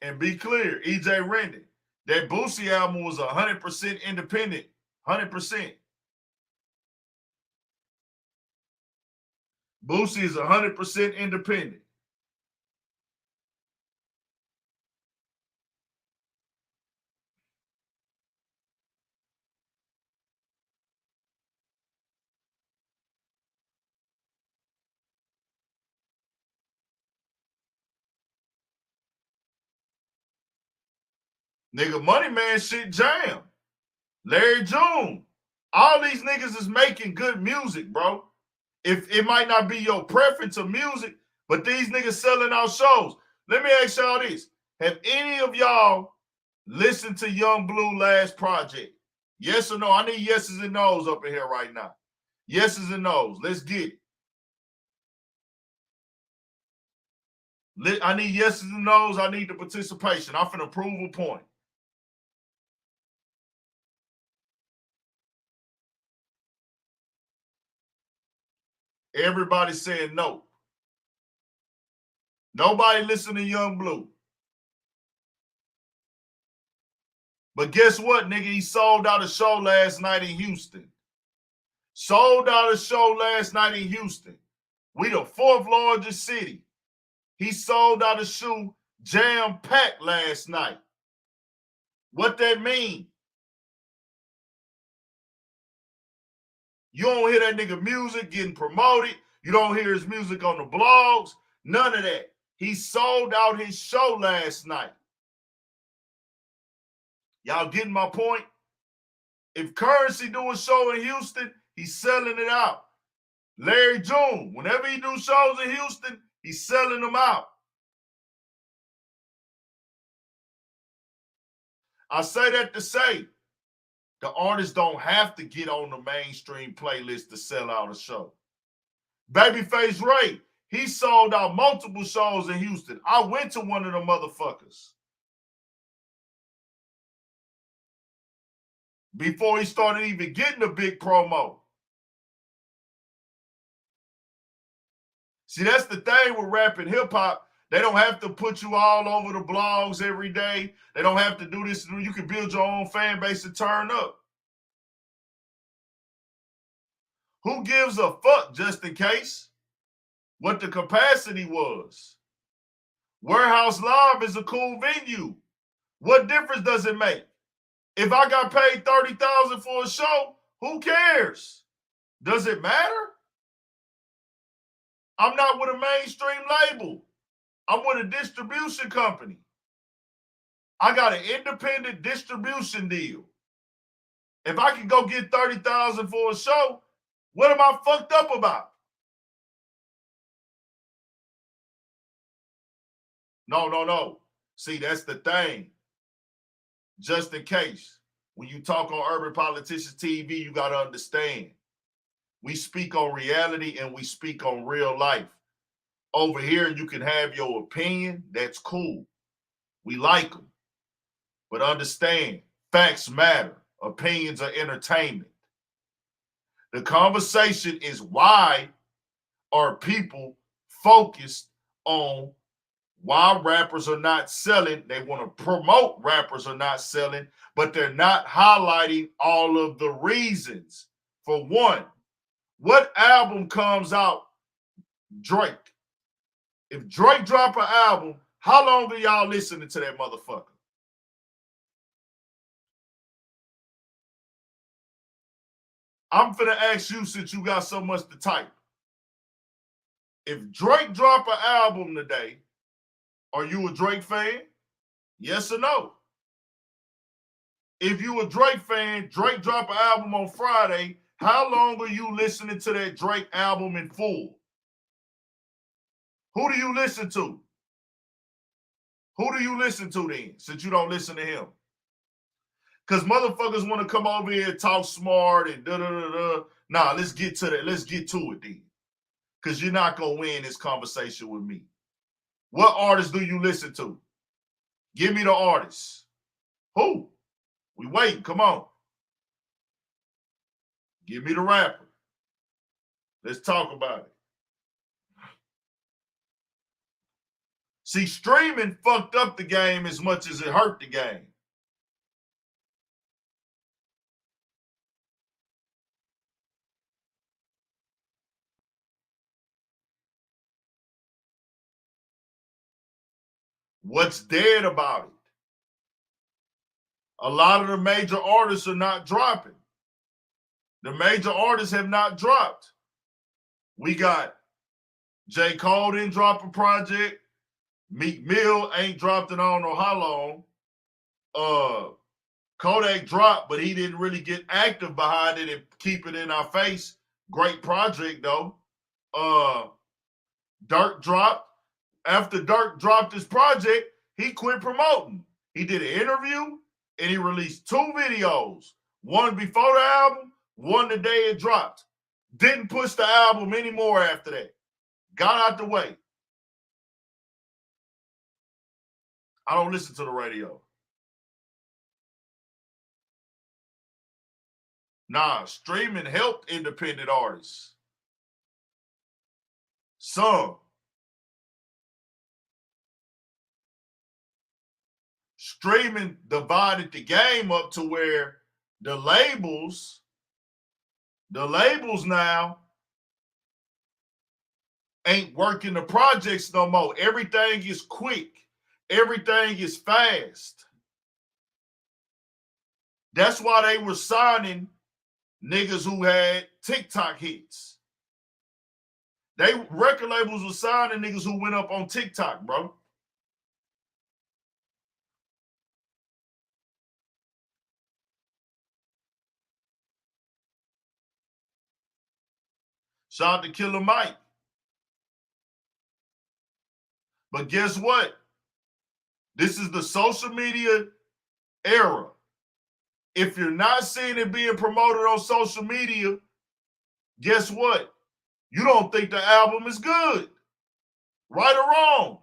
And be clear, EJ Rendon, that Boosie album was 100% independent. 100%. Boosie is 100% independent. Nigga, Money Man shit jam. Larry June. All these niggas is making good music, bro. If it might not be your preference of music, but these niggas selling out shows. Let me ask y'all this. Have any of y'all listened to Young Blue last project? Yes or no? I need yeses and nos up in here right now. Yeses and nos. Let's get it. I need yeses and nos. I need the participation. I'm finna prove a point. Everybody saying no. Nobody listen to Young Blue. But guess what, nigga? He sold out a show last night in Houston. Sold out a show last night in Houston. We the 4th largest city. He sold out a show jam-packed last night. What that mean? You don't hear that nigga music getting promoted. You don't hear his music on the blogs. None of that. He sold out his show last night. Y'all getting my point? If Currency do a show in Houston, he's selling it out. Larry June, whenever he do shows in Houston, he's selling them out. I say that to say, the artists don't have to get on the mainstream playlist to sell out a show. Babyface Ray, he sold out multiple shows in Houston. I went to one of the motherfuckers before he started even getting a big promo. See, that's the thing with rap and hip-hop. They don't have to put you all over the blogs every day. They don't have to do this. You can build your own fan base and turn up. Who gives a fuck, just in case, what the capacity was? Warehouse Live is a cool venue. What difference does it make? If I got paid $30,000 for a show, who cares? Does it matter? I'm not with a mainstream label. I'm with a distribution company. I got an independent distribution deal. If I can go get $30,000 for a show, what am I fucked up about? No. See, that's the thing. Just in case, when you talk on Urban Politicians TV, you got to understand. We speak on reality and we speak on real life. Over here, you can have your opinion. That's cool. We like them. But understand, facts matter. Opinions are entertainment. The conversation is, why are people focused on why rappers are not selling? They want to promote rappers are not selling, but they're not highlighting all of the reasons. For one, what album comes out? Drake. If Drake drop an album, how long are y'all listening to that motherfucker? I'm finna ask you, since you got so much to type. If Drake drop an album today, are you a Drake fan? Yes or no? If you a Drake fan, Drake drop an album on Friday, how long are you listening to that Drake album in full? Who do you listen to? Who do you listen to then, since you don't listen to him? Because motherfuckers want to come over here and talk smart and da-da-da-da. Nah, let's get to that. Let's get to it then. Because you're not going to win this conversation with me. What artists do you listen to? Give me the artists. Who? We wait. Come on. Give me the rapper. Let's talk about it. See, streaming fucked up the game as much as it hurt the game. What's dead about it? A lot of the major artists are not dropping. The major artists have not dropped. We got J. Cole didn't drop a project. Meek Mill ain't dropped in I don't know how long. Kodak dropped, but he didn't really get active behind it and keep it in our face. Great project, though. Dirk dropped. After Dirk dropped his project, he quit promoting. He did an interview, and he released 2 videos. One before the album, one the day it dropped. Didn't push the album anymore after that. Got out the way. I don't listen to the radio. Nah, streaming helped independent artists. Some. Streaming divided the game up to where the labels now ain't working the projects no more. Everything is quick. Everything is fast. That's why they were signing niggas who had TikTok hits. Record labels were signing niggas who went up on TikTok, bro. Shout out to Killer Mike. But guess what? This is the social media era. If you're not seeing it being promoted on social media, guess what? You don't think the album is good. Right or wrong?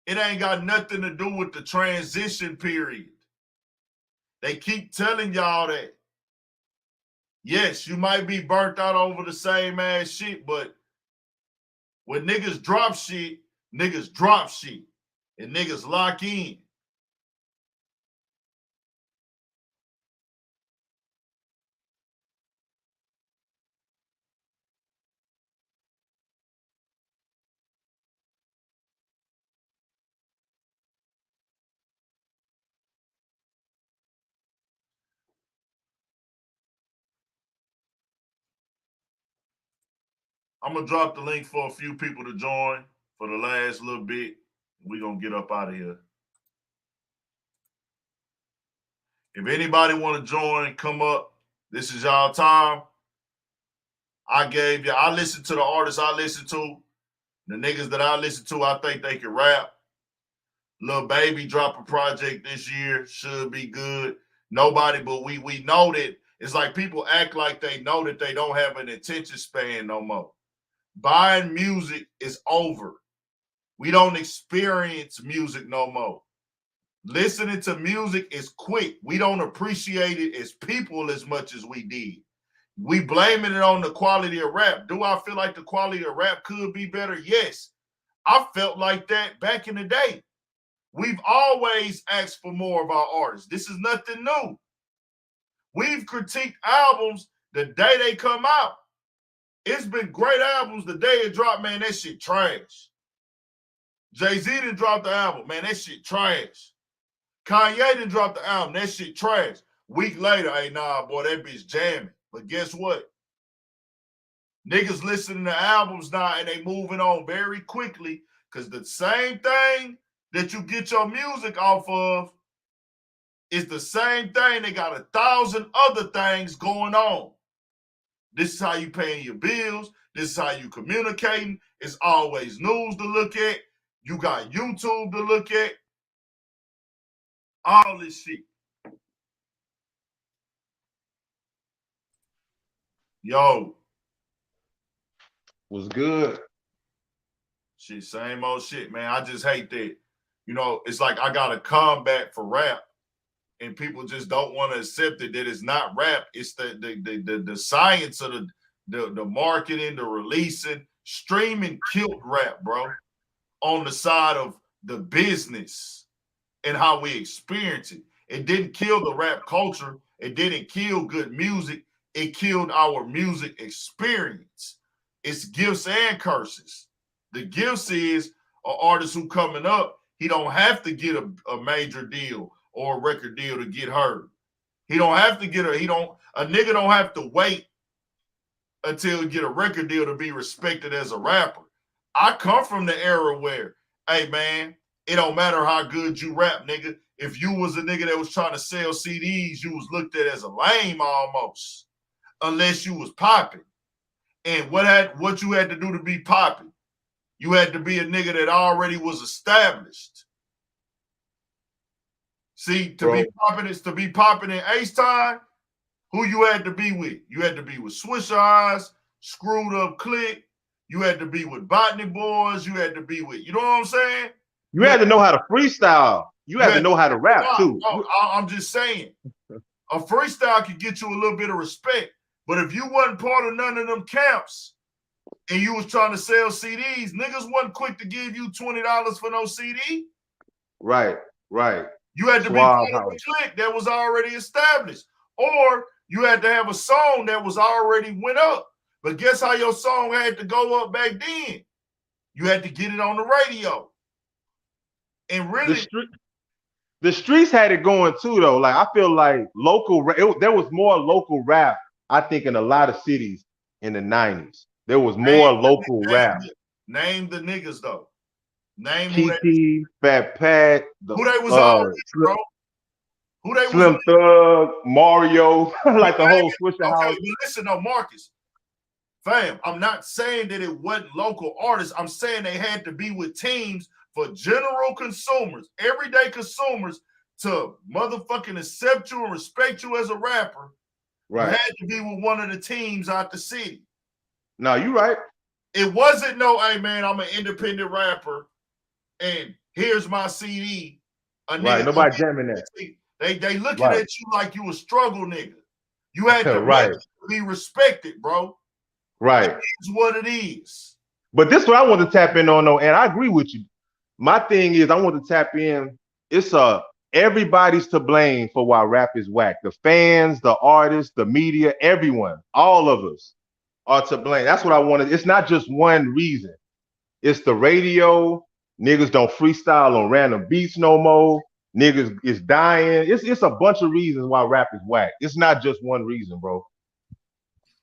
It ain't got nothing to do with the transition period. They keep telling y'all that. Yes, you might be burnt out over the same ass shit, but when niggas drop shit, and niggas lock in. I'm gonna drop the link for a few people to join for the last little bit. We're gonna get up out of here. If anybody want to join, come up. This is y'all time. I listen to the artists I listen to. The niggas that I listen to, I think they can rap. Lil Baby drop a project this year. Should be good. Nobody, but we know that it's like people act like they know that they don't have an attention span no more. Buying music is over. We don't experience music no more. Listening to music is quick. We don't appreciate it as people as much as we did. We blaming it on the quality of rap. Do I feel like the quality of rap could be better? Yes. I felt like that back in the day. We've always asked for more of our artists. This is nothing new. We've critiqued albums the day they come out. It's been great albums the day it dropped, man, that shit trash. Jay-Z didn't drop the album, man, that shit trash. Kanye didn't drop the album, that shit trash. Week later, hey, nah, boy, that bitch jamming. But guess what? Niggas listening to albums now and they moving on very quickly because the same thing that you get your music off of is the same thing. They got 1,000 other things going on. This is how you paying your bills. This is how you communicating. It's always news to look at. You got YouTube to look at. All this shit. Yo. Was good. Shit, same old shit, man. I just hate that. You know, it's like I got a combat for rap, and people just don't want to accept it that it's not rap. It's the science of the marketing, the releasing, streaming killed rap, bro. On the side of the business and how we experience it. It didn't kill the rap culture. It didn't kill good music. It killed our music experience. It's gifts and curses. The gifts is an artist who coming up, he don't have to get a major deal or a record deal to get heard. He don't have to get a nigga don't have to wait until he get a record deal to be respected as a rapper. I come from the era where, hey man, it don't matter how good you rap, nigga. If you was a nigga that was trying to sell CDs, you was looked at as a lame almost, unless you was popping. And what you had to do to be popping? You had to be a nigga that already was established. See, to be popping in Ace Time, who you had to be with? You had to be with Swisher Eyes, Screwed Up Click. You had to be with Botany Boys. You had to be with, you know what I'm saying? You had to know how to freestyle. You had to know how to rap too. I'm just saying, a freestyle could get you a little bit of respect. But if you wasn't part of none of them camps and you was trying to sell CDs, niggas wasn't quick to give you $20 for no CD. Right. You had to be part of a clique that was already established. Or you had to have a song that was already went up. But guess how your song had to go up back then? You had to get it on the radio. And really, the streets had it going too, though. Like I feel like there was more local rap, I think, in a lot of cities in the 90s. There was more local rap. Name the niggas though. Name Kiki, Fat Pat, who they was all with, bro. Who they Slim was Thug, Mario, like the whole Swisher House. But listen, though, Marcus, fam, I'm not saying that it wasn't local artists. I'm saying they had to be with teams for general consumers, everyday consumers, to motherfucking accept you and respect you as a rapper. Right. You had to be with one of the teams out the city. No, you right. It wasn't no, hey man, I'm an independent rapper and here's my CD. Right, nobody jamming that. They looking at you like you a struggle nigga. You had to be respected, bro. Right. That is what it is. But this is what I want to tap in on, though, and I agree with you. My thing is I want to tap in. It's everybody's to blame for why rap is whack. The fans, the artists, the media, everyone, all of us are to blame. That's what I wanted. It's not just one reason. It's the radio. Niggas don't freestyle on random beats no more. Niggas is dying. It's a bunch of reasons why rap is whack. It's not just one reason, bro.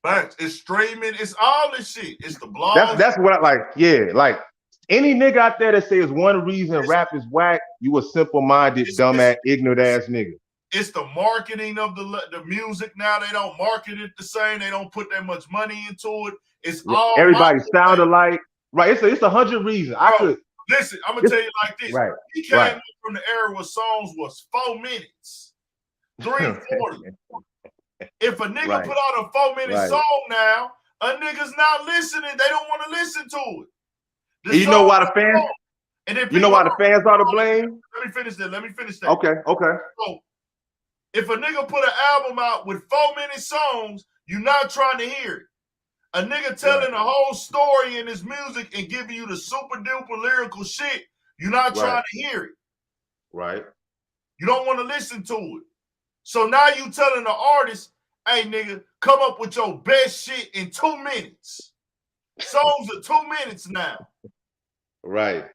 Facts. It's streaming. It's all this shit. It's the blogs. That's what I like. Yeah, like any nigga out there that says one reason rap is whack, you a simple-minded, dumbass, ignorant ass nigga. It's the marketing of the music now. They don't market it the same. They don't put that much money into it. It's all everybody sound alike. Right. It's 100 reasons. I could listen. I'm gonna tell you like this. Right. He came up from the era where songs was 4 minutes, 3:40. If a nigga put out a 4-minute song now, a nigga's not listening. They don't want to listen to it. You know why the fans? And then you know why the fans are to blame? Let me finish that. Okay. So if a nigga put an album out with 4-minute songs, you're not trying to hear it. A nigga telling a whole story in his music and giving you the super duper lyrical shit, you're not trying to hear it. Right. You don't want to listen to it. So now you telling the artist, hey nigga, come up with your best shit in 2 minutes. Songs are 2 minutes now. Right.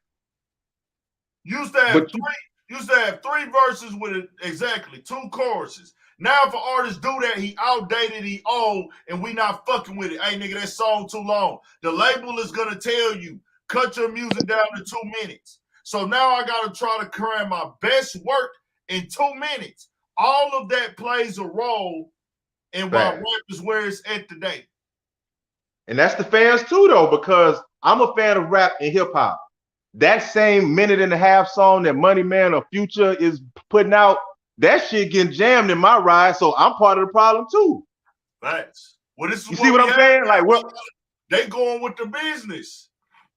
Used to have three verses with exactly 2 choruses. Now if an artist do that, he outdated, he old, and we not fucking with it. Hey nigga, that song too long. The label is gonna tell you, cut your music down to 2 minutes. So now I gotta try to cram my best work in 2 minutes. All of that plays a role in why rap is where it's at today. And that's the fans too, though, because I'm a fan of rap and hip hop. That same minute-and-a-half song that Money Man or Future is putting out, that shit getting jammed in my ride, so I'm part of the problem too. Facts. Well, this is you see what I'm saying? Like, what they going with the business.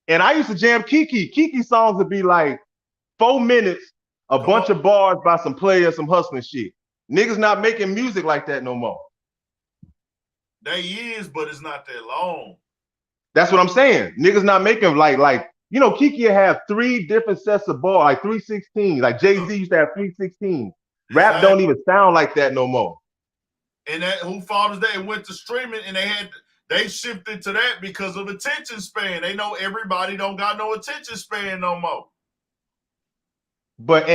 And I used to jam Kiki. Kiki songs would be like 4 minutes, a bunch of bars by some players, some hustling shit. Niggas not making music like that no more. They is, but it's not that long. That's what I'm saying. Niggas not making like you know, Kiki have 3 different sets of bars, like 316. Like Jay-Z used to have 316. Rap don't even sound like that no more. And that Who Fathers Day went to streaming, and they shifted to that because of attention span. They know everybody don't got no attention span no more. But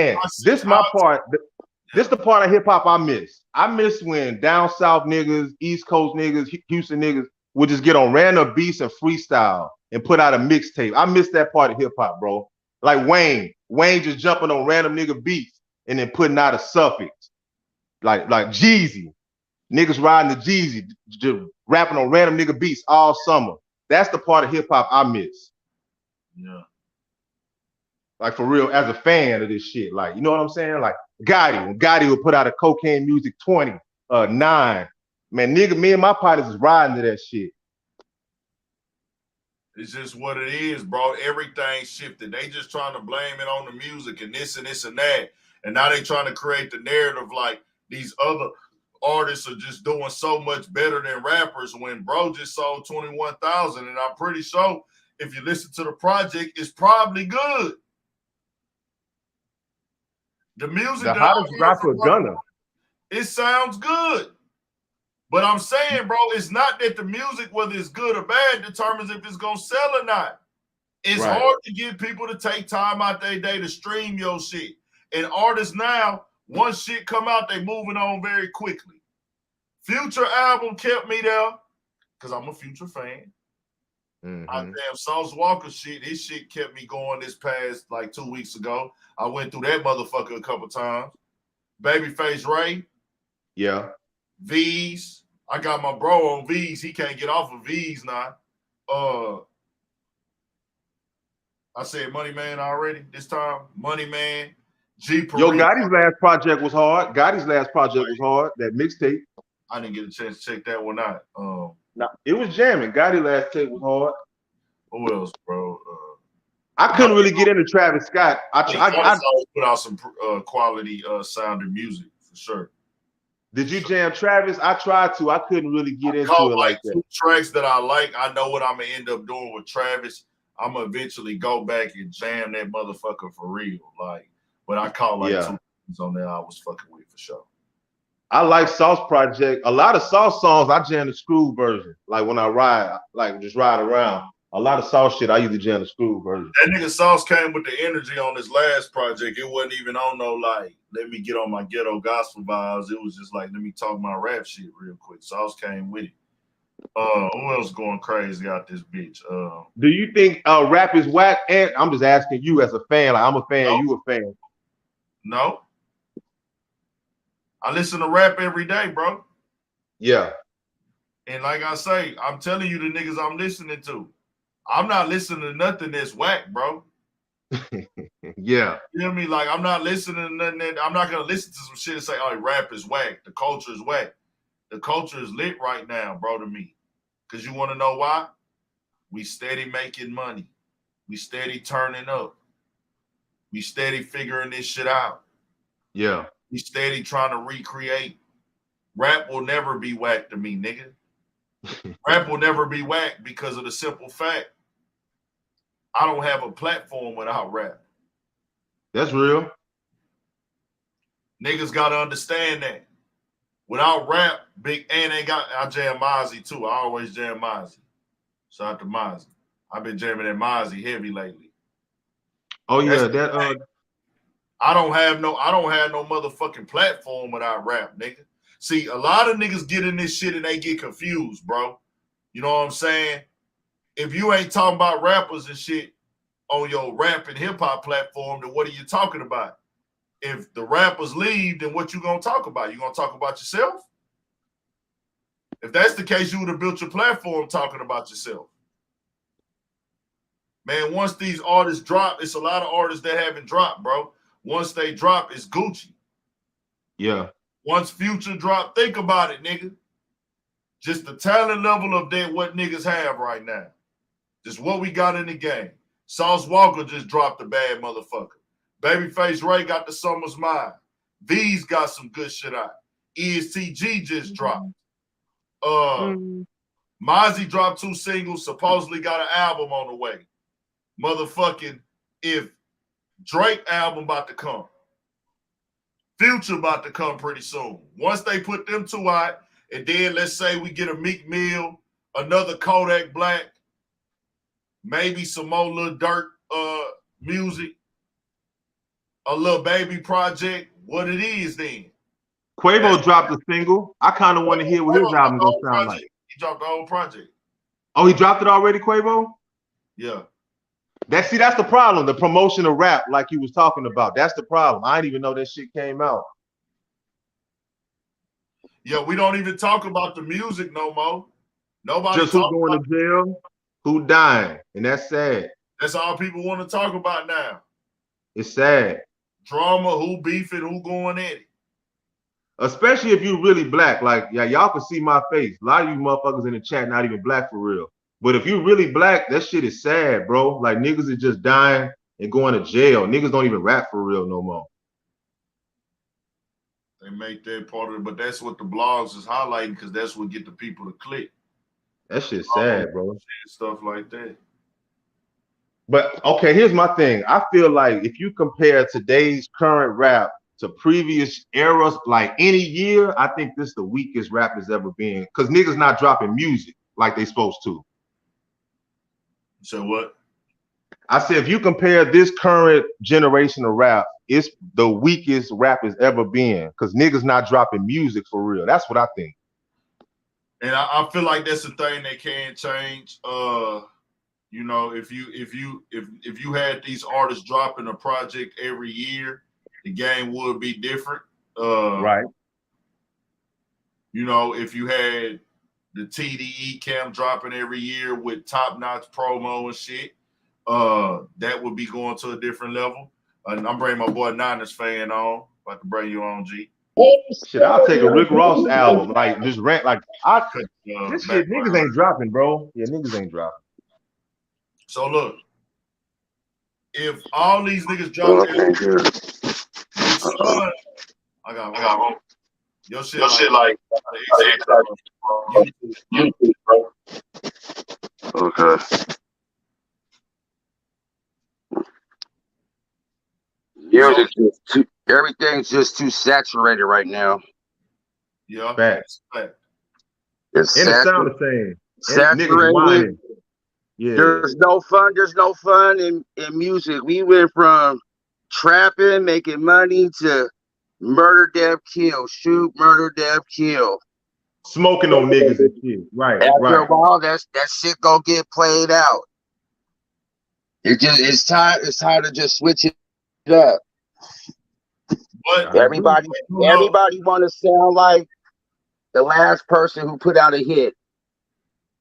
this my part. This the part of hip hop I miss. I miss when down south niggas, East Coast niggas, Houston niggas would just get on random beats and freestyle and put out a mixtape. I miss that part of hip hop, bro. Like Wayne just jumping on random nigga beats and then putting out a suffix. Like Jeezy. Niggas riding the Jeezy, just rapping on random nigga beats all summer. That's the part of hip hop I miss. Yeah. Like for real, as a fan of this shit. Like, you know what I'm saying? Like Gotti would put out a Cocaine Music 20, 9. Man, nigga, me and my partners is riding to that shit. It's just what it is, bro. Everything shifted. They just trying to blame it on the music and this and that. And now they trying to create the narrative like these other artists are just doing so much better than rappers when bro just sold 21,000. And I'm pretty sure if you listen to the project, it's probably good. The music, the hottest rapper Gunna. It sounds good. But I'm saying, bro, it's not that the music, whether it's good or bad, determines if it's going to sell or not. It's hard to get people to take time out their day to stream your shit. And artists now, once shit come out, they moving on very quickly. Future album kept me there because I'm a Future fan. I damn Sauce Walker shit, his shit kept me going this past like 2 weeks ago. I went through that motherfucker a couple times. Babyface Ray. Yeah. V's. I got my bro on V's. He can't get off of V's now. I said Money Man already this time. Money Man. G. Yo, Gotti's last project was hard. That mixtape. I didn't get a chance to check that one out. No, it was jamming. Gotti last tape was hard. Who else, bro? I couldn't really get into Travis Scott. I put out some quality sounding music for sure. Did you jam Travis? I tried to. I couldn't really get into it like that. 2 tracks that I like. I know what I'm gonna end up doing with Travis. I'm gonna eventually go back and jam that motherfucker for real. Like, but I caught 2 things on there I was fucking with for sure. I like Sauce Project. A lot of Sauce songs I jam the Screw version. Like when I ride, like just ride around. A lot of Sauce shit I usually jam the Screw version. That nigga Sauce came with the energy on his last project. It wasn't even on no like, let me get on my ghetto gospel vibes. It was just like, let me talk my rap shit real quick. Sauce came with it. Who else going crazy out this bitch? Do you think rap is whack? And I'm just asking you as a fan. Like I'm a fan, No. you a fan. No. I listen to rap every day, bro. Yeah. And like I say, I'm telling you the niggas I'm listening to. I'm not listening to nothing that's whack, bro. Yeah. You know what I mean? Like, I'm not listening to nothing that I'm not gonna listen to some shit and say, oh, rap is whack. The culture is whack. The culture is lit right now, bro, to me. Because you want to know why? We steady making money. We steady turning up. We steady figuring this shit out. Yeah. We steady trying to recreate. Rap will never be whack to me, nigga. Rap will never be whack because of the simple fact I don't have a platform without rap. That's real. Niggas gotta understand that. Without rap, I jam Mozzie too. I always jam Mozzie. Shout out to Mozzie. I've been jamming that Mozzie heavy lately. Oh yeah, I don't have no motherfucking platform without rap, nigga. See, a lot of niggas get in this shit and they get confused, bro. You know what I'm saying? If you ain't talking about rappers and shit on your rap and hip hop platform, then what are you talking about? If the rappers leave, then what you gonna talk about? You gonna talk about yourself? If that's the case, you would have built your platform talking about yourself. Man, once these artists drop, it's a lot of artists that haven't dropped, bro. Once they drop, it's Gucci. Yeah. Once Future drop, think about it, nigga. Just the talent level of that what niggas have right now. Just what we got in the game. Sauce Walker just dropped a bad motherfucker. Babyface Ray got the Summer's Mind. V's got some good shit out. ESTG just dropped. Mozzie dropped 2 singles, supposedly got an album on the way. Motherfucking if Drake album about to come. Future about to come pretty soon. Once they put them 2 out, and then let's say we get a Meek Mill, another Kodak Black, maybe some more Lil Durk music, a Lil Baby project, what it is then. Quavo dropped a single. I kind of want to hear what his album gonna sound like. He dropped the whole project. Oh, he dropped it already, Quavo? Yeah. That's the problem. The promotion of rap, like you was talking about. That's the problem. I didn't even know that shit came out. Yeah, we don't even talk about the music no more. Nobody just who going to jail, who dying, and that's sad. That's all people want to talk about now. It's sad. Drama, who beefing, who going at it. Especially if you really black. Like, yeah, y'all can see my face. A lot of you motherfuckers in the chat not even black for real. But if you really black, that shit is sad, bro. Like, niggas is just dying and going to jail. Niggas don't even rap for real no more. They make that part of it, but that's what the blogs is highlighting because that's what get the people to click. That shit's sad, bro. Stuff like that. But, okay, here's my thing. I feel like if you compare today's current rap to previous eras, like any year, I think this is the weakest rap has ever been. Because niggas not dropping music like they supposed to. So what? I said, if you compare this current generation of rap, it's the weakest rap has ever been because niggas not dropping music for real. That's what I think. And I feel like that's a thing that can change. You know, if you had these artists dropping a project every year, the game would be different. Right. You know, if you had the TDE Cam dropping every year with top-notch promo and shit, that would be going to a different level. And I'm bringing my boy Niners fan on. About to bring you on, G. Shit, I'll take a Rick Ross album. Like, just rant. Like, this shit, niggas ain't dropping, bro. Yeah, niggas ain't dropping. So, look. If all these niggas drop I got one. Your shit like YouTube, bro. Okay. Everything's just too saturated right now. Yeah. Facts. It's and it sound the same. Saturated. Yeah. There's no fun in music. We went from trapping, making money to murder, death, kill, shoot, murder, death, kill. smoking on niggas and shit. Right, After a right. while, that shit gonna get played out. It's time to just switch it up. But Everybody want to sound like the last person who put out a hit.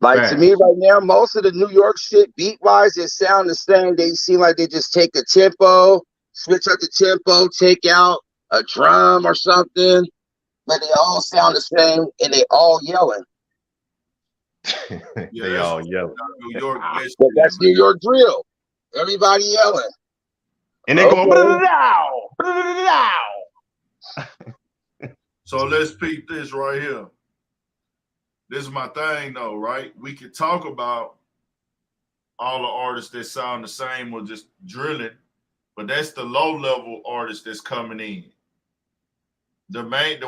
Like Facts. to me right now, most of the New York shit beat wise, it sound the same. They seem like they just take a tempo, switch up the tempo, take out a drum or something, but they all sound the same and they all yelling. They all yelling. New York, But that's New York drill. Everybody yelling. And they going, so let's peep this right here. This is my thing though, right? We could talk about all the artists that sound the same or just drilling, but that's the low level artists that's coming in. The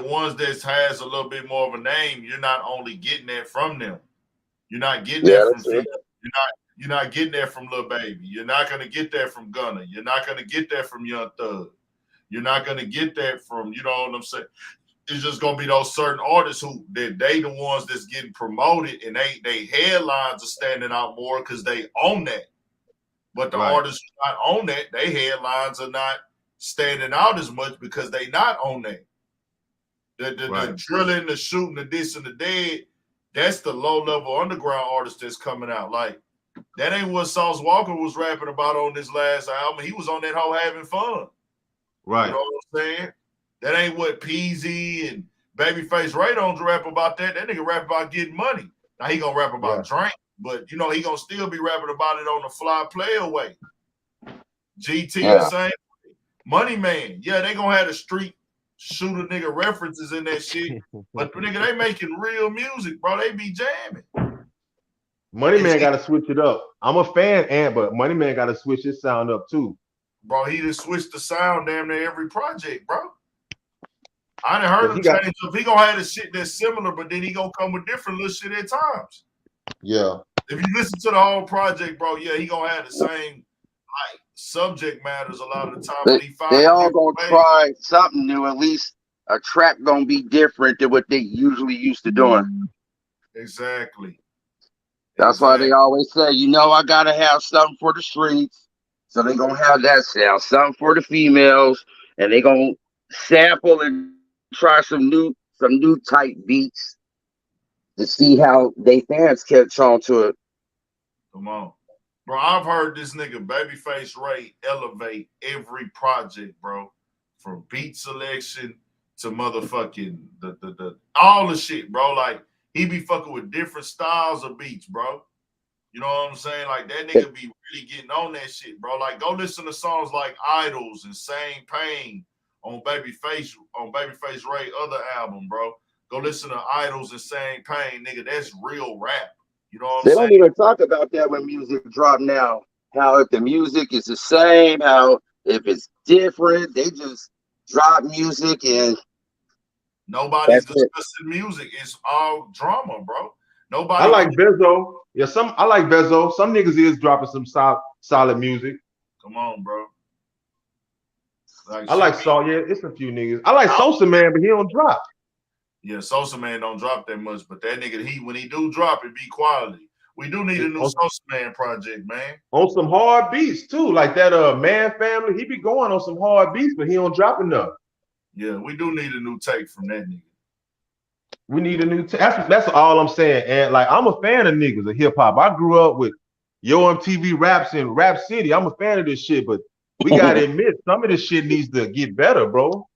ones that has a little bit more of a name, you're not only getting that from them. You're not getting that from Feet. You're not getting that from Lil Baby. You're not gonna get that from Gunna. You're not gonna get that from Young Thug. You're not gonna get that from, you know what I'm saying? It's just gonna be those certain artists who they the ones that's getting promoted, and they headlines are standing out more because they own that. But the artists who not own that, they headlines are not standing out as much because they not on that. The drilling, the shooting, the this and the dead, that's the low level underground artist that's coming out. Like that ain't what Sauce Walker was rapping about on this last album. He was on that whole having fun. Right. You know what I'm saying? That ain't what Peasy and Babyface Ray don't rap about that. That nigga rap about getting money. Now he gonna rap about drink, but you know he gonna still be rapping about it on the fly player way. GT the same. Money Man. Yeah, they gonna have the street shooter nigga references in that shit. But nigga, they making real music, bro. They be jamming. Money Man gotta switch it up. I'm a fan, but Money Man gotta switch his sound up too. Bro, he just switched the sound damn near every project, bro. I done heard him change up. He gonna have the shit that's similar, but then he gonna come with different little shit at times. Yeah. If you listen to the whole project, bro, yeah, he gonna have the same like subject matters a lot of the time. They all gonna try something new. At least a track gonna be different than what they usually used to doing. Exactly. That's why they always say, you know, I gotta have something for the streets. So they gonna have that sound, something for the females, and they gonna sample and try some new type beats to see how they fans catch on to it. Come on. Bro, I've heard this nigga Babyface Ray elevate every project, bro. From beat selection to motherfucking the all the shit, bro. Like he be fucking with different styles of beats, bro. You know what I'm saying? Like that nigga be really getting on that shit, bro. Like go listen to songs like Idols and Same Pain on Babyface Ray other album, bro. Go listen to Idols and Same Pain, nigga. That's real rap. You know what I'm saying? They don't even talk about that when music drop now. How if the music is the same, how if it's different, they just drop music and nobody's discussing music. It's all drama, bro. Nobody. I like Bezzo. Yeah, I like Bezzo. Some niggas is dropping some solid music. Come on, bro. I like Saul. Yeah, it's a few niggas. I like Sosa Man, but he don't drop. Yeah, Sosa Man don't drop that much, but that nigga, when he do drop, it be quality. We do need a new Sosa Man project, man. On some hard beats too, like that Man Family. He be going on some hard beats, but he don't drop enough. Yeah, we do need a new take from that nigga. We need a new take. That's all I'm saying. And like I'm a fan of niggas of hip hop. I grew up with Yo MTV Raps in Rap City. I'm a fan of this shit, but we gotta admit some of this shit needs to get better, bro.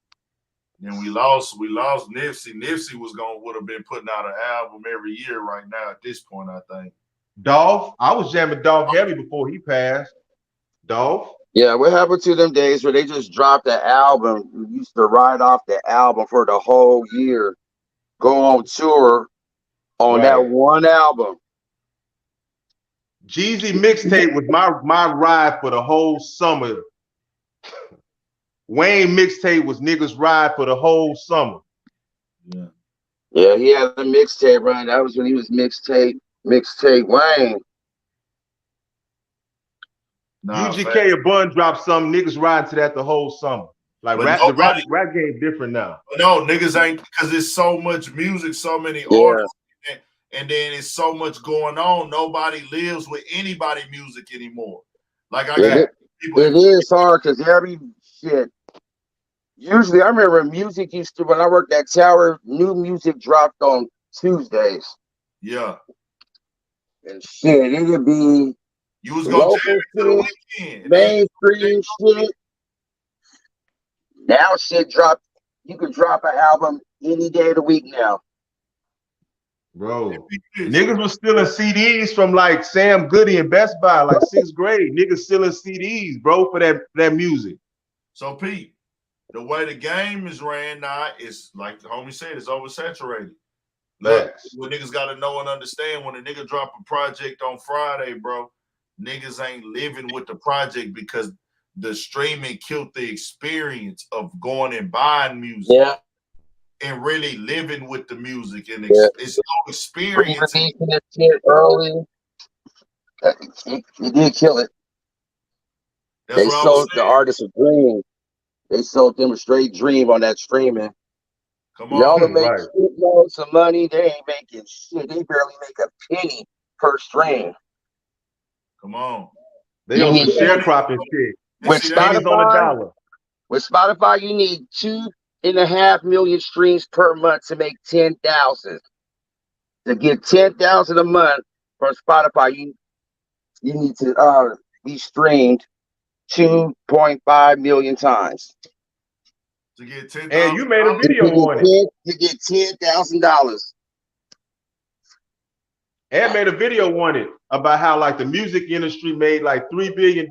And we lost Nipsey. Nipsey would have been putting out an album every year right now at this point, I think. Dolph, I was jamming Dolph heavy before he passed. Dolph. Yeah, what happened to them days where they just dropped the album? You used to ride off the album for the whole year, go on tour on that one album. Jeezy mixtape was my ride for the whole summer. Wayne mixtape was niggas ride for the whole summer. Yeah. Yeah, he had a mixtape run. That was when he was mixtape Wayne. UGK or Bun dropped some niggas riding to that the whole summer. Like But the nobody, rap game different now. no, niggas ain't, because there's so much music, so many Yeah. artists, and then it's so much going on. Nobody lives with anybody music anymore. Like I got people. It is hard because every shit. Usually, I remember music used to, when I worked at Tower, new music dropped on Tuesdays. Yeah. And shit, it would be You was gonna local jam it to the shit, weekend. mainstream shit. Now shit drop. You can drop an album any day of the week now. Bro, niggas was stealing CDs from like Sam Goody and Best Buy, like 6th grade. Niggas stealing CDs, bro, for that music. So Pete, the way the game is ran now, it's like the homie said, it's oversaturated. Look, what niggas gotta know and understand, when a nigga drop a project on Friday, bro, niggas ain't living with the project because the streaming killed the experience of going and buying music. Yeah. And really living with the music, and Yeah. it's no experience. Releasing this shit early, it did kill it. That's They what I was sold the saying. artist a dream. They sold them a straight dream on that streaming. Come Y'all on, to make right. shitloads of money, they ain't making shit. They barely make a penny per stream. come on. They on some sharecropping shit. With see, Pennies on a dollar. With Spotify, you need 2.5 million streams per month to make 10,000. To get 10,000 a month from Spotify, you need to be streamed 2.5 million times. To get 10,000. And you made a video on it. You get $10,000. And made a video on it about how like the music industry made like $3 billion,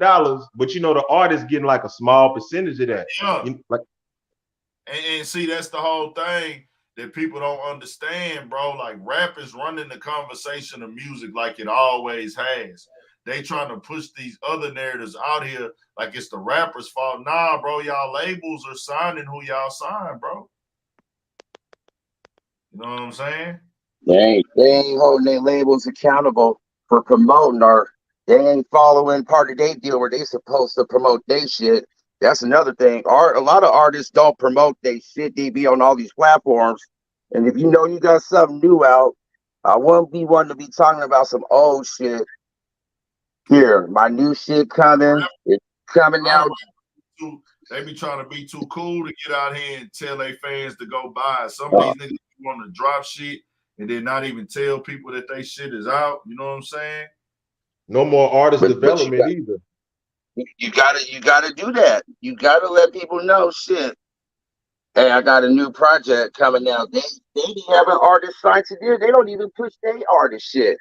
but you know the artist getting like a small percentage of that. Yeah. Like, and see, that's the whole thing that people don't understand, bro. Like, rap is running the conversation of music like it always has. They trying to push these other narratives out here like it's the rapper's fault. Nah, bro, y'all labels are signing who y'all sign, bro. You know what I'm saying? They ain't holding their labels accountable for promoting, or they ain't following part of their deal where they supposed to promote their shit. That's another thing. A lot of artists don't promote their shit. They be on all these platforms. And if you know you got something new out, I won't be one to be talking about some old shit. Here, my new shit coming. It's coming out. They be trying to be too cool to get out here and tell their fans to go buy. Some of these niggas want to drop shit and then not even tell people that they shit is out. You know what I'm saying? no more artist development either. You gotta do that. You gotta let people know shit. Hey, I got a new project coming out. They be having artists signed to there. They don't even push their artist shit.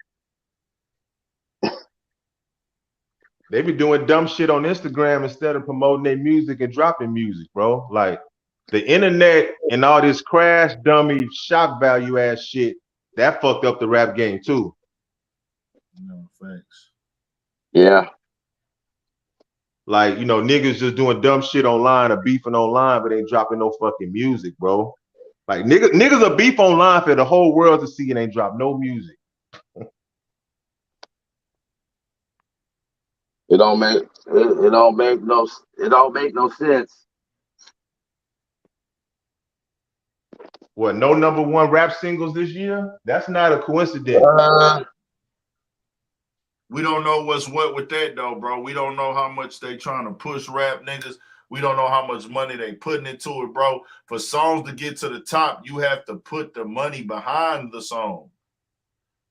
They be doing dumb shit on Instagram instead of promoting their music and dropping music, bro. Like the internet and all this crash dummy shock value ass shit, that fucked up the rap game too. No, thanks. Yeah. Like, you know, niggas just doing dumb shit online or beefing online, but ain't dropping no fucking music, bro. Like niggas are beef online for the whole world to see and ain't drop no music. It don't make no sense. What, no #1 rap singles this year? That's not a coincidence. We don't know what's what with that though, bro. We don't know how much they trying to push rap niggas. We don't know how much money they putting into it, bro. For songs to get to the top, you have to put the money behind the song.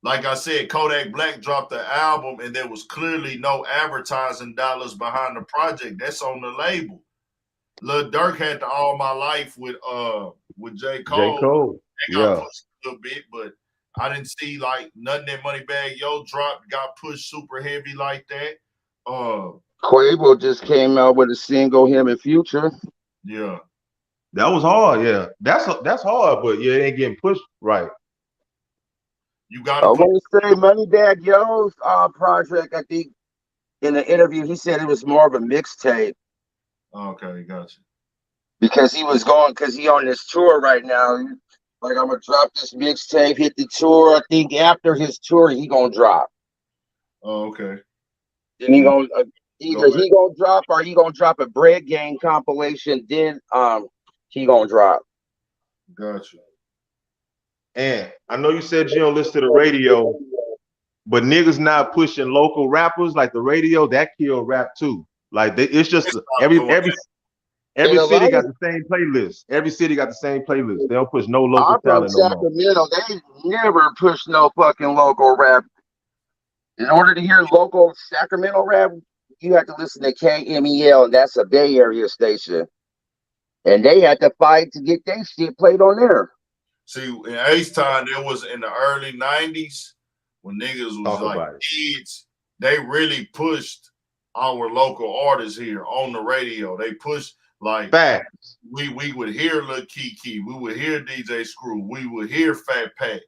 Like I said, Kodak Black dropped the album and there was clearly no advertising dollars behind the project. That's on the label. Lil Durk had the All My Life with J. Cole. J. Cole. That got pushed a little bit, but I didn't see like nothing that Moneybagg Yo dropped got pushed super heavy like that. Quavo just came out with a single, him and Future. Yeah. That was hard, yeah. That's hard, but yeah, it ain't getting pushed right. You got I want to say Moneybagg Yo's project, I think in the interview he said it was more of a mixtape. Okay, gotcha. Because he on this tour right now. Like, I'm gonna drop this mixtape, hit the tour. I think after his tour he gonna drop. Oh, okay. Then he gonna Either he gonna drop or he gonna drop a Bread Gang compilation. Then he gonna drop. Gotcha. And I know you said you don't listen to the radio, but niggas not pushing local rappers like the radio. That kill rap too. Like it's just every city got the same playlist. Every city got the same playlist. They don't push no local I'm from talent no more. Sacramento. They never push no fucking local rap. In order to hear local Sacramento rap, you have to listen to KMEL, and that's a Bay Area station. And they had to fight to get their shit played on there. See, in Ace time, there was in the early 90s when niggas was like kids, they really pushed our local artists here on the radio. They pushed like we would hear Lil Kiki, we would hear DJ Screw, we would hear Fat Pat,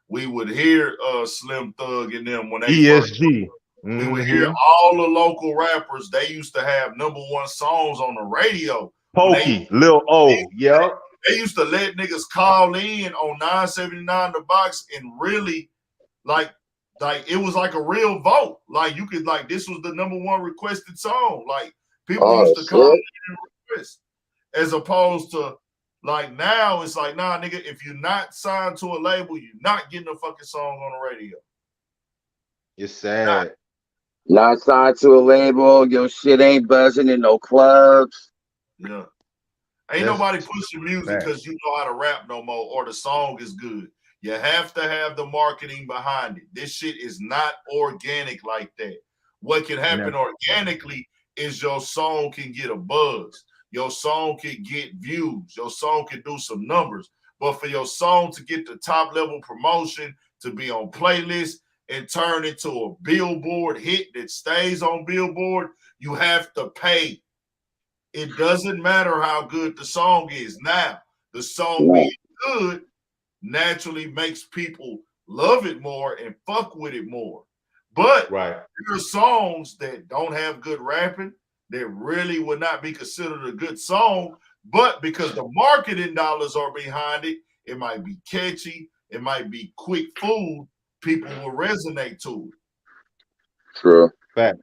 we would hear Slim Thug and them when they ESG. We would hear all the local rappers. They used to have #1 songs on the radio. Pokey, Lil O, yeah. They used to let niggas call in on 979 The Box and really like it was like a real vote. Like you could this was the #1 requested song. Like people used to call in and request, as opposed to like now it's like, nah, nigga, if you're not signed to a label, you're not getting a fucking song on the radio. It's sad. Not signed to a label, your shit ain't buzzing in no clubs. Yeah. Ain't nobody pushing music because you know how to rap no more or the song is good. You have to have the marketing behind it. This shit is not organic like that. What can happen organically is your song can get a buzz. Your song can get views. Your song can do some numbers. But for your song to get the top level promotion, to be on playlists and turn into a Billboard hit that stays on Billboard, you have to pay. It doesn't matter how good the song is. Now, the song being good naturally makes people love it more and fuck with it more. But there are songs that don't have good rapping that really would not be considered a good song, but because the marketing dollars are behind it, it might be catchy, it might be quick food, people will resonate to it. True. Fact.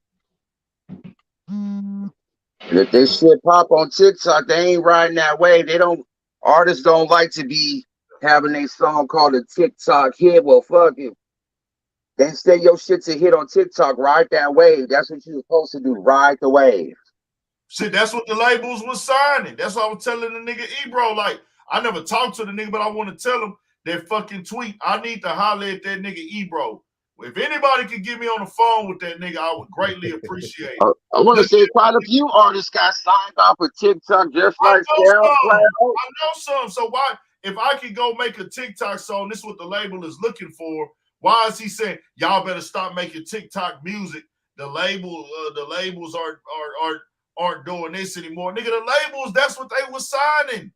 If they shit pop on TikTok, they ain't riding that wave. Artists don't like to be having a song called a TikTok hit. Well, fuck it. They say your shit's a hit on TikTok, ride that wave. That's what you're supposed to do, ride the wave. Shit, that's what the labels was signing. That's what I was telling the nigga Ebro. Like, I never talked to the nigga, but I want to tell him that fucking tweet. I need to holler at that nigga Ebro. If anybody could get me on the phone with that nigga, I would greatly appreciate it. I want to say quite a few artists got signed off with TikTok just like I know some. So why, if I could go make a TikTok song, this is what the label is looking for. Why is he saying y'all better stop making TikTok music? The labels aren't doing this anymore. Nigga, the labels, that's what they was signing.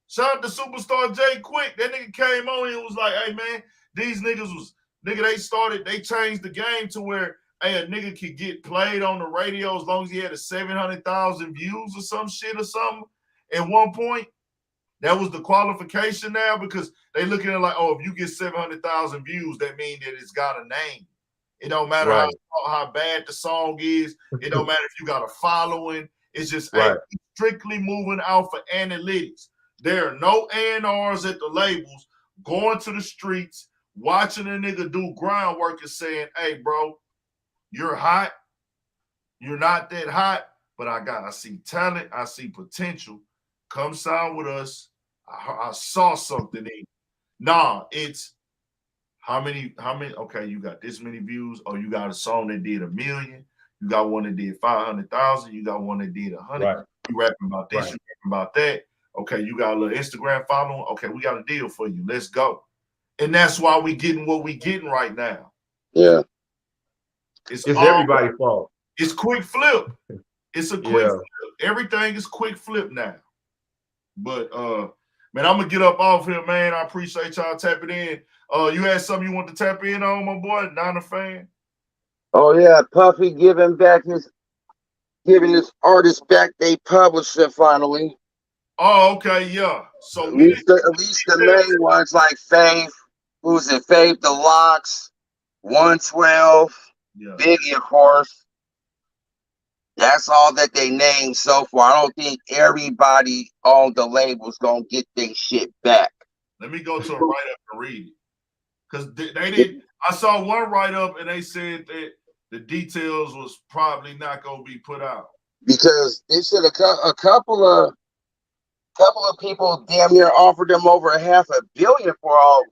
Shout out to Superstar Jay Quick. That nigga came on and was like, hey man, these niggas was they changed the game to where a nigga could get played on the radio as long as he had 700,000 views or some shit or something. At one point, that was the qualification now because they looking at it like, oh, if you get 700,000 views, that means that it's got a name. It don't matter how bad the song is. It don't matter if you got a following. It's just strictly moving out for analytics. There are no A&Rs at the labels going to the streets, watching a nigga do groundwork and saying, hey, bro, you're hot. You're not that hot, but I see talent. I see potential. Come sign with us. I saw something in you. Nah, it's how many, okay, you got this many views. Oh, you got a song that did 1 million. You got one that did 500,000. You got one that did 100. Right. You rapping about this, you rapping about that. Okay, you got a little Instagram following. Okay, we got a deal for you. Let's go. And that's why we getting what we getting right now. Yeah. It's everybody's fault. It's quick flip. It's a quick flip. Everything is quick flip now. But man, I'm gonna get up off here, man. I appreciate y'all tapping in. You had something you want to tap in on, my boy? Not a fan. Oh yeah, Puffy giving his artists back they publisher finally. Oh, okay, yeah. So at least the main ones like Faith, who's it? Faith, The Locks, 112, Biggie, of course. That's all that they named so far. I don't think everybody on the label's gonna get their shit back. Let me go to a write-up and read it. Because they did. I saw one write-up and they said that the details was probably not gonna be put out. Because they said a couple of people damn near offered them over $500 million for all,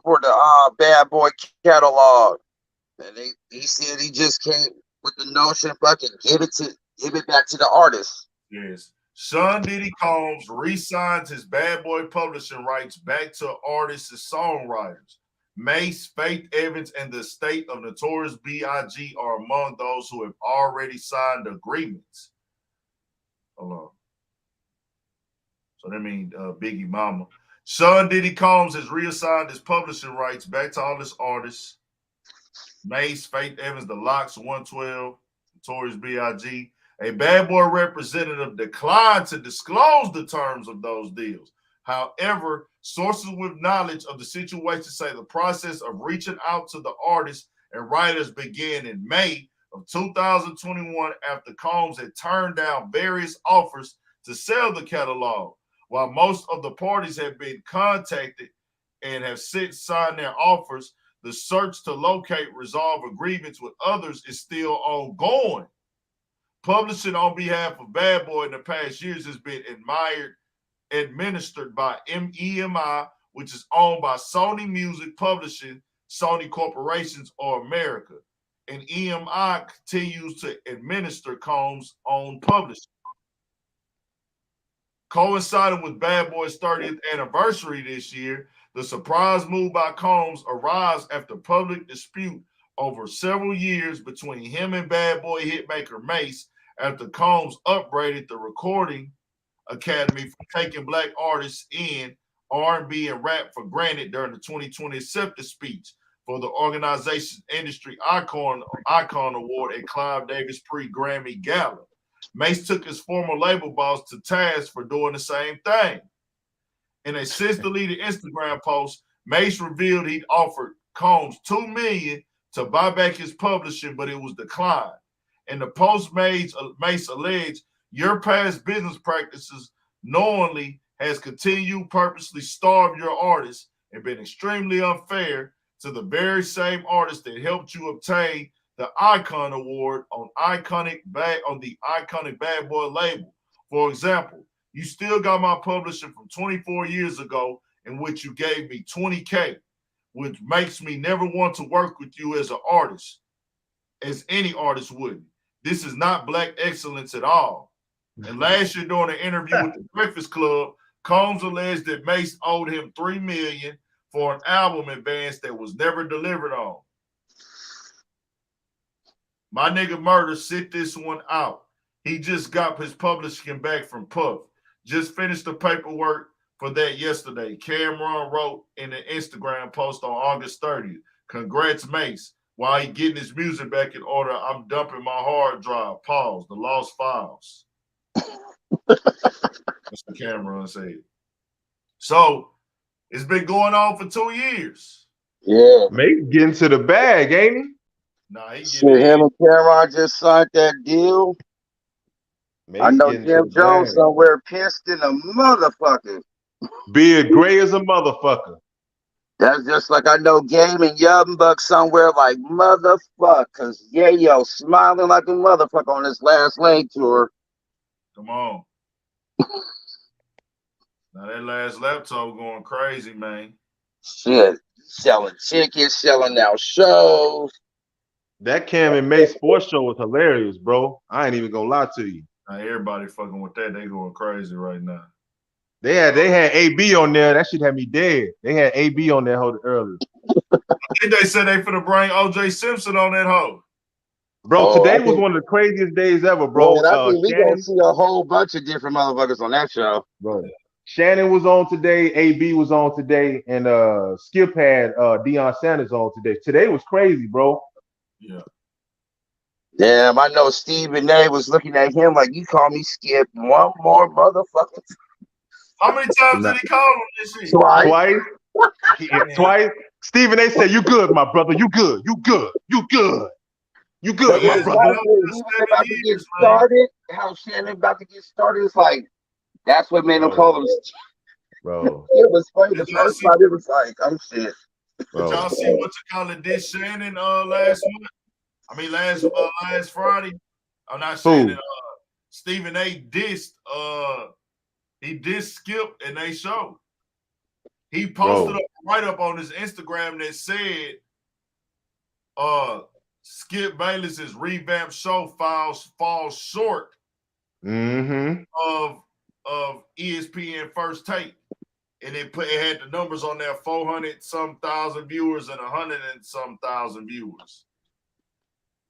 for the Bad Boy catalog. And he said he just came with the notion, fucking give it back to the artist. Yes. Sean Diddy Combs re-signs his Bad Boy publishing rights back to artists and songwriters. Mace, Faith Evans, and the estate of Notorious B.I.G. are among those who have already signed agreements. Hold on. So that means Biggie Mama. Sean Diddy Combs has reassigned his publishing rights back to all his artists. Mace, Faith Evans, The Locks, 112, Notorious B.I.G. A Bad Boy representative declined to disclose the terms of those deals. However, sources with knowledge of the situation say the process of reaching out to the artists and writers began in May of 2021 after Combs had turned down various offers to sell the catalog. While most of the parties have been contacted and have since signed their offers, the search to locate, resolve agreements with others is still ongoing. Publishing on behalf of Bad Boy in the past years has been administered by EMI, which is owned by Sony Music Publishing, Sony Corporations, or America. And EMI continues to administer Combs' own publishing. Coinciding with Bad Boy's 30th anniversary this year, the surprise move by Combs arrives after public dispute over several years between him and Bad Boy hitmaker Mace after Combs upbraided the Recording Academy for taking black artists in R&B and rap for granted during the 2020 acceptance speech for the organization's Industry Icon Award at Clive Davis pre-Grammy Gala. Mace took his former label boss to task for doing the same thing. In a since-deleted Instagram post, Mace revealed he'd offered Combs $2 million to buy back his publishing, but it was declined. In the post, Mace alleged your past business practices knowingly has continued purposely starve your artists and been extremely unfair to the very same artists that helped you obtain the Icon Award on the iconic Bad Boy label. For example, you still got my publishing from 24 years ago in which you gave me $20K, which makes me never want to work with you as an artist, as any artist would. This is not black excellence at all. And last year during an interview with the Breakfast Club, Combs alleged that Mace owed him $3 million for an album advance that was never delivered on. My nigga Murder, sit this one out. He just got his publishing back from Puff. Just finished the paperwork for that yesterday. Cameron wrote in an Instagram post on August 30th. Congrats, Mace. While he getting his music back in order, I'm dumping my hard drive. Pause. The lost files. That's what Cameron said. So it's been going on for 2 years. Yeah. Mace getting to the bag, ain't he? Nah, he Shit, him and Cameron just signed that deal. Mace I know getting to Jim the Jones bag. somewhere pissed in a motherfucker. Beard gray as a motherfucker. That's just like I know Game and Young Buck somewhere like motherfuckers. Yeah, yo, smiling like a motherfucker on this last leg tour. Come on. Now that last laptop going crazy, man. Shit, selling tickets, selling out shows. That Cam and Mace sports show was hilarious, bro. I ain't even gonna lie to you. Now everybody fucking with that. They going crazy right now. They had AB on there. That shit had me dead. They had AB on there earlier. I think they said they finna bring OJ Simpson on that hoe. Bro, today was one of the craziest days ever, bro. Man, I think we gonna see a whole bunch of different motherfuckers on that show. Bro. Shannon was on today, AB was on today, and Skip had Deion Sanders on today. Today was crazy, bro. Yeah. Damn, I know Stephen A was looking at him like, you call me Skip one more motherfucker. How many times did he call him this year? Twice. Twice. Stephen A said, you good, my brother. You good. You good. You good. You good, my Exactly. brother? He was about to get started. How Shannon about to get started. It's like that's what made him call him. Bro, It was funny. The Did y'all first see? part, it was like, oh shit. Did y'all see what you call it? Did Shannon last month? I mean last Friday. I'm not Shannon. Stephen A. dissed he dissed Skip and they show. He posted up right up on his Instagram that said Skip Bayless's revamped show falls short of ESPN First Take. And it had the numbers on there, 400-some thousand viewers and 100-some thousand viewers.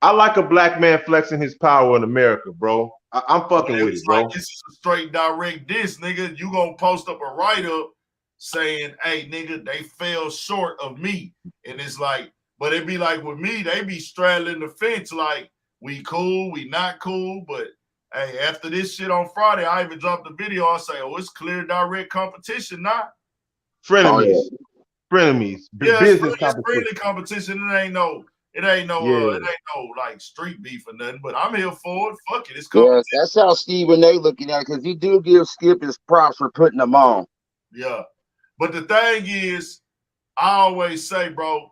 I like a black man flexing his power in America, bro. I'm fucking with it, bro. Like, this is a straight direct diss, nigga. You gonna post up a write-up saying, hey, nigga, they fell short of me. And it's like, but it be like with me, they be straddling the fence like, we cool, we not cool, but hey, after this shit on Friday, I even dropped a video. I say, oh, it's clear direct competition now. Frenemies. Frenemies. Yeah, Business it's friendly competition. It ain't no like street beef or nothing, but I'm here for it. Fuck it. It's competition. Yeah, that's how Stephen A. looking at it, because he do give Skip his props for putting them on. Yeah. But the thing is, I always say, bro,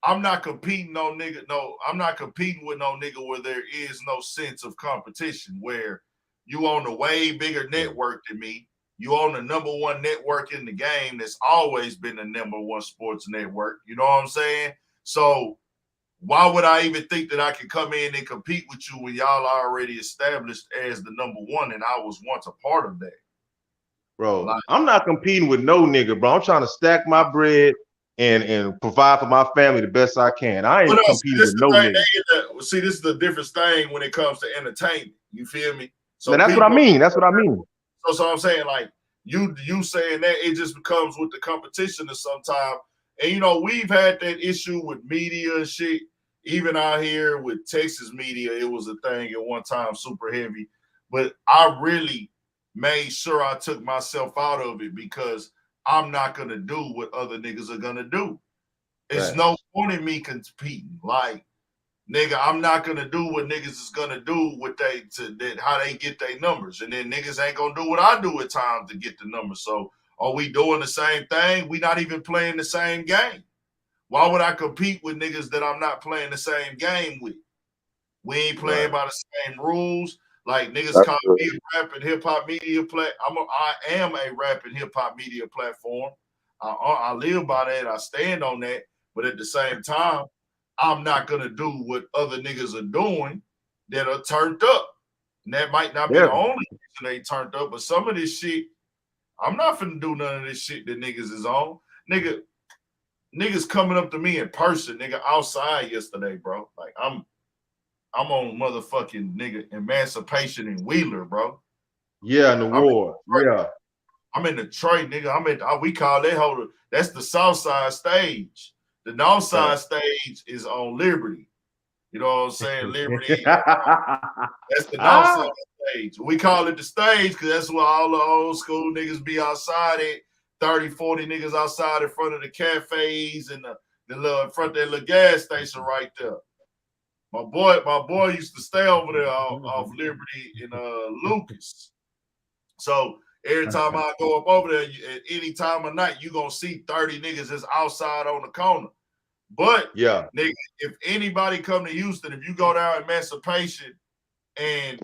I'm not competing I'm not competing with no nigga where there is no sense of competition, where you on a way bigger network than me. You on the #1 network in the game that's always been the #1 sports network. You know what I'm saying? So why would I even think that I can come in and compete with you when y'all are already established as the #1 and I was once a part of that? Bro, I'm not competing with no nigga, bro. I'm trying to stack my bread and provide for my family the best I can. I ain't competing with no nigga. See, this is the different thing when it comes to entertainment. You feel me? So now, that's what I mean. That's what I mean. So I'm saying, like, you saying that, it just becomes with the competition of sometime. And, you know, we've had that issue with media and shit. Even out here with Texas media, it was a thing at one time, super heavy. But I really made sure I took myself out of it because I'm not going to do what other niggas are going to do. It's no point in me competing. Like, nigga, I'm not going to do what niggas is going to do with how they get their numbers. And then niggas ain't going to do what I do at times to get the numbers. So are we doing the same thing? We not even playing the same game. Why would I compete with niggas that I'm not playing the same game with? We ain't playing by the same rules. Like, niggas call me a rap and hip-hop media I am a rap and hip-hop media platform. I live by that. I stand on that. But at the same time, I'm not going to do what other niggas are doing that are turned up. And that might not be the only reason they turned up, but some of this shit, I'm not finna do none of this shit that niggas is on. Niggas coming up to me in person, nigga, outside yesterday, bro. Like, I'm on motherfucking nigga Emancipation in Wheeler, bro. Yeah, in the war. Yeah. I'm in Detroit, nigga. We call that that's the South Side stage. The North Side stage is on Liberty. You know what I'm saying? Liberty. That's the North Side stage. We call it the stage because that's where all the old school niggas be outside at. 30, 40 niggas outside in front of the cafes and the little in front of that little gas station right there. My boy used to stay over there off Liberty in Lucas. So every time I go up over there, at any time of night, you gonna see 30 niggas that's outside on the corner. But nigga, if anybody come to Houston, if you go down Emancipation and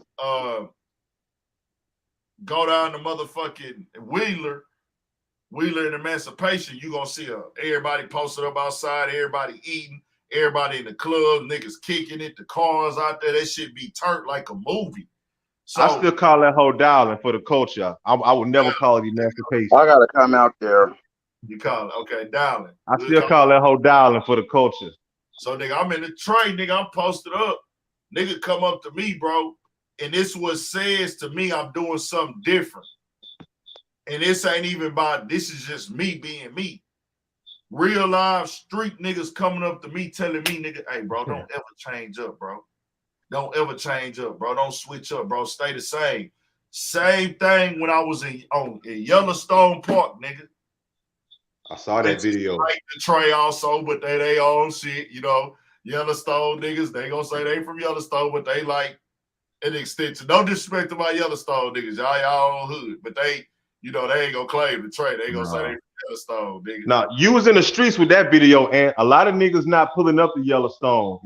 go down to motherfucking Wheeler and Emancipation, you gonna see everybody posted up outside, everybody eating, everybody in the club, niggas kicking it, the cars out there. That shit be turned like a movie. So I still call that whole dialing for the culture. I would never call it Emancipation. I gotta come out there. You call it, okay, dialing. I still call that whole dialing for the culture. So nigga, I'm in the train, nigga, I'm posted up. Nigga come up to me, bro, and this what says to me I'm doing something different. And this ain't even about, this is just me being me. Real live street niggas coming up to me telling me, nigga, hey, bro, don't ever change up, bro. Don't ever change up, bro. Don't switch up, bro. Stay the same. Same thing when I was in Yellowstone Park, nigga. I saw that video. Like the tray also, but they own shit, you know. Yellowstone niggas. They gonna say they from Yellowstone, but they like an extension. No disrespect to my Yellowstone niggas. Y'all own hood, but they, you know, they ain't gonna claim the trade. They gonna say they from Yellowstone, niggas. Now, you was in the streets with that video, and a lot of niggas not pulling up to Yellowstone.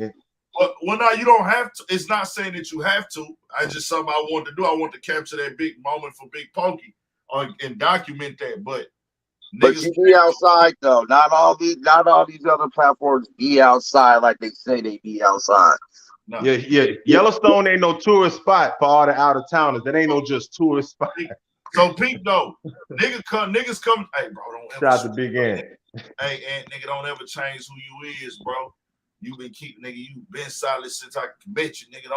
Well, now you don't have to. It's not saying that you have to. I just something I wanted to do. I want to capture that big moment for Big Pokey and document that. But you be outside though. Not all these other platforms be outside like they say they be outside. No. Yeah. Yellowstone ain't no tourist spot for all the out of towners. That ain't no just tourist spot. So Pete though, niggas come. Hey, bro, don't ever. Shout out to Big Ant. Hey, Ant, nigga, don't ever change who you is, bro. You been keeping, nigga. You been solid since I met you, nigga.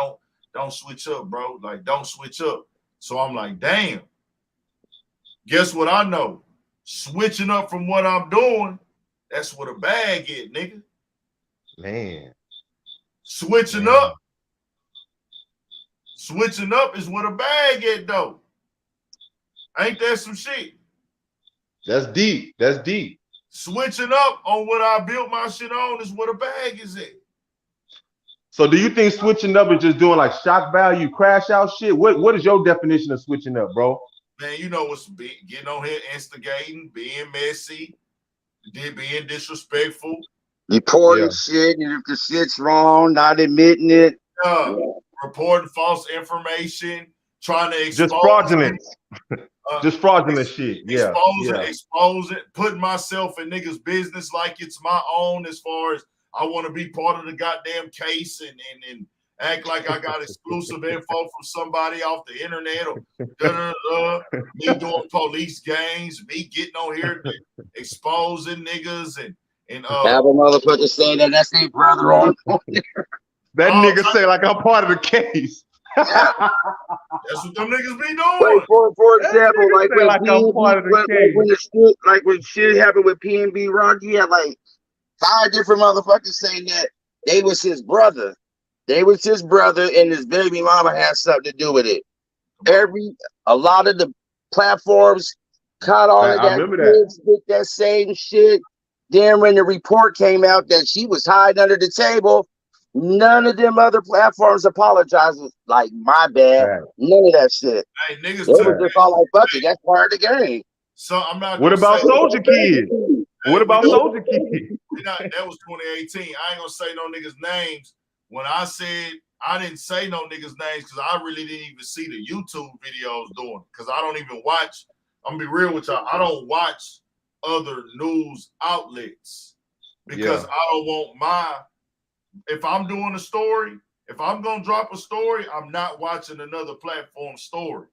Don't switch up, bro. Like, don't switch up. So I'm like, damn. Guess what I know? Switching up from what I'm doing, that's what a bag is, nigga. Man. Switching up is what a bag is, though. Ain't that some shit? That's deep. That's deep. Switching up on what I built my shit on is what a bag is at. So do you think switching up is just doing like shock value, crash out shit? What is your definition of switching up, bro? Man, you know what's getting on here, instigating, being messy, being disrespectful. Reporting shit, and if the shit's wrong, not admitting it. Reporting false information, trying to expose. Just fraudulent. Just fraudulent shit. Yeah. Exposing, putting myself in niggas' business like it's my own, as far as I want to be part of the goddamn case and act like I got exclusive info from somebody off the internet, or me doing police gangs, me getting on here exposing nigas and have a motherfucker say that that's their brother on there. That nigga say like I'm part of the case. That's what them niggas be doing. For example, when shit happened with PNB Rock, he had like 5 different motherfuckers saying that they was his brother. They was his brother, and his baby mama had something to do with it. A lot of the platforms caught all of that same shit. Then when the report came out that she was hiding under the table, none of them other platforms apologized. Like, my bad. Right. None of that shit. Hey, niggas, they were just all like, fuck it, that's part of the game. So I'm not. What about Soldier Kid? What about Soldier Kid? That was 2018. I ain't gonna say no niggas' names. When I said I didn't say no niggas' names because I really didn't even see the YouTube videos doing, because I don't even watch. I'm gonna be real with y'all. I don't watch other news outlets because I don't want if I'm doing a story, if I'm gonna drop a story, I'm not watching another platform story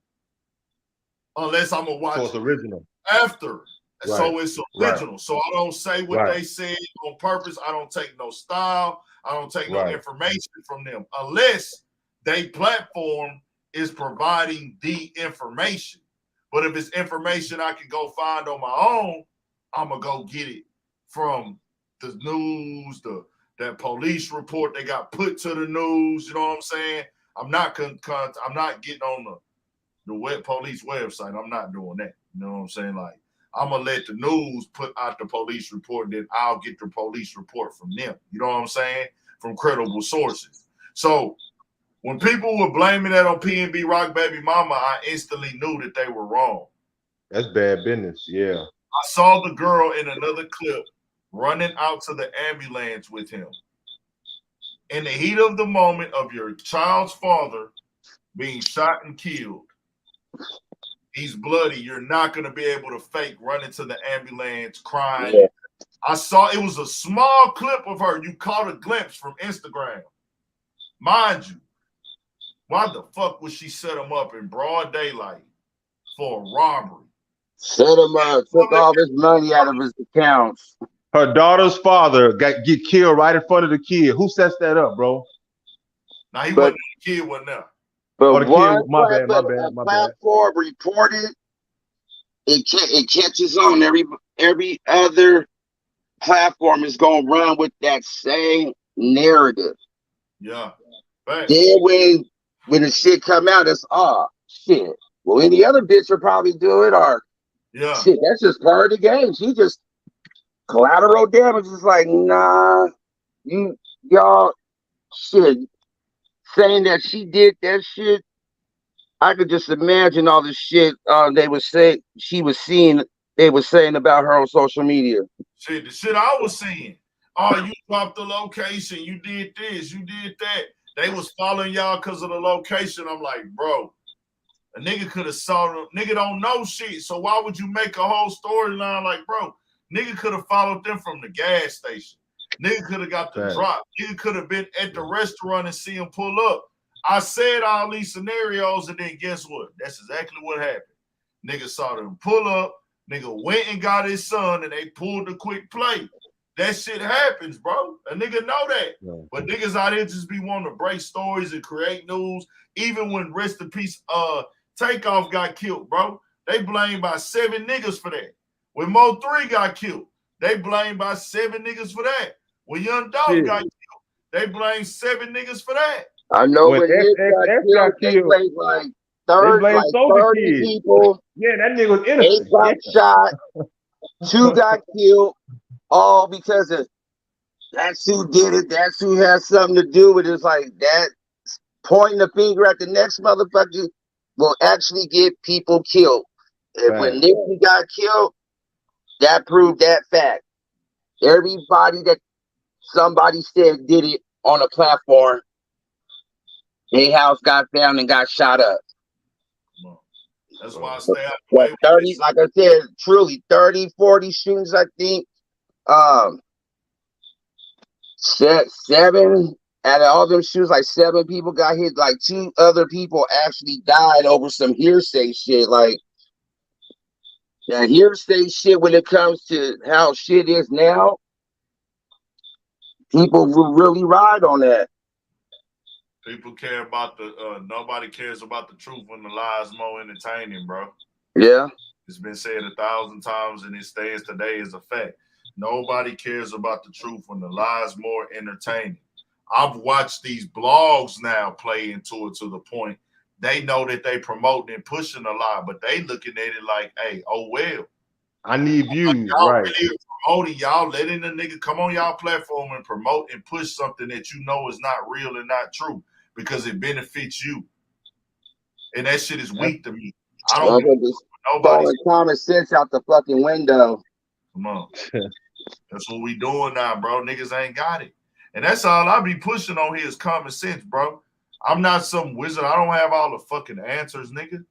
unless I'm gonna watch it's original after. Right. So it's original. Right. So I don't say what they said on purpose. I don't take no style. I don't take no information from them unless they platform is providing the information. But if it's information I can go find on my own, I'm gonna go get it from the news, that police report they got put to the news. You know what I'm saying? I'm not I'm not getting on the police website. I'm not doing that. You know what I'm saying? Like, I'm gonna let the news put out the police report, and then I'll get the police report from them. You know what I'm saying? From credible sources. So when people were blaming that on PNB Rock baby mama, I instantly knew that they were wrong. That's bad business. Yeah. I saw the girl in another clip running out to the ambulance with him. In the heat of the moment of your child's father being shot and killed, he's bloody. You're not going to be able to fake running to the ambulance crying. Yeah. I saw it was a small clip of her. You caught a glimpse from Instagram. Mind you, why the fuck would she set him up in broad daylight for a robbery? Set him up, took all this money out of his accounts. Her daughter's father get killed right in front of the kid. Who sets that up, bro? Now he wasn't the kid, wasn't there. But my bad. Platform reported, it catches on. Every other platform is gonna run with that same narrative. Yeah. Right. Then when the shit come out, it's shit. Well, any other bitch would probably do it, or shit, that's just part of the game. She just collateral damage is like, nah, you y'all shit saying that she did that shit. I could just imagine all the shit they would say she was seeing. They were saying about her on social media. Shit, the shit I was seeing. Oh, you dropped the location. You did this. You did that. They was following y'all because of the location. I'm like, bro, a nigga could have saw them. Nigga don't know shit. So why would you make a whole storyline like, bro, nigga could have followed them from the gas station. Nigga could have got the drop. Nigga could have been at the restaurant and see him pull up. I said all these scenarios, and then guess what? That's exactly what happened. Nigga saw them pull up. Nigga went and got his son, and they pulled the quick play. That shit happens, bro. A nigga know that. Yeah. But niggas out here just be wanting to break stories and create news. Even when rest in peace, Takeoff got killed, bro. They blamed by 7 niggas for that. When Mo 3 got killed, they blamed by 7 niggas for that. When Young Dolph got killed, they blamed 7 niggas for that. I know when Nick got killed, they blamed like 30 people. Yeah, that nigga was innocent. 8 got shot, 2 got killed, all because of that's who did it. That's who has something to do with it. It's like that pointing the finger at the next motherfucker will actually get people killed. And when Nipsey got killed, that proved that fact. Everybody that somebody said did it on a platform, their house got found and got shot up. That's why I stay out. 30, like I said, truly 30, 40 shootings, I think. 7 out of all them shootings, like 7 people got hit. Like 2 other people actually died over some hearsay shit. Like that hearsay shit when it comes to how shit is now, people will really ride on that. People care about the nobody cares about the truth when the lies more entertaining, bro. Yeah. It's been said 1,000 times and it stands today as a fact. Nobody cares about the truth when the lies more entertaining. I've watched these blogs now play into it to the point they know that they promoting and pushing a lie, but they looking at it like, hey, oh well. I need views, y'all right? Really promoting, y'all letting the nigga come on y'all platform and promote and push something that you know is not real and not true because it benefits you. And that shit is weak to me. I don't nobody common sense out the fucking window. Come on. That's what we doing now, bro. Niggas ain't got it. And that's all I be pushing on here is common sense, bro. I'm not some wizard. I don't have all the fucking answers, nigga.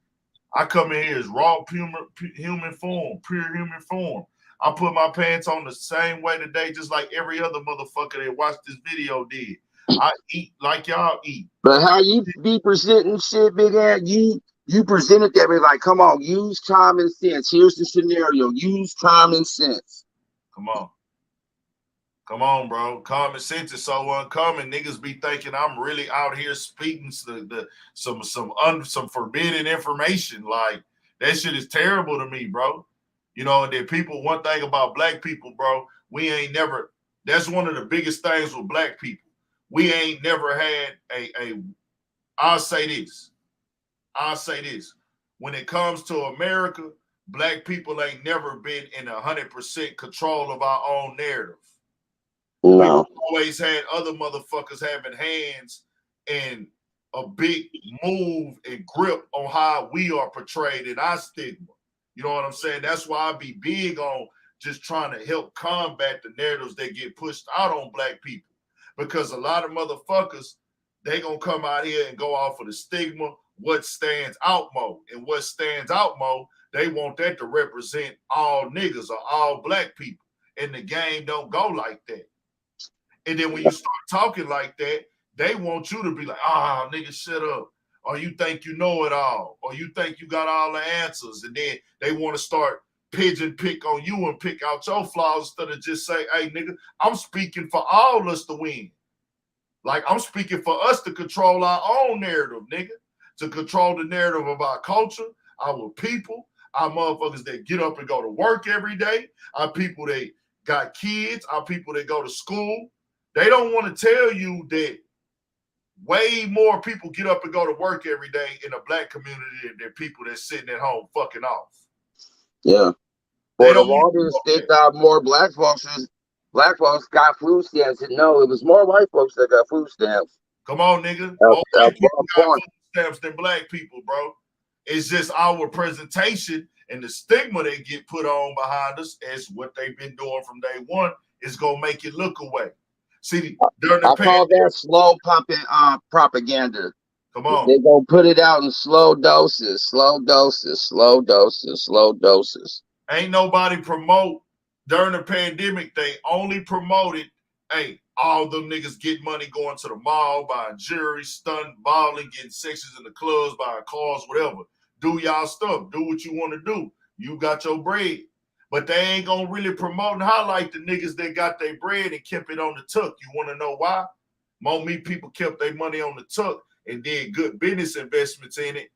I come in here as raw human form, pure human form. I put my pants on the same way today, just like every other motherfucker that watched this video did. I eat like y'all eat. But how you be presenting shit, big ass, you presented that like, come on, use common sense. Here's the scenario. Use common sense. Come on. Come on, bro. Common sense is so uncommon. Niggas be thinking I'm really out here speaking some forbidden information. Like, that shit is terrible to me, bro. You know, and then people, one thing about black people, bro, we ain't never, that's one of the biggest things with black people. We ain't never had I'll say this. When it comes to America, black people ain't never been in 100% control of our own narrative. No. We've always had other motherfuckers having hands and a big move and grip on how we are portrayed in our stigma. You know what I'm saying? That's why I be big on just trying to help combat the narratives that get pushed out on black people. Because a lot of motherfuckers, they gonna come out here and go off of the stigma, what stands out more. And what stands out more, they want that to represent all niggas or all black people. And the game don't go like that. And then when you start talking like that, they want you to be like, nigga, shut up. Or you think you know it all. Or you think you got all the answers. And then they want to start pick on you and pick out your flaws instead of just say, hey, nigga, I'm speaking for all us to win. Like, I'm speaking for us to control our own narrative, nigga. To control the narrative of our culture, our people, our motherfuckers that get up and go to work every day, our people that got kids, our people that go to school. They don't want to tell you that way more people get up and go to work every day in a black community than people that's sitting at home fucking off. Yeah. For the longest, they thought more black folks black folks got food stamps, and no, it was more white folks that got food stamps. Come on, nigga. At More white people one got point. food stamps than black people, bro. It's just our presentation and the stigma they get put on behind us as what they've been doing from day one is gonna make it look away. See, during the I call that slow pumping propaganda. come on. They gonna put it out in slow doses, slow doses, slow doses, slow doses. Ain't nobody promote during the pandemic. They only promoted, hey, all them niggas get money going to the mall, buying jewelry, stunt, balling, getting sections in the clubs, buying cars, whatever. Do y'all stuff. Do what you want to do. You got your bread. But they ain't gonna really promote and highlight the niggas that got their bread and kept it on the tuck. You want to know why? More me people kept their money on the tuck and did good business investments in it,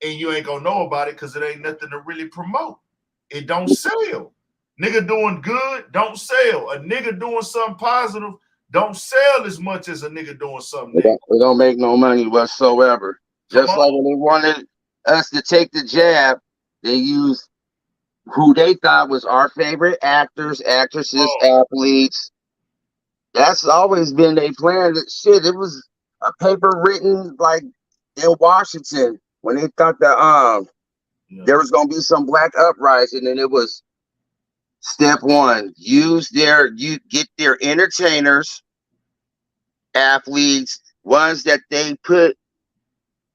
and you ain't gonna know about it because it ain't nothing to really promote. It don't sell. Nigga doing good don't sell. A nigga doing something positive don't sell as much as a nigga doing something negative. They don't make no money whatsoever. Just like when they wanted us to take the jab, they used who they thought was our favorite actors, actresses, athletes. That's always been their plan. Shit, it was a paper written like in Washington when they thought that there was gonna be some black uprising, and it was step one: you get their entertainers, athletes, ones that they put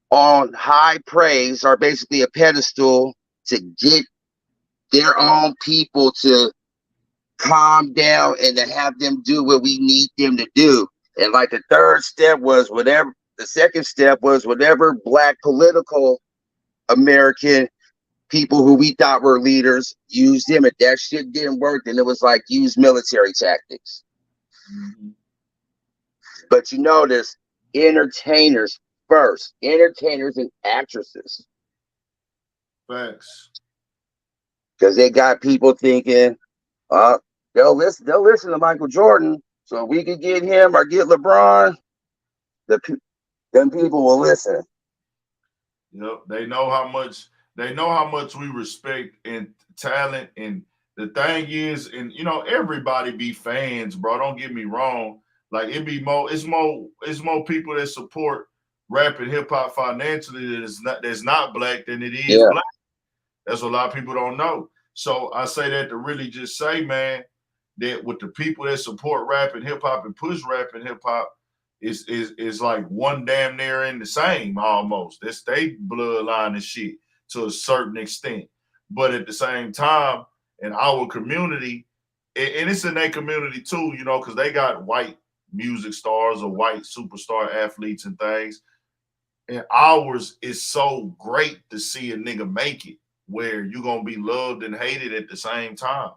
on high praise or basically a pedestal to get their own people to calm down and to have them do what we need them to do. And like the third step was whatever, the second step was whatever black political American people who we thought were leaders, used them. If that shit didn't work, then it was like use military tactics. Mm-hmm. But you notice entertainers first, entertainers and actresses. Facts. Because they got people thinking, they'll listen to Michael Jordan, so if we could get him or get LeBron, then people will listen. Yep, they know how much we respect and talent. And the thing is, and you know, everybody be fans, bro. Don't get me wrong. Like it's more people that support rap and hip hop financially that's not black than it is black. That's what a lot of people don't know. So I say that to really just say, man, that with the people that support rap and hip hop and push rap and hip hop is like one damn near in the same almost. That's they bloodline and shit to a certain extent. But at the same time, in our community, and it's in their community too, you know, because they got white music stars or white superstar athletes and things. And ours is so great to see a nigga make it where you're gonna be loved and hated at the same time.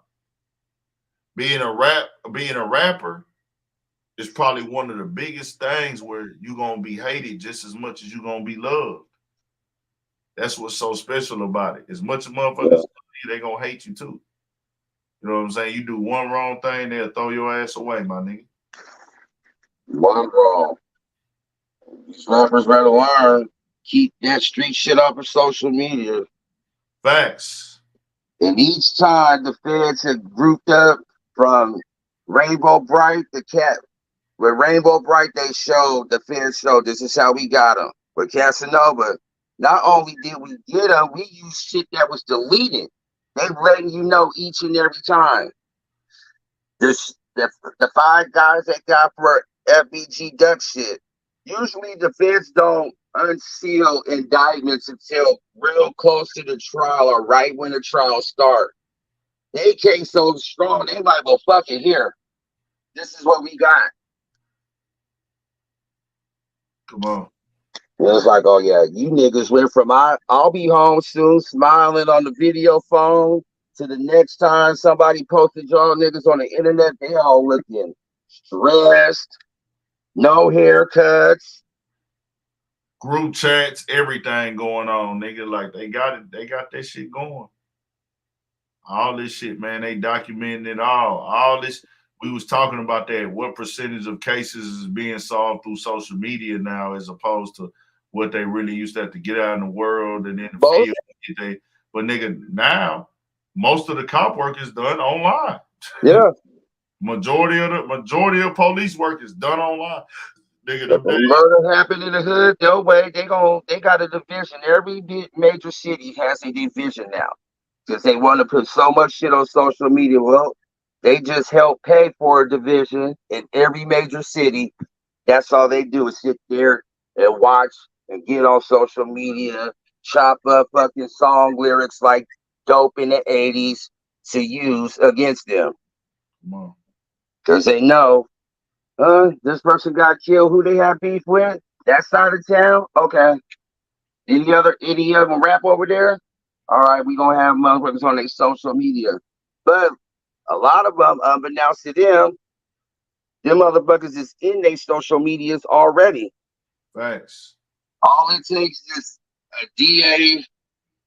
Being a rapper is probably one of the biggest things where you're gonna be hated just as much as you're gonna be loved. That's what's so special about it. As much as motherfuckers they gonna hate you too. You know what I'm saying? You do one wrong thing, they'll throw your ass away, my nigga. One wrong. These rappers better learn. Keep that street shit off of social media. Facts. And each time the feds have grouped up from Rainbow Bright, with Rainbow Bright, the feds showed this is how we got them. With Casanova, not only did we get them, we used shit that was deleted. They letting you know each and every time. The 5 guys that got for FBG Duck shit. Usually the feds don't unseal indictments until real close to the trial or right when the trial starts. They came so strong, they like, well, fuck it, here. This is what we got. Come on. It was like, oh yeah, you niggas went from I'll be home soon, smiling on the video phone, to the next time somebody posted y'all niggas on the internet, they all looking stressed, no haircuts. Group chats, everything going on, nigga. Like they got that shit going. All this shit, man, they documenting it all. All this, we was talking about that. What percentage of cases is being solved through social media now as opposed to what they really used to have to get out in the world and in the field. But nigga, now most of the cop work is done online. Yeah. Majority of police work is done online. Nigga, If a murder happened in the hood, no way. They got a division. Every major city has a division now because they want to put so much shit on social media. Well, they just help pay for a division in every major city. That's all they do is sit there and watch and get on social media, chop up fucking song lyrics like dope in the 80s to use against them. Because they know, this person got killed. Who they have beef with? That side of town? Okay. Any of them rap over there? All right, we gonna have motherfuckers on their social media. But a lot of them, unbeknownst to them motherfuckers is in their social medias already. Facts. All it takes is a DA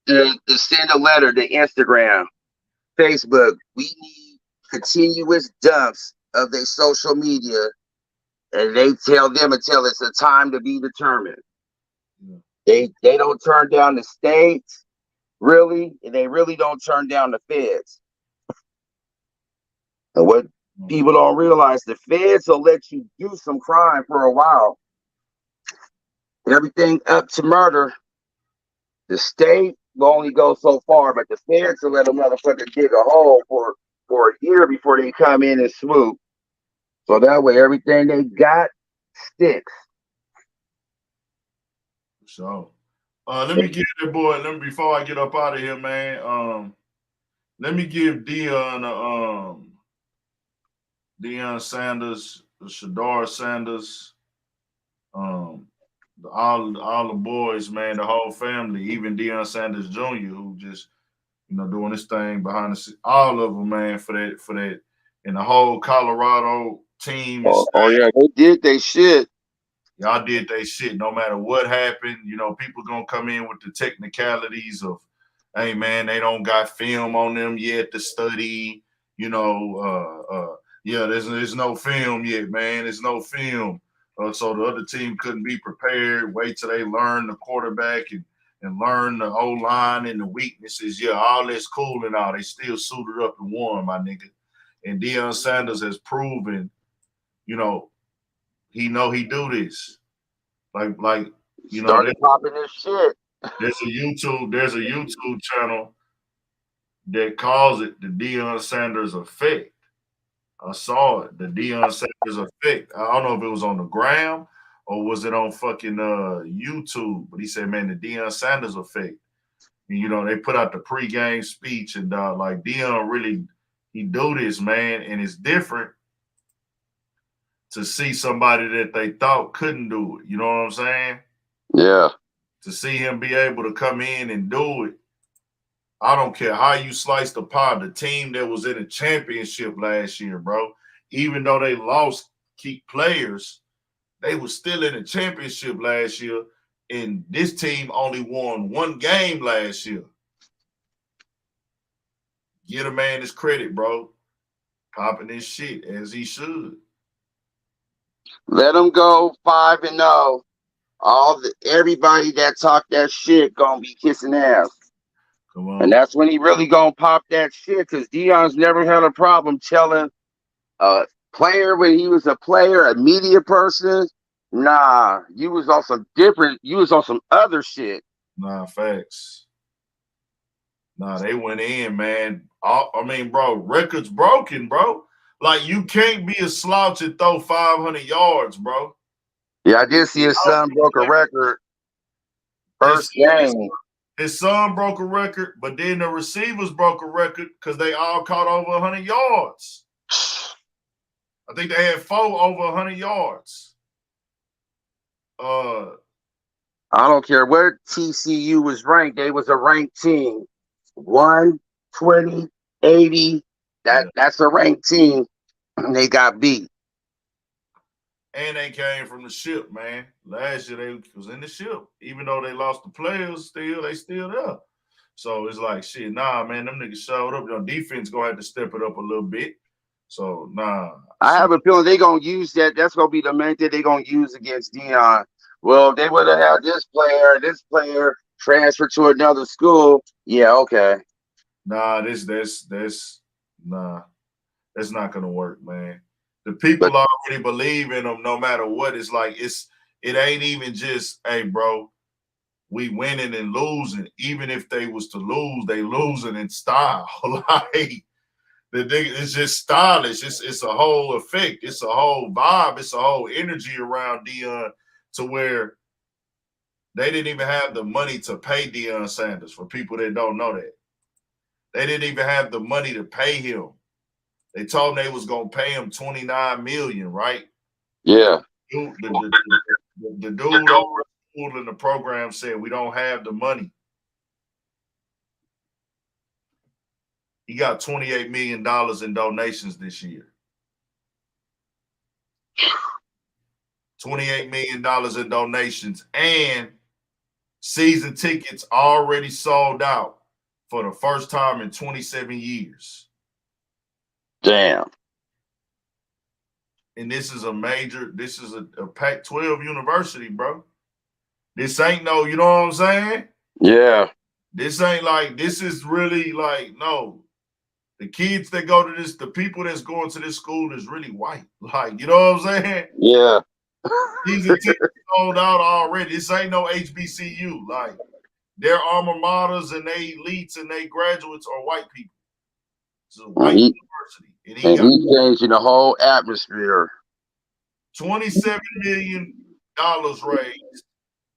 to send a letter to Instagram, Facebook. We need continuous dumps of their social media, and they tell them until it's a time to be determined. Yeah. They don't turn down the states, really, and they really don't turn down the feds. And what people don't realize, the feds will let you do some crime for a while. Everything up to murder. The state will only go so far, but the feds will let a motherfucker dig a hole for a year before they come in and swoop. So that way everything they got sticks. So let me give that boy, before I get up out of here, man. Let me give Deion Sanders, Shadar Sanders, all the boys, man, the whole family, even Deion Sanders Jr., who just, doing this thing behind the scenes, all of them, man, for that, and the whole Colorado team. Oh yeah, they did they shit. Y'all did they shit. No matter what happened, people gonna come in with the technicalities of, hey man, they don't got film on them yet to study. There's no film yet, man. There's no film. So the other team couldn't be prepared. Wait till they learn the quarterback and learn the O-line and the weaknesses. Yeah, all that's cool and all. They still suited up and won, my nigga. And Deion Sanders has proven, he do this. Started popping this shit. There's a YouTube channel that calls it the Deion Sanders effect. I saw it, the Deion Sanders effect. I don't know if it was on the gram or was it on fucking YouTube, but he said, man, the Deion Sanders effect. And, they put out the pregame speech and like Deion really, he do this, man, and it's different to see somebody that they thought couldn't do it. You know what I'm saying? Yeah. To see him be able to come in and do it. I don't care how you slice the pie. The team that was in a championship last year, bro, even though they lost key players, they were still in a championship last year. And this team only won one game last year. Get a man his credit, bro. Popping his shit as he should. Let him go 5-0. Everybody that talked that shit gonna be kissing ass. Come on. And that's when he really gonna pop that shit, because Deion's never had a problem telling a player when he was a player, a media person, nah, you was on some other shit. Nah, facts. Nah, they went in, man. Bro, records broken, bro. Like, you can't be a slouch and throw 500 yards, bro. Yeah, I did see his son broke a record. First game. His son broke a record, but then the receivers broke a record because they all caught over 100 yards. I think they had 4 over 100 yards. I don't care where TCU was ranked. They was a ranked team. 1, 20, 80. That's a ranked team. They got beat. And they came from the ship, man. Last year they was in the ship. Even though they lost the players, they still there. So it's like, shit, nah, man, them niggas showed up. Defense gonna have to step it up a little bit. So, nah. I have a feeling they gonna use that. That's gonna be the main thing they gonna use against Deion. Well, they would have had this player transfer to another school. Yeah, okay. Nah, nah. That's not gonna work, man. The people already believe in them no matter what. It's like it ain't even just, hey, bro, we winning and losing. Even if they was to lose, they losing in style. Like it's just stylish. It's a whole effect. It's a whole vibe. It's a whole energy around Deion to where they didn't even have the money to pay Deion Sanders. For people that don't know that, they didn't even have the money to pay him. They told him they was gonna pay him $29 million, right? Yeah. The dude over in the program said we don't have the money. He got $28 million in donations this year. $28 million in donations, and season tickets already sold out for the first time in 27 years. Damn. And this is a Pac-12 university, bro. This ain't no, you know what I'm saying? Yeah. This ain't like, this is really like, no. The kids that go to this, the people that's going to this school is really white. Like, you know what I'm saying? Yeah. Season tickets sold out already. This ain't no HBCU. Like, their alma maters and they elites and they graduates are white people. It's a white university. And he changing the whole atmosphere. $27 million raised.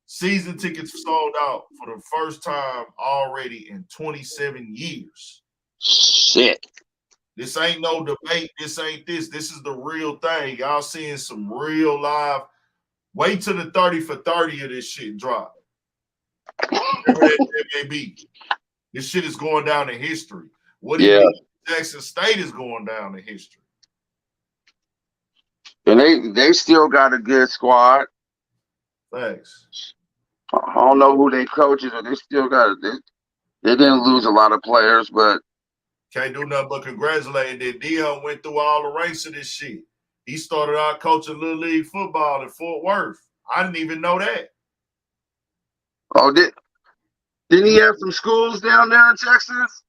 Season tickets sold out for the first time already in 27 years. Shit. This ain't no debate. This ain't this. This is the real thing. Y'all seeing some real live. Wait till the 30 for 30 of this shit drop. Whatever that may be. This shit is going down in history. What he did in Jackson State is going down in history. And they still got a good squad. Thanks. I don't know who they coaches, but they still got it. They didn't lose a lot of players, but can't do nothing but congratulate that Deion went through all the ranks of this shit. He started out coaching Little League football in Fort Worth. I didn't even know that. Oh, didn't he have some schools down there in Texas?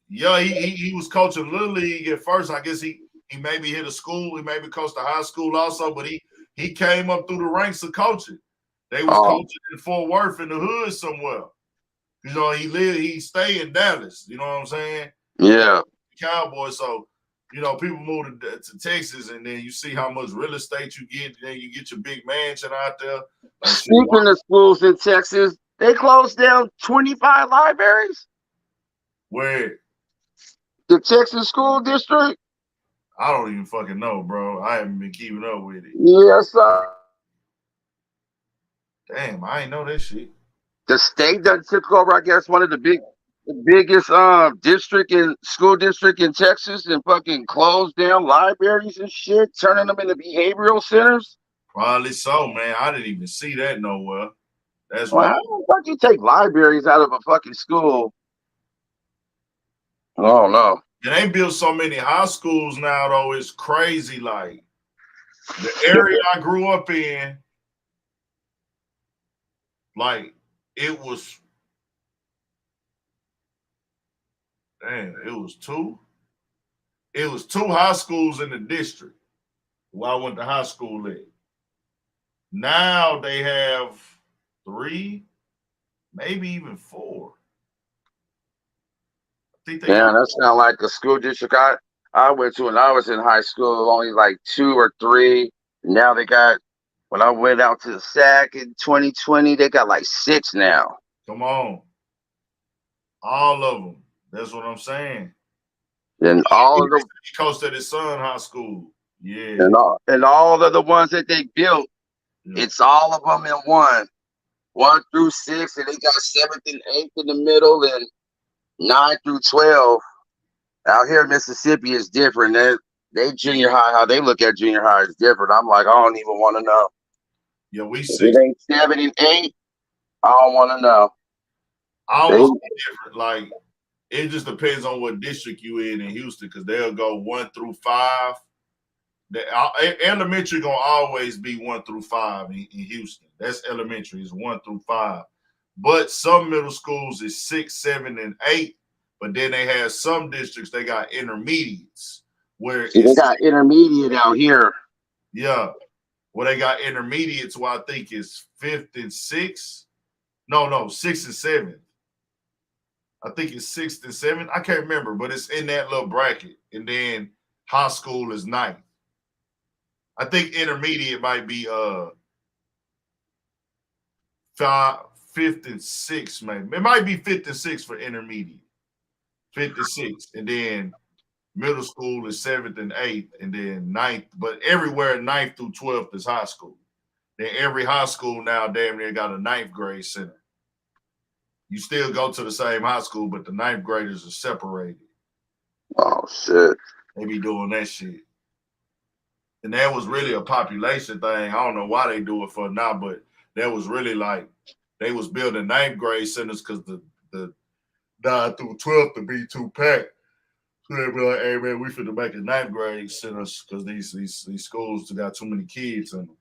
Yeah, he was coaching Little League at first. I guess he maybe hit a school. He maybe coached a high school also, but he came up through the ranks of coaching. They was coaching in Fort Worth in the hood somewhere. You know, he stayed in Dallas. You know what I'm saying? Yeah. Cowboys. So, you know, people move to Texas, and then you see how much real estate you get. And then you get your big mansion out there. Like, speaking of schools in Texas, they closed down 25 libraries. Where? The Texas School District. I don't even fucking know, bro. I haven't been keeping up with it. Yes, sir. Damn, I ain't know that shit. The state that took over, I guess, one of the biggest school district in Texas, and fucking closed down libraries and shit, turning them into behavioral centers. Probably so, man. I didn't even see that nowhere. That's why. why. How the fuck you take libraries out of a fucking school? I don't know. And they built so many high schools now, though. It's crazy. Like, the area I grew up in, like, it was two high schools in the district where I went to high school at. Now they have 3, maybe even 4. Yeah, that sounds like a school district I went to when I was in high school, only like 2 or 3. Now they got, when I went out to the SAC in 2020, they got like 6 now. Come on. All of them. That's what I'm saying. And all of them. He coached at his son high school. Yeah. And all of the ones that they built, it's all of them in 1 through 6, and they got 7th and 8th in the middle, and 9 through 12. Out here in Mississippi is different. They junior high, how they look at junior high is different. I'm like, I don't even want to know. Yeah, we see. It ain't 7 and 8. I don't want to know. Always different. Like, it just depends on what district you in Houston, because they'll go 1 through 5. The elementary gonna always be 1 through 5 in Houston. That's elementary, is 1 through 5. But some middle schools is 6, 7, and 8. But then they have some districts, they got intermediates where See, they it's got intermediate out here. yeah, where they got intermediates. Where I think it's 5th and 6th. No, 6th and 7th. I think it's 6th and 7th. I can't remember, but it's in that little bracket. And then high school is 9th. I think intermediate might be 5th and 6th, maybe. It might be 5th and 6th for intermediate. 5th and 6th. And then middle school is 7th and 8th, and then 9th. But everywhere 9th through 12th is high school. Then every high school now damn near got a 9th grade center. You still go to the same high school, but the 9th graders are separated. Oh shit! They be doing that shit. And that was really a population thing. I don't know why they do it for now, but that was really like they was building 9th grade centers because the 9th through 12th to be too packed. So they be like, hey man, we finna make a 9th grade centers because these schools got too many kids in them.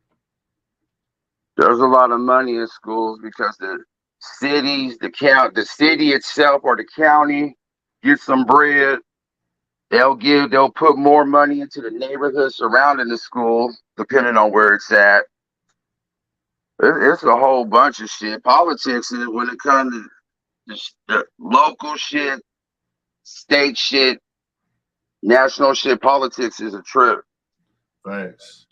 There's a lot of money in schools because the cities, the city itself or the county get some bread. They'll put more money into the neighborhood surrounding the school, depending on where it's at. It's a whole bunch of shit. Politics, when it comes to the local shit, state shit, national shit, politics is a trip. Thanks.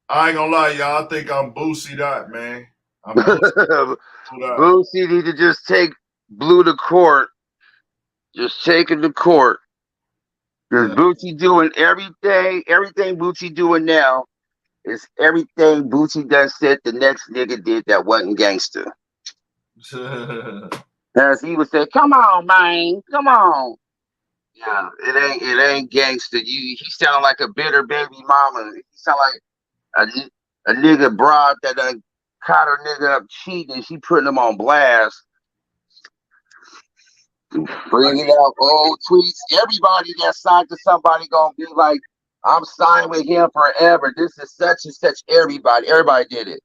I ain't gonna lie, y'all. I think I'm Boosied out, man. I'm Boosied out. Boosie need to just take Bleu to court. Just take him to court. Because Boosie doing everything Boosie doing now is everything Boosie done said the next nigga did that wasn't gangster. As he would say, come on, man, come on. Yeah, it ain't gangster. He sound like a bitter baby mama. He sound like a nigga broad that done caught her nigga up cheating. She putting him on blast. Bringing out old tweets. Everybody that signed to somebody gonna be like, I'm signed with him forever. This is such and such. Everybody did it.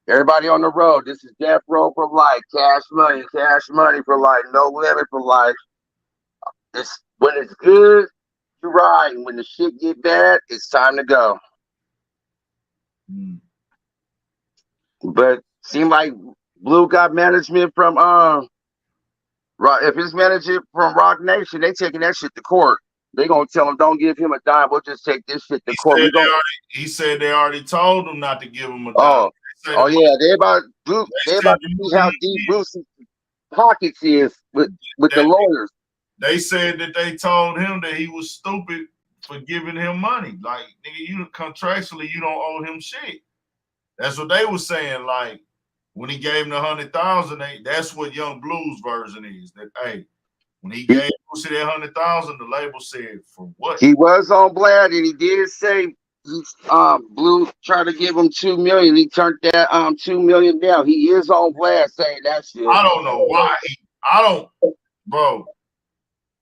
Everybody on the road. This is death row for life. Cash money for life. No limit for life. When it's good, you ride. And when the shit get bad, it's time to go. But seemed like Blue got management from if his manager from Rock Nation, they taking that shit to court. They gonna tell him don't give him a dime. We'll just take this shit to court. He said they already told him not to give him a dime. Oh yeah, they about to see how deep Boosie's pockets is with the lawyers. They said that they told him that he was stupid for giving him money. Like, nigga, you contractually you don't owe him shit. That's what they were saying. Like, when he gave him the $100,000, that's what Young Blue's version is. That hey, when he gave Boosie that $100,000, the label said for what? He was on Blab, and he did say Blue tried to give him $2 million. He turned that $2 million down. He is on Blab saying that shit. I don't know why.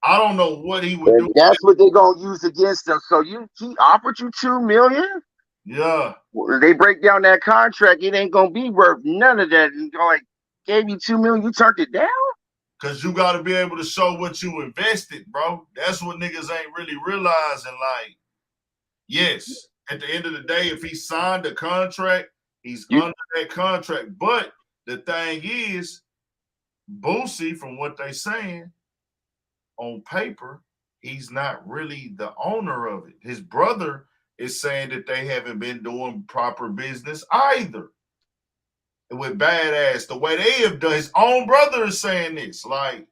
I don't know what he would do. That's what they're gonna use against him. So he offered you $2 million? Yeah. They break down that contract, it ain't gonna be worth none of that. And like gave you $2 million, you turned it down? Cause you gotta be able to show what you invested, bro. That's what niggas ain't really realizing. Like, yes, at the end of the day, if he signed a contract, he's under that contract. But the thing is, Boosie, from what they saying, on paper, he's not really the owner of it. His brother is saying that they haven't been doing proper business either. With badass, the way they have done, his own brother is saying this. Like,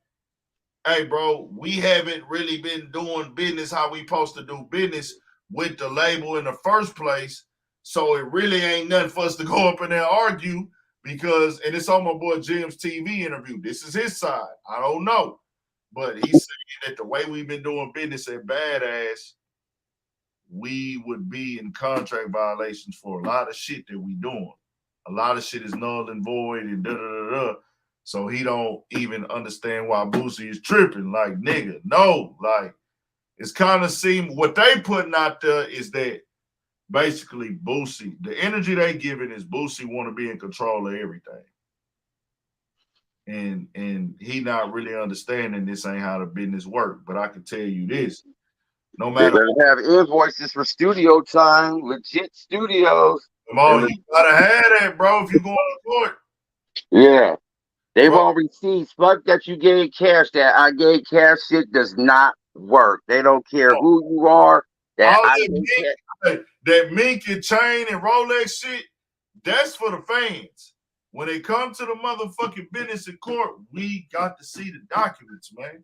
hey, bro, we haven't really been doing business how we supposed to do business with the label in the first place. So it really ain't nothing for us to go up in there and argue because, and it's on my boy Jim's TV interview. This is his side. I don't know. But he's saying that the way we've been doing business at Badass, we would be in contract violations for a lot of shit that we doing. A lot of shit is null and void and da-da-da-da. So he don't even understand why Boosie is tripping. Like, nigga, no. Like, it's kind of seem what they putting out there is that basically Boosie, the energy they giving is Boosie want to be in control of everything. And he not really understanding this ain't how the business work. But I can tell you this. No They matter. better have invoices for studio time, legit studios. Come on, you gotta have that, bro. If you going to court, Yeah. They Bro. want receipts. Fuck that you gave cash. That I gave cash shit does not work. They don't care who you are. That all I that gave cash. that mink and chain and Rolex shit, that's for the fans. When they come to the motherfucking business in court, we got to see the documents, man.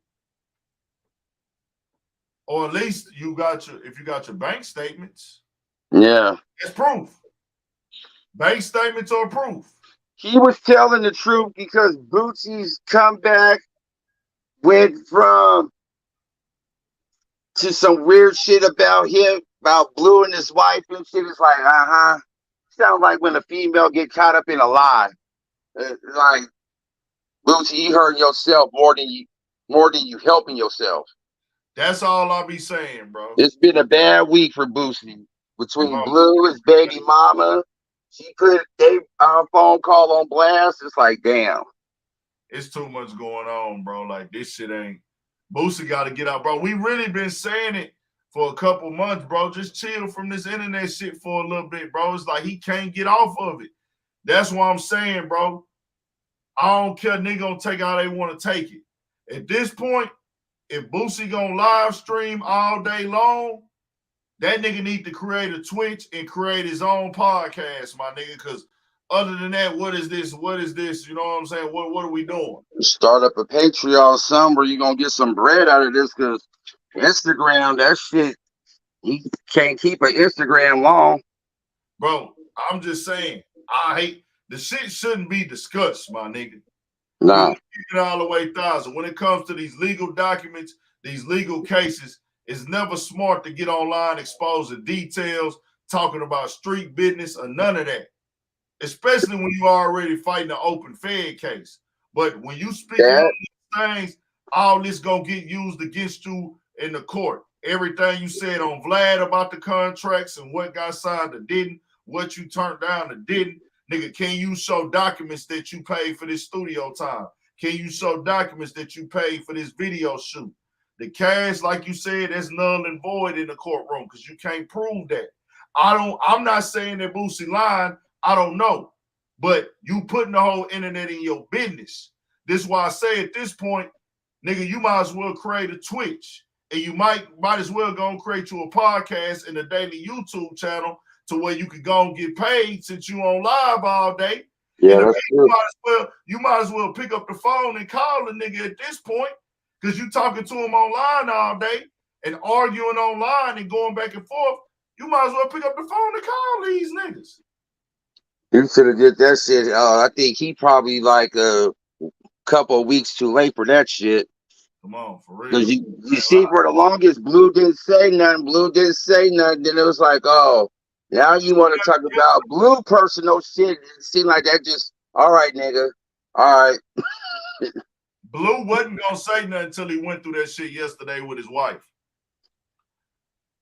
Or at least if you got your bank statements, Yeah. it's proof. Bank statements are proof. He was telling the truth because Boosie's comeback went from to some weird shit about him, about Bleu and his wife and shit. It's like, sounds like when a female get caught up in a lie. Like, Boosie, you hurting yourself more than you helping yourself. That's all I be saying, bro. It's been a bad week for Boosie. Between Bleu, his baby mama, she put their phone call on blast. It's like, damn. It's too much going on, bro. Like, this shit ain't. Boosie got to get out, bro. We really been saying it for a couple months, bro. Just chill from this internet shit for a little bit, bro. It's like he can't get off of it. That's what I'm saying, bro. I don't care. Nigga gonna take how they want to take it. At this point, if Boosie gonna live stream all day long, that nigga need to create a Twitch and create his own podcast, my nigga, because other than that, what is this? What is this? You know what I'm saying? What are we doing? Start up a Patreon somewhere you're going to get some bread out of this because Instagram, that shit, you can't keep an Instagram long. Bro, I'm just saying, I hate, the shit shouldn't be discussed, my nigga. Nah. Keep it all the way 1,000. When it comes to these legal documents, these legal cases, it's never smart to get online exposing details, talking about street business or none of that. Especially when you already fighting an open Fed case. But when you speak on these things, all this gonna get used against you in the court. Everything you said on Vlad about the contracts and what got signed or didn't, what you turned down or didn't. Nigga, can you show documents that you paid for this studio time? Can you show documents that you paid for this video shoot? The cash, like you said, that's null and void in the courtroom because you can't prove that. I'm not saying that Boosie lying. I don't know. But you putting the whole internet in your business. This is why I say at this point, nigga, you might as well create a Twitch. And you might as well go and create you a podcast and a daily YouTube channel to where you could go and get paid since you on live all day. Yeah, that's true. You might as well pick up the phone and call the nigga at this point because you talking to him online all day and arguing online and going back and forth. You might as well pick up the phone and call these niggas. You should have did that shit. I think he probably like a couple of weeks too late for that shit. Come on, for real. Because you see, for the longest, Bleu didn't say nothing. Then it was like, oh, now you want to talk about Bleu personal shit. It seemed like that just, all right, nigga. All right. Bleu wasn't going to say nothing until he went through that shit yesterday with his wife.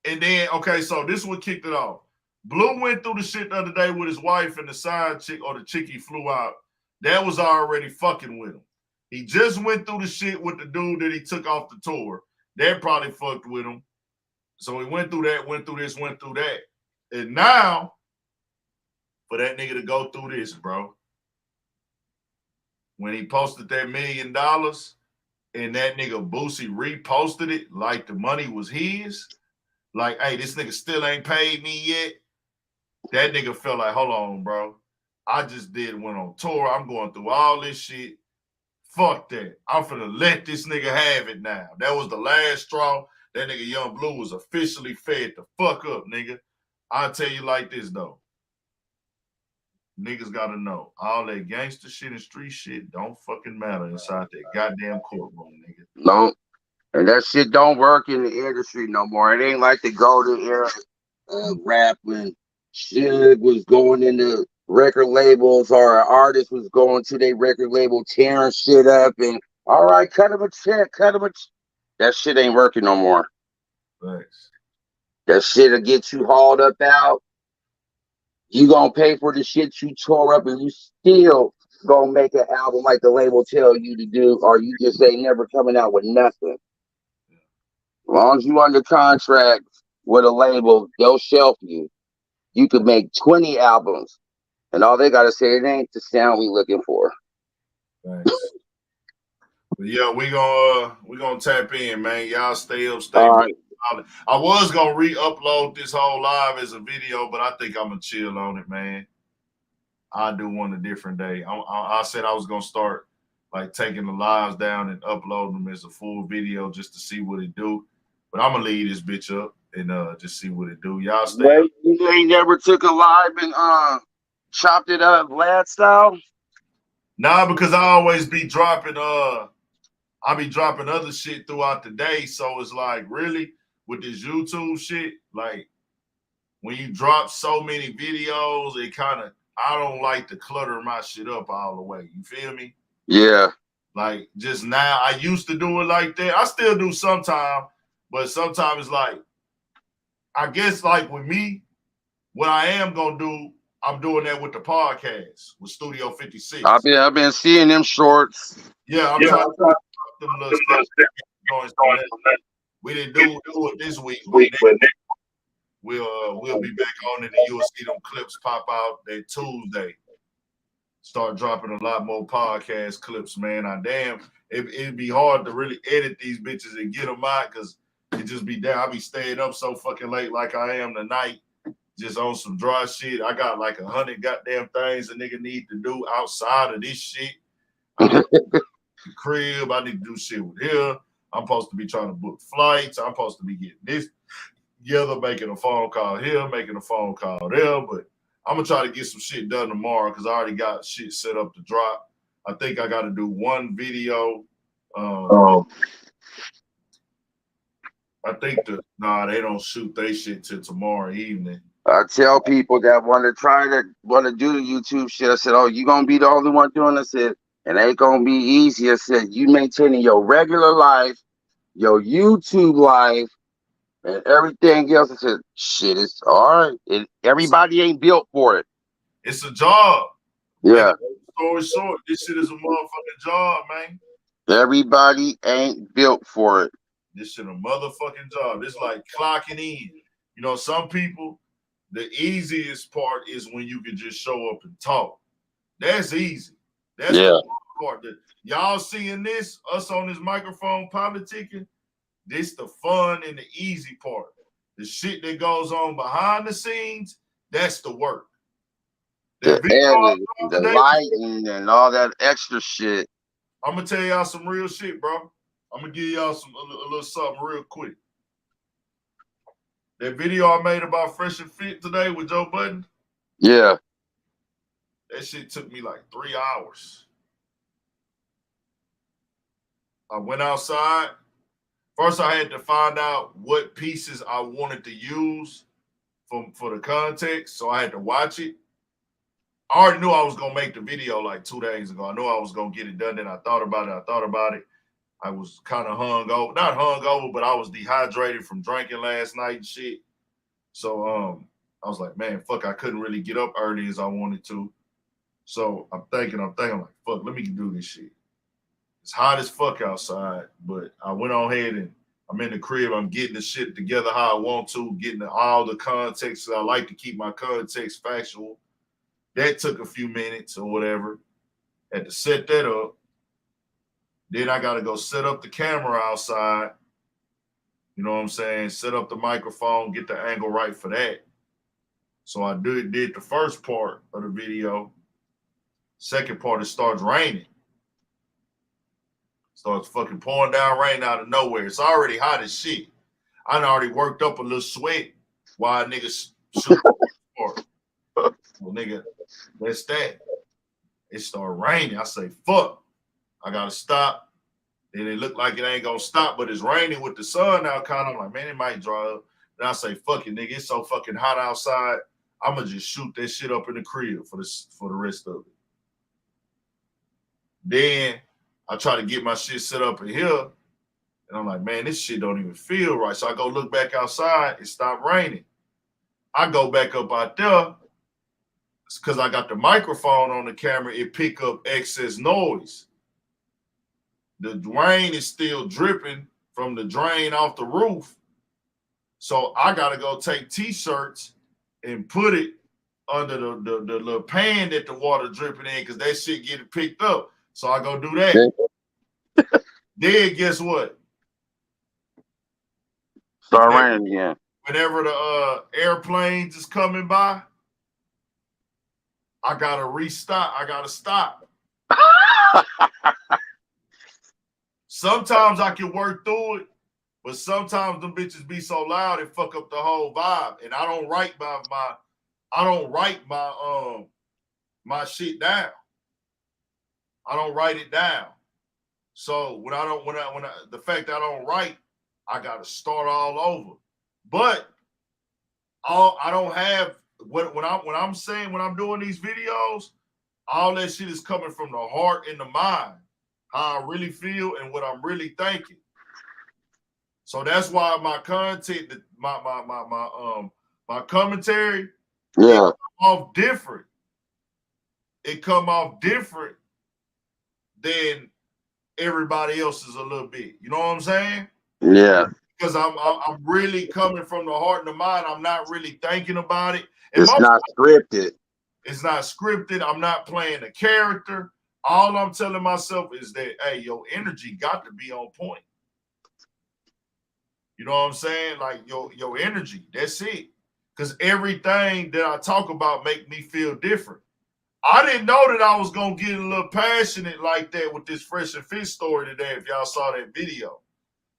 And then, okay, so this is what kicked it off. Bleu went through the shit the other day with his wife and the side chick or the chick he flew out. That was already fucking with him. He just went through the shit with the dude that he took off the tour. That probably fucked with him. So he went through that, went through this, went through that. And now, for that nigga to go through this, bro, when he posted that $1 million and that nigga Boosie reposted it like the money was his, like, hey, this nigga still ain't paid me yet. That nigga felt like, hold on, bro. I just went on tour. I'm going through all this shit. Fuck that. I'm finna let this nigga have it now. That was the last straw. That nigga Young Bleu was officially fed the fuck up, nigga. I'll tell you like this, though. Niggas gotta know. All that gangster shit and street shit don't fucking matter inside that goddamn courtroom, nigga. No. And that shit don't work in the industry no more. It ain't like the golden era of rap when shit was going into record labels or an artist was going to their record label tearing shit up and, all right, cut him a check. That shit ain't working no more. Thanks. That shit'll get you hauled up out. You gonna pay for the shit you tore up and you still gonna make an album like the label tell you to do, or you just ain't never coming out with nothing. long as you under contract with a label, they'll shelf you. You could make 20 albums, and all they gotta say, it ain't the sound we looking for. Thanks. But yeah, we gonna tap in, man. Y'all stay up, stay All back. right. I was gonna re-upload this whole live as a video, but I think I'm gonna chill on it, man. I'll do one a different day. I said I was gonna start like taking the lives down and uploading them as a full video just to see what it do. But I'm gonna leave this bitch up and just see what it do. Y'all stay up. Wait, you ain't never took a live and chopped it up Vlad style? Nah, because I always be dropping I be dropping other shit throughout the day. So it's like really with this YouTube shit, like when you drop so many videos, it kind of I don't like to clutter my shit up all the way. You feel me? Yeah. Like just now, I used to do it like that. I still do sometimes, but sometimes it's like, I guess like with me, what I am gonna do, I'm doing that with the podcast with Studio 56. I've been seeing them shorts. Yeah, I'm trying to drop them little stuff. We didn't do it this week, but we'll be back on it and you'll see them clips pop out that Tuesday. Start dropping a lot more podcast clips, man. It'd be hard to really edit these bitches and get them out because it just be down. I be staying up so fucking late like I am tonight, just on some dry shit. I got like 100 goddamn things a nigga need to do outside of this shit. I need to do the crib. I need to do shit with here. I'm supposed to be trying to book flights. I'm supposed to be getting this together, making a phone call here, making a phone call there, but I'm gonna try to get some shit done tomorrow because I already got shit set up to drop. I think I got to do one video. I think they don't shoot they shit till tomorrow evening. I tell people that want to do the YouTube shit. I said, "Oh, you gonna be the only one doing this?" It ain't gonna be easy. I said, "You maintaining your regular life, your YouTube life, and everything else." I said, "Shit, it's all right. Everybody ain't built for it. It's a job." Yeah. Story short, this shit is a motherfucking job, man. Everybody ain't built for it. This shit a motherfucking job. It's like clocking in. You know, some people, the easiest part is when you can just show up and talk. That's easy. That's the part that y'all seeing this, us on this microphone politicking. This the fun and the easy part. The shit that goes on behind the scenes, that's the work. The editing, the lighting, and all that extra shit. I'm gonna tell y'all some real shit, bro. I'm gonna give y'all a little something real quick. That video I made about Fresh and Fit today with Joe Budden. Yeah. That shit took me like 3 hours. I went outside. First, I had to find out what pieces I wanted to use for the context, so I had to watch it. I already knew I was going to make the video like 2 days ago. I knew I was going to get it done, and I thought about it. I was kind of not hungover, but I was dehydrated from drinking last night and shit. So I was like, man, fuck, I couldn't really get up early as I wanted to. So I'm thinking like, fuck, let me do this shit. It's hot as fuck outside, but I went on ahead and I'm in the crib. I'm getting the shit together how I want to, getting all the context. I like to keep my context factual. That took a few minutes or whatever. Had to set that up. Then I got to go set up the camera outside. You know what I'm saying? Set up the microphone, get the angle right for that. So I did the first part of the video. Second part, it starts raining. Starts fucking pouring down rain out of nowhere. It's already hot as shit. I done already worked up a little sweat while niggas shoot part. Well, nigga, that's that. It started raining. I say, fuck. I gotta stop. Then it looked like it ain't gonna stop, but it's raining with the sun now. Kind of like, man, it might dry up. Then I say, fuck it, nigga. It's so fucking hot outside. I'm gonna just shoot that shit up in the crib for the rest of it. Then I try to get my shit set up in here, and I'm like, man, this shit don't even feel right. So I go look back outside. It stopped raining. I go back up out there because I got the microphone on the camera. It pick up excess noise. The rain is still dripping from the drain off the roof. So I gotta go take t-shirts and put it under the little pan that the water dripping in, because that shit getting picked up. So I go do that. Then guess what? Start raining again. Whenever the airplanes is coming by, I gotta restop. I gotta stop. Sometimes I can work through it, but sometimes them bitches be so loud it fuck up the whole vibe. And I don't write my shit down. I don't write it down. So when the fact that I don't write, I gotta start all over. But I don't have when I'm saying, when I'm doing these videos, all that shit is coming from the heart and the mind, how I really feel and what I'm really thinking. So that's why my content, my commentary, Yeah, off different. It come off different than everybody else's a little bit. You know what I'm saying? yeah. Because I'm really coming from the heart and the mind. I'm not really thinking about it. And It's not scripted. It's not scripted. I'm not playing a character. All I'm telling myself is that, hey, your energy got to be on point. You know what I'm saying? Like your energy. That's it. Because everything that I talk about make me feel different. I didn't know that I was gonna get a little passionate like that with this Fresh and Fit story today. If y'all saw that video,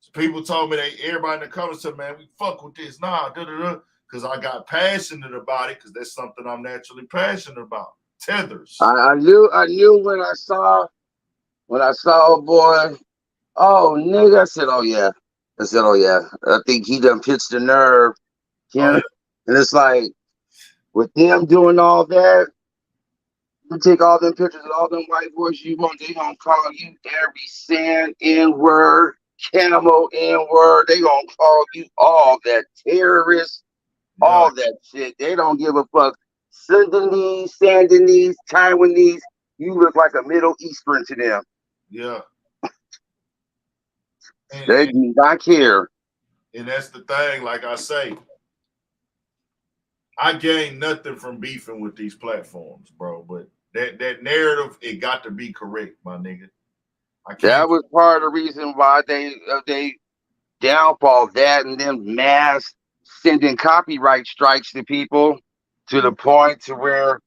so people told me, everybody in the comments said, "Man, we fuck with this." Nah, because I got passionate about it, because that's something I'm naturally passionate about. Tethers. I knew when I saw a boy. Oh, nigga! I said, "Oh yeah." I think he done pitched the nerve. Yeah, Oh, yeah. and it's like with them doing all that. You take all them pictures of all them white boys you want, they gonna call you every sand N-word, camo N-word. They gonna call you all that terrorist, all that shit. They don't give a fuck. Sudanese, Sandanese, Taiwanese, you look like a Middle Eastern to them. Yeah. They do not care. And that's the thing, like I say, I gain nothing from beefing with these platforms, bro. But that narrative, it got to be correct, my nigga. That was part of the reason why they downfall, that and them mass sending copyright strikes to people, to the point to where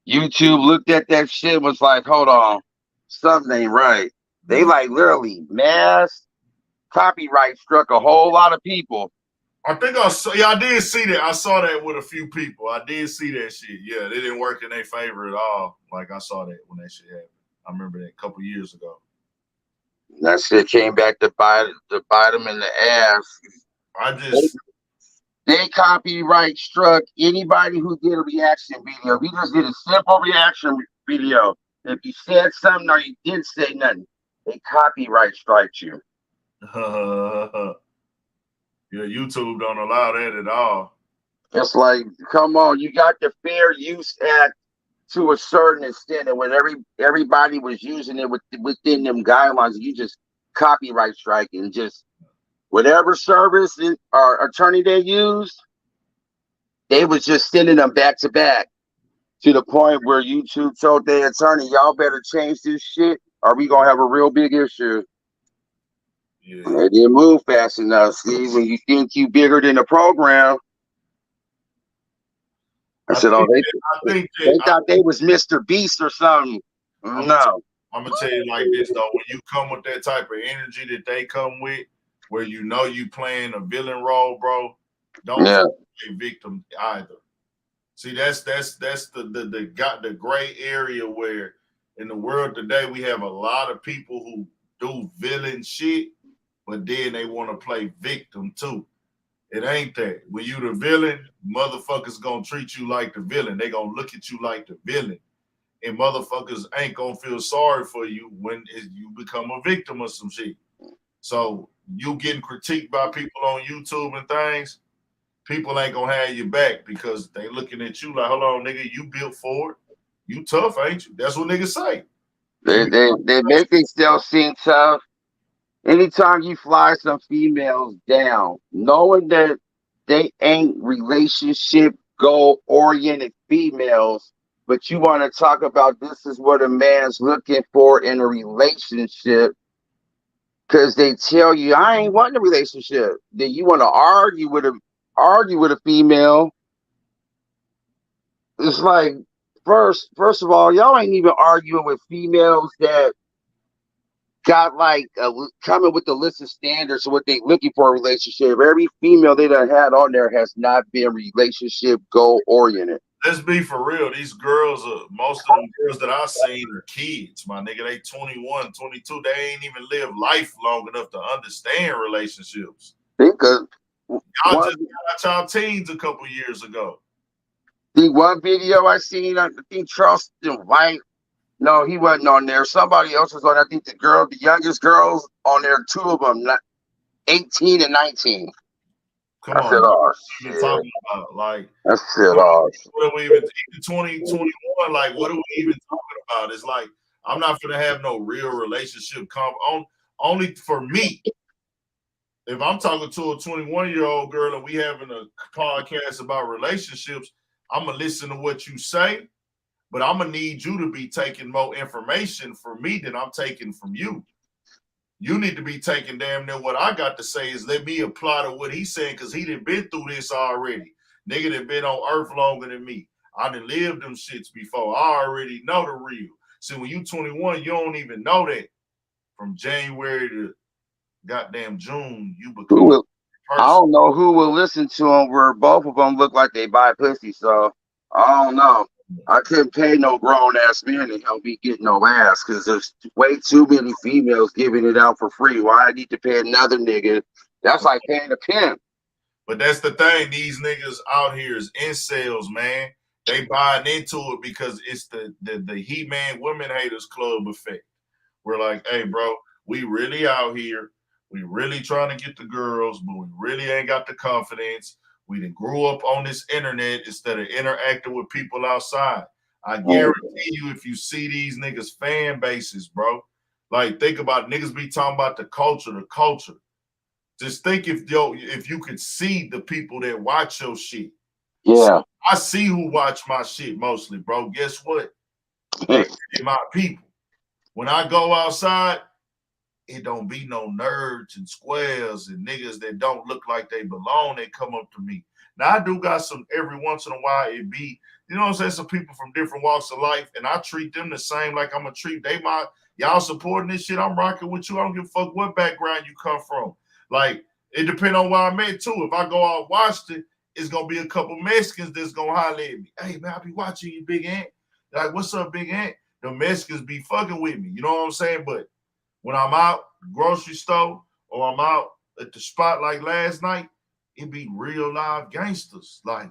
YouTube looked at that shit, was like, hold on, something ain't right. They like literally mass copyright struck a whole lot of people. I think I did see that. I saw that with a few people. I did see that shit. Yeah, they didn't work in their favor at all. Like, I saw that when that shit happened. I remember that a couple years ago. That shit came back to bite them in the ass. They copyright struck anybody who did a reaction video. If you just did a simple reaction video, if you said something or you didn't say nothing, they copyright strike you. Yeah, YouTube don't allow that at all. It's like, come on, you got the Fair Use Act to a certain extent, and when everybody was using it within them guidelines, you just copyright striking, just whatever service or attorney they used, they was just sending them back to back, to the point where YouTube told their attorney, y'all better change this shit or we gonna have a real big issue. Yeah. They didn't move fast enough. See, when you think you bigger than the program, I said, they thought they was Mr. Beast or something. No. I'm gonna tell you like this though, when you come with that type of energy that they come with, where you know you playing a villain role, bro, don't play victim either. See, that's the gray area where in the world today we have a lot of people who do villain shit, but then they want to play victim too. It ain't that. When you the villain, motherfuckers gonna treat you like the villain. They gonna look at you like the villain. And motherfuckers ain't gonna feel sorry for you when you become a victim of some shit. So you getting critiqued by people on YouTube and things, people ain't gonna have you back because they looking at you like, hold on, nigga, you built for it. You tough, ain't you? That's what niggas say. They make themselves seem tough, anytime you fly some females down, knowing that they ain't relationship goal oriented females, but you want to talk about this is what a man's looking for in a relationship, because they tell you I ain't wanting a relationship. Then you want to argue with a female. It's like first of all, y'all ain't even arguing with females that got like coming with the list of standards of what they looking for in a relationship. Every female they done had on there has not been relationship goal oriented. Let's be for real. These girls, most of them girls that I've seen are kids, my nigga. They 21, 22. They ain't even lived life long enough to understand relationships. Because Y'all just got y'all teens a couple years ago. The one video I seen, I think Charleston White, no, he wasn't on there. Somebody else was on. I think the youngest girls on there, two of them, 18 and 19. Come on, said, oh, shit. Talking about like I said, oh, what are we even 2021? Like, what are we even talking about? It's like I'm not gonna have no real relationship only for me. If I'm talking to a 21-year-old girl and we having a podcast about relationships, I'm gonna listen to what you say, but I'm gonna need you to be taking more information from me than I'm taking from you. You need to be taking damn near what I got to say is let me apply to what he's saying, because he done been through this already. Nigga done been on earth longer than me. I done lived them shits before. I already know the real. See, when you 21, you don't even know that. From January to goddamn June, you become I don't know who will listen to them where both of them look like they buy pussy, so I don't know. I couldn't pay no grown ass man to help me get no ass, because there's way too many females giving it out for free. Why I need to pay another nigga? That's like paying a pimp. But that's the thing. These niggas out here is incels, man. They buying into it because it's the He-Man Women Haters Club effect. We're like, hey, bro, we really out here. We really trying to get the girls, but we really ain't got the confidence. We done grew up on this internet instead of interacting with people outside. I guarantee you, if you see these niggas fan bases, bro, like think about niggas be talking about the culture. Just think if you could see the people that watch your shit. Yeah. I see who watch my shit mostly, bro. Guess what? They're my people. When I go outside, it don't be no nerds and squares and niggas that don't look like they belong. They come up to me. Now, I do got some, every once in a while, it be, you know what I'm saying, some people from different walks of life, and I treat them the same like I'm going to treat y'all supporting this shit, I'm rocking with you. I don't give a fuck what background you come from. Like, it depends on where I'm at, too. If I go out Washington, it's going to be a couple Mexicans that's going to holler at me. Hey, man, I be watching you, Big Ant. Like, what's up, Big Ant? The Mexicans be fucking with me. You know what I'm saying? But when I'm out grocery store or I'm out at the spot like last night, it be real live gangsters. Like,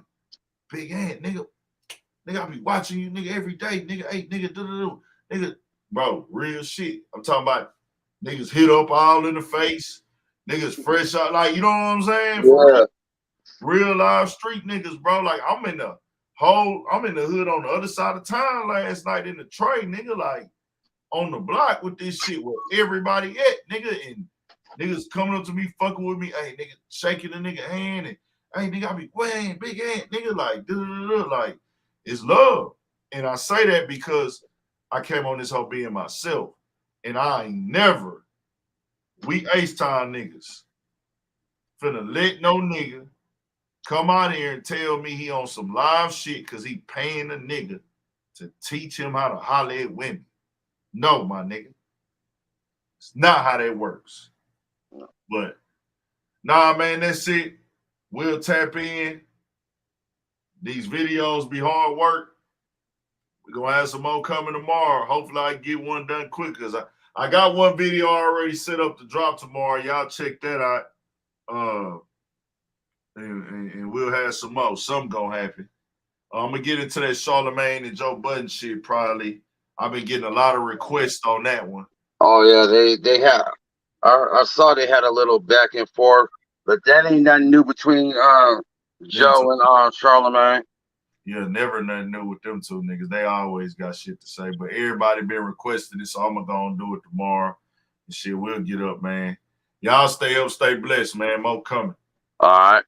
Big Ant, nigga, I be watching you, nigga, every day. Nigga, hey, nigga, nigga, bro, real shit. I'm talking about niggas hit up all in the face. Niggas fresh out, like, you know what I'm saying? Yeah. Real live street niggas, bro. Like, I'm in the hood on the other side of town last night in the tray, nigga, like, on the block with this shit where everybody at, nigga, and niggas coming up to me, fucking with me, hey, nigga, shaking the nigga hand, and hey, nigga, I be weighing Big Ant, nigga, like, like, it's love. And I say that because I came on this whole being myself, and I ain't never, we H-Time niggas, finna let no nigga come out here and tell me he on some live shit because he paying a nigga to teach him how to holler at women. No, my nigga. It's not how that works. But nah, man, that's it. We'll tap in. These videos be hard work. We're gonna have some more coming tomorrow. Hopefully I get one done quick, because I got one video already set up to drop tomorrow. Y'all check that out. And we'll have some more. Something gonna happen. I'm gonna get into that Charlemagne and Joe Budden shit probably. I've been getting a lot of requests on that one. Oh yeah, they have. I saw they had a little back and forth, but that ain't nothing new between Joe and Charlemagne. Yeah, never nothing new with them two niggas. They always got shit to say, but everybody been requesting it, so I'm gonna go and do it tomorrow. And shit, we'll get up, man. Y'all stay up, stay blessed, man. More coming. All right.